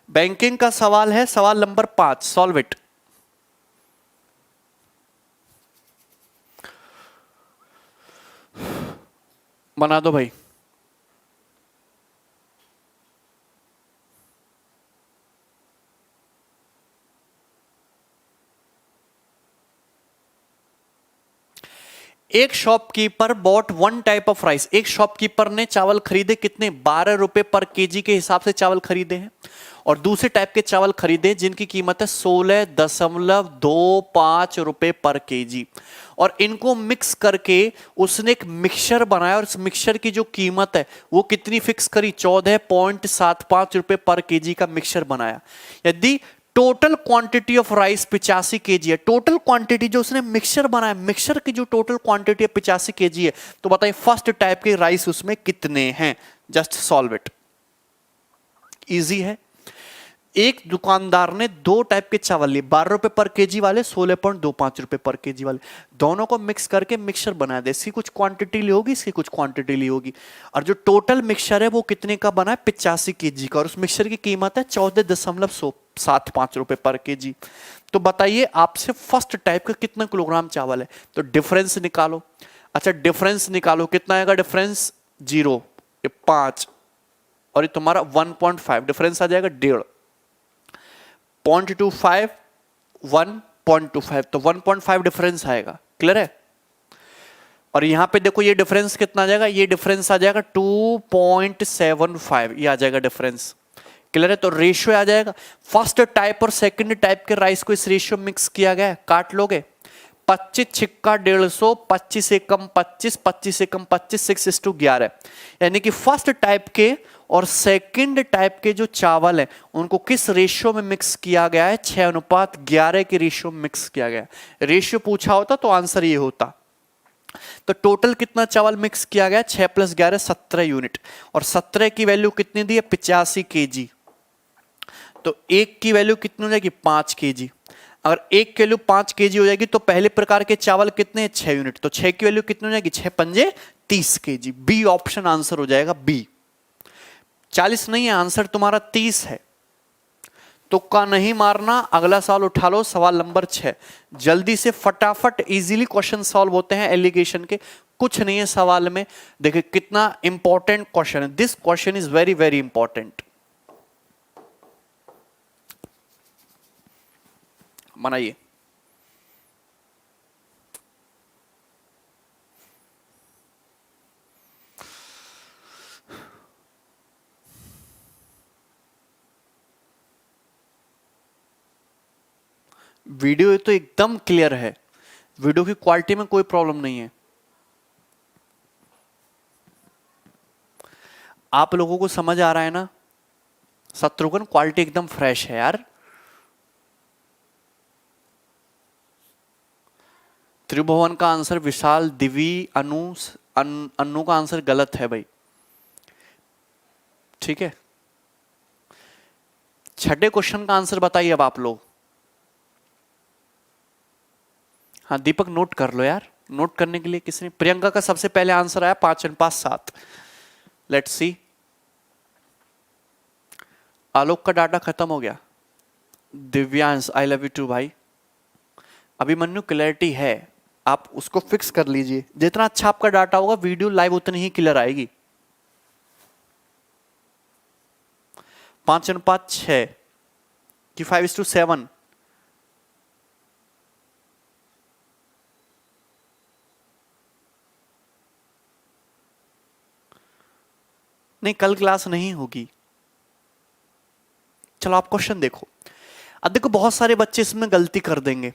बैंकिंग का सवाल है, सवाल नंबर 5, सॉल्व इट। बना दो भाई। एक shopkeeper bought one type of rice, एक शॉपकीपर ने चावल खरीदे कितने, 12 रुपए पर केजी के हिसाब से चावल खरीदे हैं, और दूसरे टाइप के चावल खरीदे जिनकी कीमत है 16.25 रुपए पर केजी, और इनको मिक्स करके उसने एक मिक्सचर बनाया, और इस मिक्सचर की जो कीमत है वो कितनी फिक्स करी, 14.75 रुपए पर केजी का मिक्सचर बनाया। यदि total quantity of rice 85 KG है, टोटल क्वांटिटी जो उसने मिक्सचर बनाया, मिक्सचर की जो टोटल क्वांटिटी है 85 केजी है, तो बताइए फर्स्ट टाइप के राइस उसमें कितने हैं, जस्ट सॉल्व इट, इजी है। एक दुकानदार ने दो टाइप के चावल लिए, 12 रुपए पर केजी वाले, 16.25 रुपए पर केजी वाले, दोनों को मिक्स करके मिक्सचर बना दे। इसकी कुछ क्वांटिटी ली होगी, इसकी कुछ क्वांटिटी ली होगी, और जो टोटल मिक्सचर है वो कितने का बना है, 85 केजी का, और उस मिक्सचर की कीमत है 14.75 रुपए पर केजी। तो बताइए आपसे फर्स्ट टाइप का कितना किलोग्राम चावल है, तो डिफरेंस निकालो। अच्छा डिफरेंस निकालो, कितना आएगा डिफरेंस, 0, ये 5, और ये तुम्हारा 1.5, डिफरेंस आ जाएगा 1.5, 0.25 1.25, तो 1.5 डिफरेंस आएगा, क्लियर है। और यहां पे देखो ये डिफरेंस कितना आ जाएगा, ये डिफरेंस आ जाएगा 2.75, ये आ जाएगा डिफरेंस, क्लियर है। तो रेशियो आ जाएगा, फर्स्ट टाइप और सेकंड टाइप के राइस को इस रेशियो मिक्स किया गया है, काट लोगे, 25 छिक्का 150, 25 एकम 25, 25 एकम 25, 6:11, यानी कि फर्स्ट टाइप के और सेकंड टाइप के जो चावल हैं उनको किस रेशियो में मिक्स किया गया है, 6:11 के रेशियो में मिक्स किया गया है। रेशियो पूछा होता तो आंसर ये होता। तो टोटल कितना चावल मिक्स किया गया, 6 + 11 17 यूनिट, और 17 की वैल्यू कितनी दी है, 85 केजी, तो एक की वैल्यू कितनी हो जाएगी, 5 केजी। अगर एक की वैल्यू 5 केजी हो जाएगी तो पहले प्रकार के चावल कितने हैं, 6 यूनिट, तो 6 की वैल्यू कितनी हो जाएगी, 6 पंजे 30 केजी। बी ऑप्शन आंसर हो जाएगा, बी। 40 नहीं है आंसर तुम्हारा, 30 है। तुक्का नहीं मारना, अगला सवाल उठा लो, सवाल नंबर 6। जल्दी से फटाफट इजीली क्वेश्चन सॉल्व होते हैं एलिगेशन के, कुछ नहीं है सवाल में। देखिए कितना इंपॉर्टेंट क्वेश्चन है, this question is very very important. बनाइए, वीडियो तो एकदम क्लियर है, वीडियो की क्वालिटी में कोई प्रॉब्लम नहीं है। आप लोगों को समझ आ रहा है ना, शत्रुघ्न क्वालिटी एकदम फ्रेश है यार। त्रिभुवन का आंसर विशाल, दिवी, अनु का आंसर गलत है भाई, ठीक है। छठे क्वेश्चन का आंसर बताइए अब आप लोग। हाँ दीपक नोट कर लो यार, नोट करने के लिए किसने, प्रियंका का सबसे पहले आंसर आया 5 और 5 7। लेट्स सी, आलोक का डाटा खत्म हो गया, Divyansh I love you too भाई। अभिमन्यु क्लैरिटी है, आप उसको फिक्स कर लीजिए, जितना अच्छा आपका डाटा होगा वीडियो लाइव उतनी ही क्लियर आएगी। 5 और 5 6 कि 5:7, नहीं कल क्लास नहीं होगी। चलो आप क्वेश्चन देखो। अब देखो बहुत सारे बच्चे इसमें गलती कर देंगे।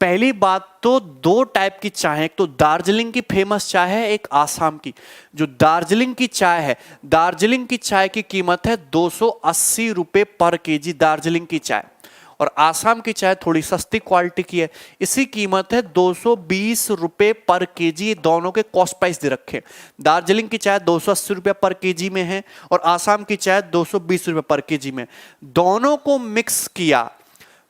पहली बात तो दो टाइप की चाय है, एक तो दार्जिलिंग की फेमस चाय है, एक आसाम की। जो दार्जिलिंग की चाय है, दार्जिलिंग की चाय की कीमत है 280 रुपए पर केजी दार्जिलिंग की चाय, और आसाम की चाय थोड़ी सस्ती क्वालिटी की है, इसी कीमत है 220 रुपए पर केजी। दोनों के कॉस्ट प्राइस दे रखे, दार्जिलिंग की चाय 280 रुपए पर केजी में है और आसाम की चाय 220 रुपए पर केजी में। दोनों को मिक्स किया,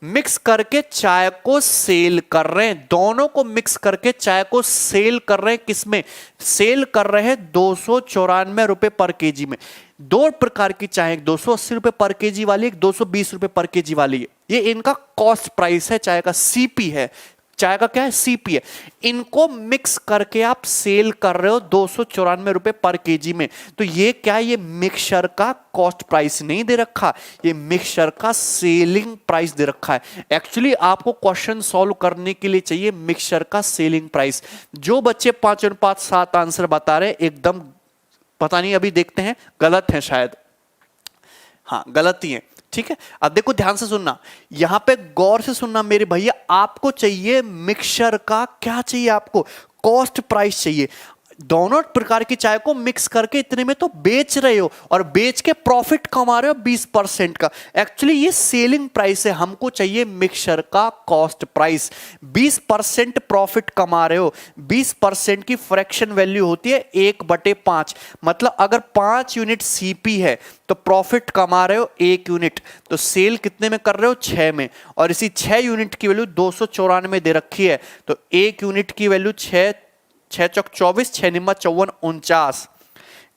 मिक्स करके चाय को सेल कर रहे हैं, दोनों को मिक्स करके चाय को सेल कर रहे हैं, किसमें सेल कर रहे हैं, 294 रुपए पर केजी में। दो प्रकार की चाय, एक 280 रुपए पर केजी वाली, एक 220 रुपए पर केजी वाली है। ये इनका कॉस्ट प्राइस है, चाय का सीपी है, चाय का क्या है, सीपी है। इनको मिक्स करके आप सेल कर रहे हो 294 रुपए पर केजी में। तो ये क्या है, ये मिक्सचर का कॉस्ट प्राइस नहीं दे रखा, ये मिक्सचर का सेलिंग प्राइस दे रखा है। एक्चुअली आपको क्वेश्चन सॉल्व करने के लिए चाहिए मिक्सचर का सेलिंग प्राइस। जो बच्चे 5-5-7 आंसर बता रहे एकदम पता नहीं, अभी देखते हैं गलत है शायद, हाँ गलत ही है, ठीक है। अब देखो ध्यान से सुनना, यहां पे गौर से सुनना मेरे भैया, आपको चाहिए मिक्सचर का क्या चाहिए, आपको कॉस्ट प्राइस चाहिए। दोनों प्रकार की चाय को मिक्स करके इतने में तो बेच रहे हो और बेच के प्रॉफिट कमा रहे हो 20% का। एक्चुअली ये सेलिंग प्राइस है, हमको चाहिए मिक्सचर का कॉस्ट प्राइस। 20% प्रॉफिट कमा रहे हो, 20% की फ्रैक्शन वैल्यू होती है 1/5, मतलब अगर 5 यूनिट सीपी है तो प्रॉफिट कमा रहे हो 1 यूनिट, तो सेल कितने में कर रहे हो, 6 में। और इसी 6 यूनिट की वैल्यू 294 दे रखी है, तो 1 यूनिट की वैल्यू 6 चौक 24, 6 निम्मा 54, 49।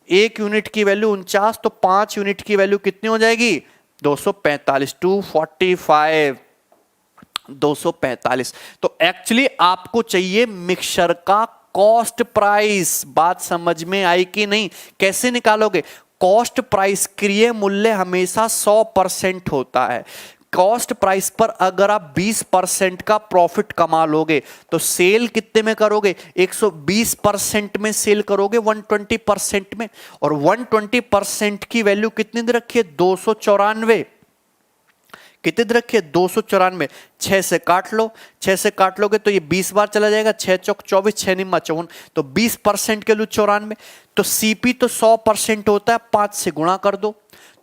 1 यूनिट की वैल्यू 49, तो 5 यूनिट की वैल्यू कितनी हो जाएगी, 245, 245, 245। तो एक्चुअली आपको चाहिए मिक्सचर का कॉस्ट प्राइस। बात समझ में आई कि नहीं, कैसे निकालोगे, कॉस्ट प्राइस क्रिय मूल्य हमेशा 100% होता है। कॉस्ट प्राइस पर अगर आप 20% का प्रॉफिट कमा लोगे तो सेल कितने में करोगे, 120% में सेल करोगे, 120% में। और 120% की वैल्यू कितनी दे रखी है, 294। कितने दे रखी है, 294। 6 से काट लो, 6 से काट लोगे तो ये 20 बार चला जाएगा, 6 चौक 24, 6 निम्मा 54, तो 20% के लिए 94। तो सीपी तो 100% होता है, 5 से गुणा कर दो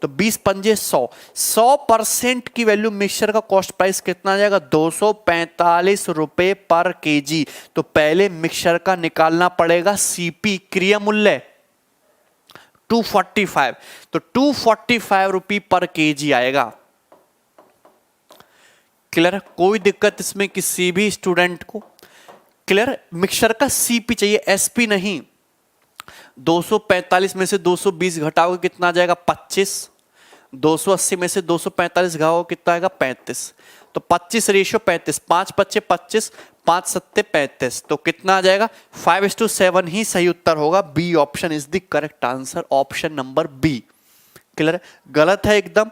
तो 20 पंजे 100। 100% की वैल्यू मिक्सचर का कॉस्ट प्राइस कितना आ जाएगा, 245 रुपए पर केजी। तो पहले मिक्सचर का निकालना पड़ेगा सीपी क्रिया मूल्य 245, तो 245 रुपए पर केजी आएगा। क्लियर, कोई दिक्कत इसमें किसी भी स्टूडेंट को, क्लियर। मिक्सचर का सीपी चाहिए, एसपी नहीं। 245 में से 220 घटाओगे कितना आ जाएगा, 25। 280 में से 245 घटाओगे कितना आएगा, 35। तो 25 रेशियो 35, 5 बच्चे 25, 5 सत्ते 35, तो कितना आ जाएगा, 5:7 ही सही उत्तर होगा। B option is the correct answer, option number B. Clear, गलत है एकदम,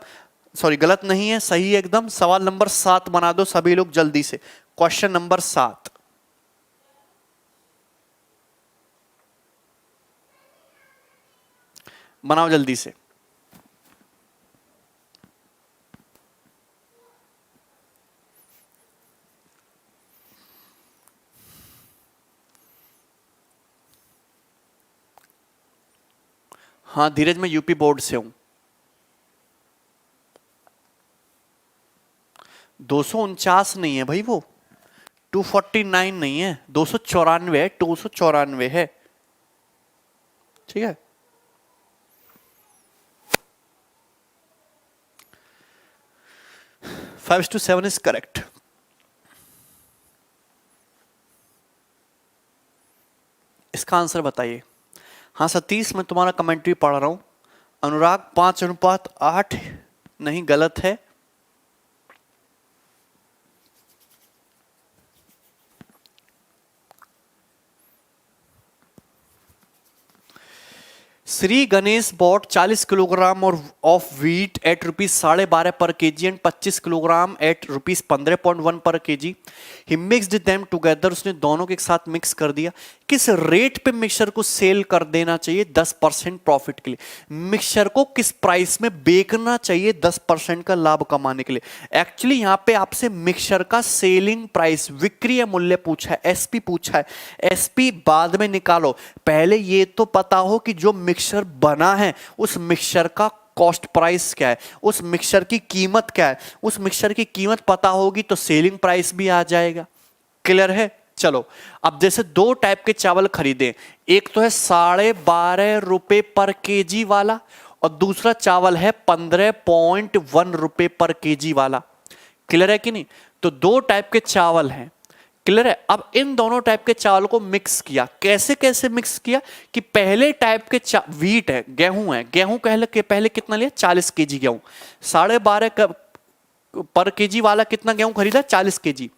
सॉरी गलत नहीं है, सही है एकदम। सवाल नंबर 7 बना दो सभी लोग जल्दी से, क्वेश्चन नंबर 7 बनाओ जल्दी से। हाँ धीरज, मैं यूपी बोर्ड से हूं। 249 नहीं है भाई, वो 249 नहीं है, 294 है, 294 है, ठीक है। Five two seven is correct. इसका आंसर बताइए। हाँ सतीश, मैं तुम्हारा कमेंट्री पढ़ रहा हूं। अनुराग 5:8 नहीं, गलत है। श्री गणेश बॉट 40 किलोग्राम और ऑफ व्हीट एट ₹12.5 पर केजी एंड 25 किलोग्राम एट ₹15.1 पर केजी। ही मिक्स्ड देम टुगेदर, उसने दोनों के साथ मिक्स कर दिया। किस रेट पे मिक्सचर को सेल कर देना चाहिए 10% प्रॉफिट के लिए, मिक्सचर को किस प्राइस में बेचना चाहिए 10% का लाभ कमाने के लिए। एक्चुअली यहां पे आपसे मिक्सचर का सेलिंग प्राइस, विक्रय मूल्य पूछा है, एसपी पूछा है। एसपी बाद में निकालो, पहले ये तो पता हो कि जो मिक्सचर बना है उस मिक्सचर का कॉस्ट प्राइस क्या है, उस मिक्सचर की कीमत क्या है। उस मिक्सचर की कीमत पता होगी तो सेलिंग प्राइस भी आ जाएगा। क्लियर है। चलो अब जैसे दो टाइप के चावल खरीदे, एक तो है 12.5 रुपए पर केजी वाला और दूसरा चावल है 15.1 रुपए पर केजी वाला। क्लियर है कि नहीं। तो दो टाइप के चावल हैं। क्लियर है। अब इन दोनों टाइप के चावल को मिक्स किया। कैसे कैसे मिक्स किया कि पहले टाइप के व्हीट है, गेहूं है, गेहूं पहले कितना लिया 40 केजी गेहूं, 12.5 पर केजी वाला कितना गेहूं खरीदा 40 केजी।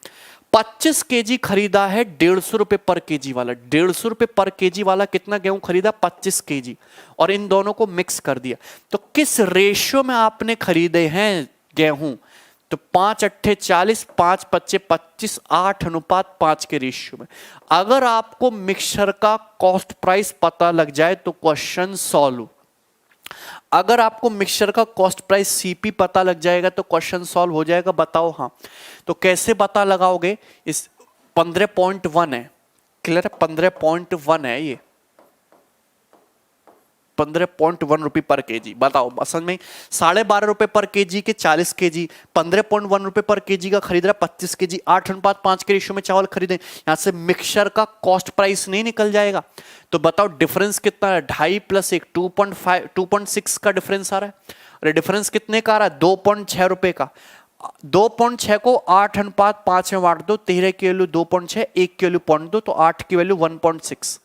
25 केजी खरीदा है 150 रुपए पर केजी वाला, 150 रुपए पर केजी वाला कितना गेहूं खरीदा, 25 केजी, और इन दोनों को मिक्स कर दिया। तो किस रेशियो में आपने खरीदे हैं गेहूं, तो 5 अट्ठे 40, 5 पच्चे 25, 8:5 के रेशियो में। अगर आपको मिक्सचर का कॉस्ट प्राइस पता लग जाए तो क्वेश्चन सॉल्व। अगर आपको मिक्सचर का कॉस्ट प्राइस सीपी पता लग जाएगा तो क्वेश्चन सॉल्व हो जाएगा। बताओ हाँ, तो कैसे पता लगाओगे, इस 15.1 है, क्लियर है, 15.1 है ये, 15.1 रुपए पर केजी। बताओ असल में 12.5 रुपए पर केजी के 40 केजी, 15.1 रुपए पर केजी का खरीद रहा है 25 केजी, 8:5 के रेशियो में चावल खरीदे, यहां से मिक्सचर का कॉस्ट प्राइस नहीं निकल जाएगा। तो बताओ डिफरेंस कितना है, 2.5 + 1 2.5 2.6 का डिफरेंस आ रहा है। अरे डिफरेंस कितने का आ रहा है, 2.6 रुपए का। 2.6 को 8:5 में बांट दो, 13 की वैल्यू 2.6, 1 की वैल्यू 0.2, तो 8 की वैल्यू 1.6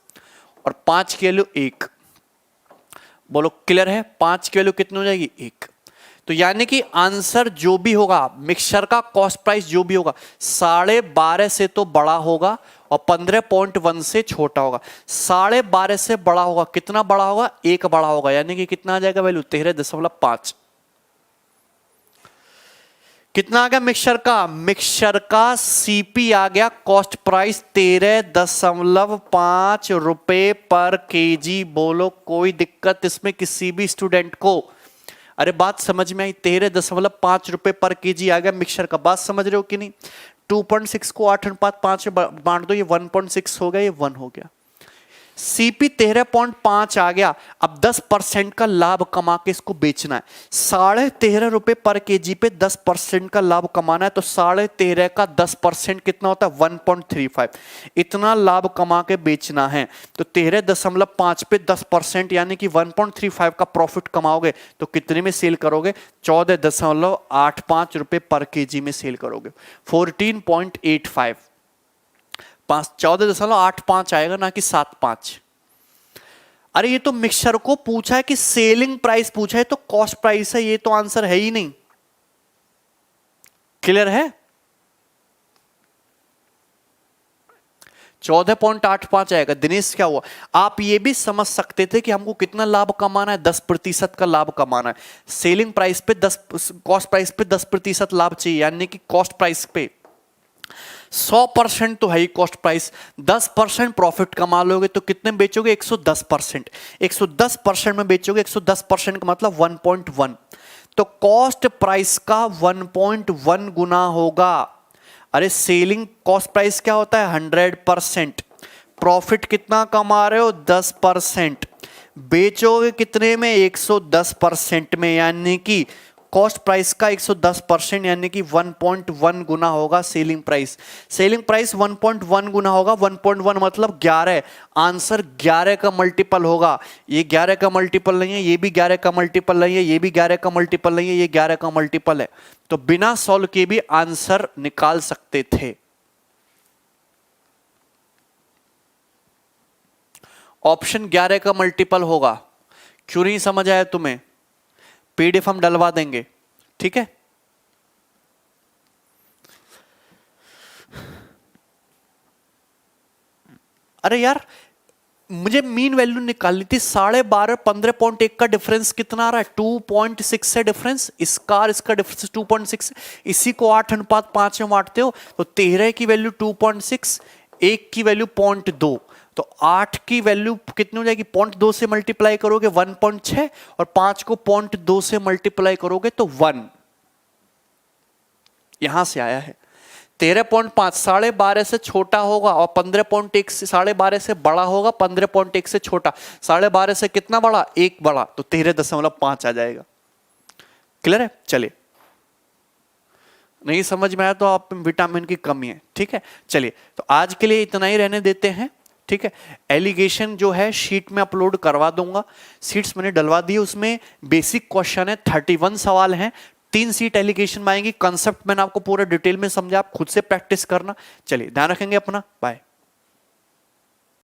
और 5 की वैल्यू 1। बोलो क्लियर है, 5 की वैल्यू कितनी हो जाएगी, 1। तो यानी कि आंसर जो भी होगा, मिक्सचर का कॉस्ट प्राइस जो भी होगा, 12.5 से तो बड़ा होगा और 15.1 से छोटा होगा। 12.5 से बड़ा होगा, कितना बड़ा होगा, 1 बड़ा होगा, यानी कि कितना आ जाएगा वैल्यू, 13.5। कितना आ गया मिक्सचर का, मिक्सचर का सीपी आ गया, कॉस्ट प्राइस 13.5 रुपए पर केजी। बोलो कोई दिक्कत इसमें किसी भी स्टूडेंट को, अरे बात समझ में आई, 13.5 रुपए पर केजी आ गया मिक्सचर का, बात समझ रहे हो कि नहीं। 2.6 को 8:5 में बांट दो, ये 1.6 हो गया, ये 1 हो गया। सीपी 13.5 आ गया। अब 10% का लाभ कमा के इसको बेचना है। 13.5 रुपए पर केजी पे 10% का लाभ कमाना है, तो 13.5 का 10% कितना होता है, 1.35। इतना लाभ कमा के बेचना है, तो 13.5 पे 10% यानी कि 1.35 का प्रॉफिट कमाओगे तो कितने में सेल करोगे, 14.85 रुपए पर केजी में सेल करोगे। 14.85, 14.85 आएगा, ना कि 7.5। अरे ये तो मिक्सचर को पूछा है कि सेलिंग प्राइस पूछा है, तो कॉस्ट प्राइस है, ये तो आंसर है ही नहीं। क्लियर है, 14.85 आएगा। दिनेश क्या हुआ, आप ये भी समझ सकते थे कि हमको कितना लाभ कमाना है, 10% का लाभ कमाना है। सेलिंग प्राइस पे 10, कॉस्ट प्राइस पे 10% लाभ चाहिए, यानी कि कॉस्ट प्राइस पे 100% तो है ही कॉस्ट प्राइस, 10% प्रॉफिट कमा लोगे तो कितने बेचोगे, 110%। 110% में बेचोगे, 110% का मतलब 1.1, तो कॉस्ट प्राइस का 1.1 गुना होगा। अरे सेलिंग कॉस्ट प्राइस क्या होता है, 100%। प्रॉफिट कितना कमा रहे हो, 10%। बेचोगे कितने में, 110% में, यानी कि कॉस्ट प्राइस का 110% यानी कि 1.1 गुना होगा सेलिंग प्राइस। सेलिंग प्राइस 1.1 गुना होगा, 1.1 मतलब 11। आंसर 11 का मल्टीपल होगा। ये 11 का मल्टीपल नहीं है, ये भी 11 का मल्टीपल नहीं है, ये भी 11 का मल्टीपल नहीं है, ये 11 का मल्टीपल है। तो बिना सॉल्व किए भी आंसर निकाल सकते थे। ऑप्शन 11 का मल्टीपल होगा। क्यों नहीं समझ आया तुम्हें, पीडीएफ हम डलवा देंगे, ठीक है। अरे यार मुझे मीन वैल्यू निकालनी थी, 12.5 15.1 का डिफरेंस कितना आ रहा है, 2.6 है डिफरेंस, इसका और इसका डिफरेंस 2.6। इसी को 8:5 में बांटते हो तो 13 की वैल्यू 2.6, 1 की वैल्यू 0.2, तो 8 की वैल्यू कितनी हो जाएगी, 0.2 से मल्टीप्लाई करोगे 1.6 और 5 को 0.2 से मल्टीप्लाई करोगे तो 1। यहां से आया है 13.5 12.5 से छोटा होगा और 15.1 से 12.5 से बड़ा होगा, 15.1 से छोटा, 12.5 से कितना बड़ा, 1 बड़ा, तो 13.5 आ जाएगा। क्लियर है, चलिए। नहीं समझ में आया तो आप विटामिन की कमी है, ठीक है। चलिए तो आज के लिए इतना ही रहने देते हैं, ठीक है। एलिगेशन जो है शीट में अपलोड करवा दूंगा, सीट्स मैंने डलवा दी, उसमें बेसिक क्वेश्चन है, 31 सवाल हैं, 3 सीट एलिगेशन में आएंगी। कंसेप्ट मैंने आपको पूरा डिटेल में समझा, आप खुद से प्रैक्टिस करना। चलिए ध्यान रखेंगे अपना, बाय।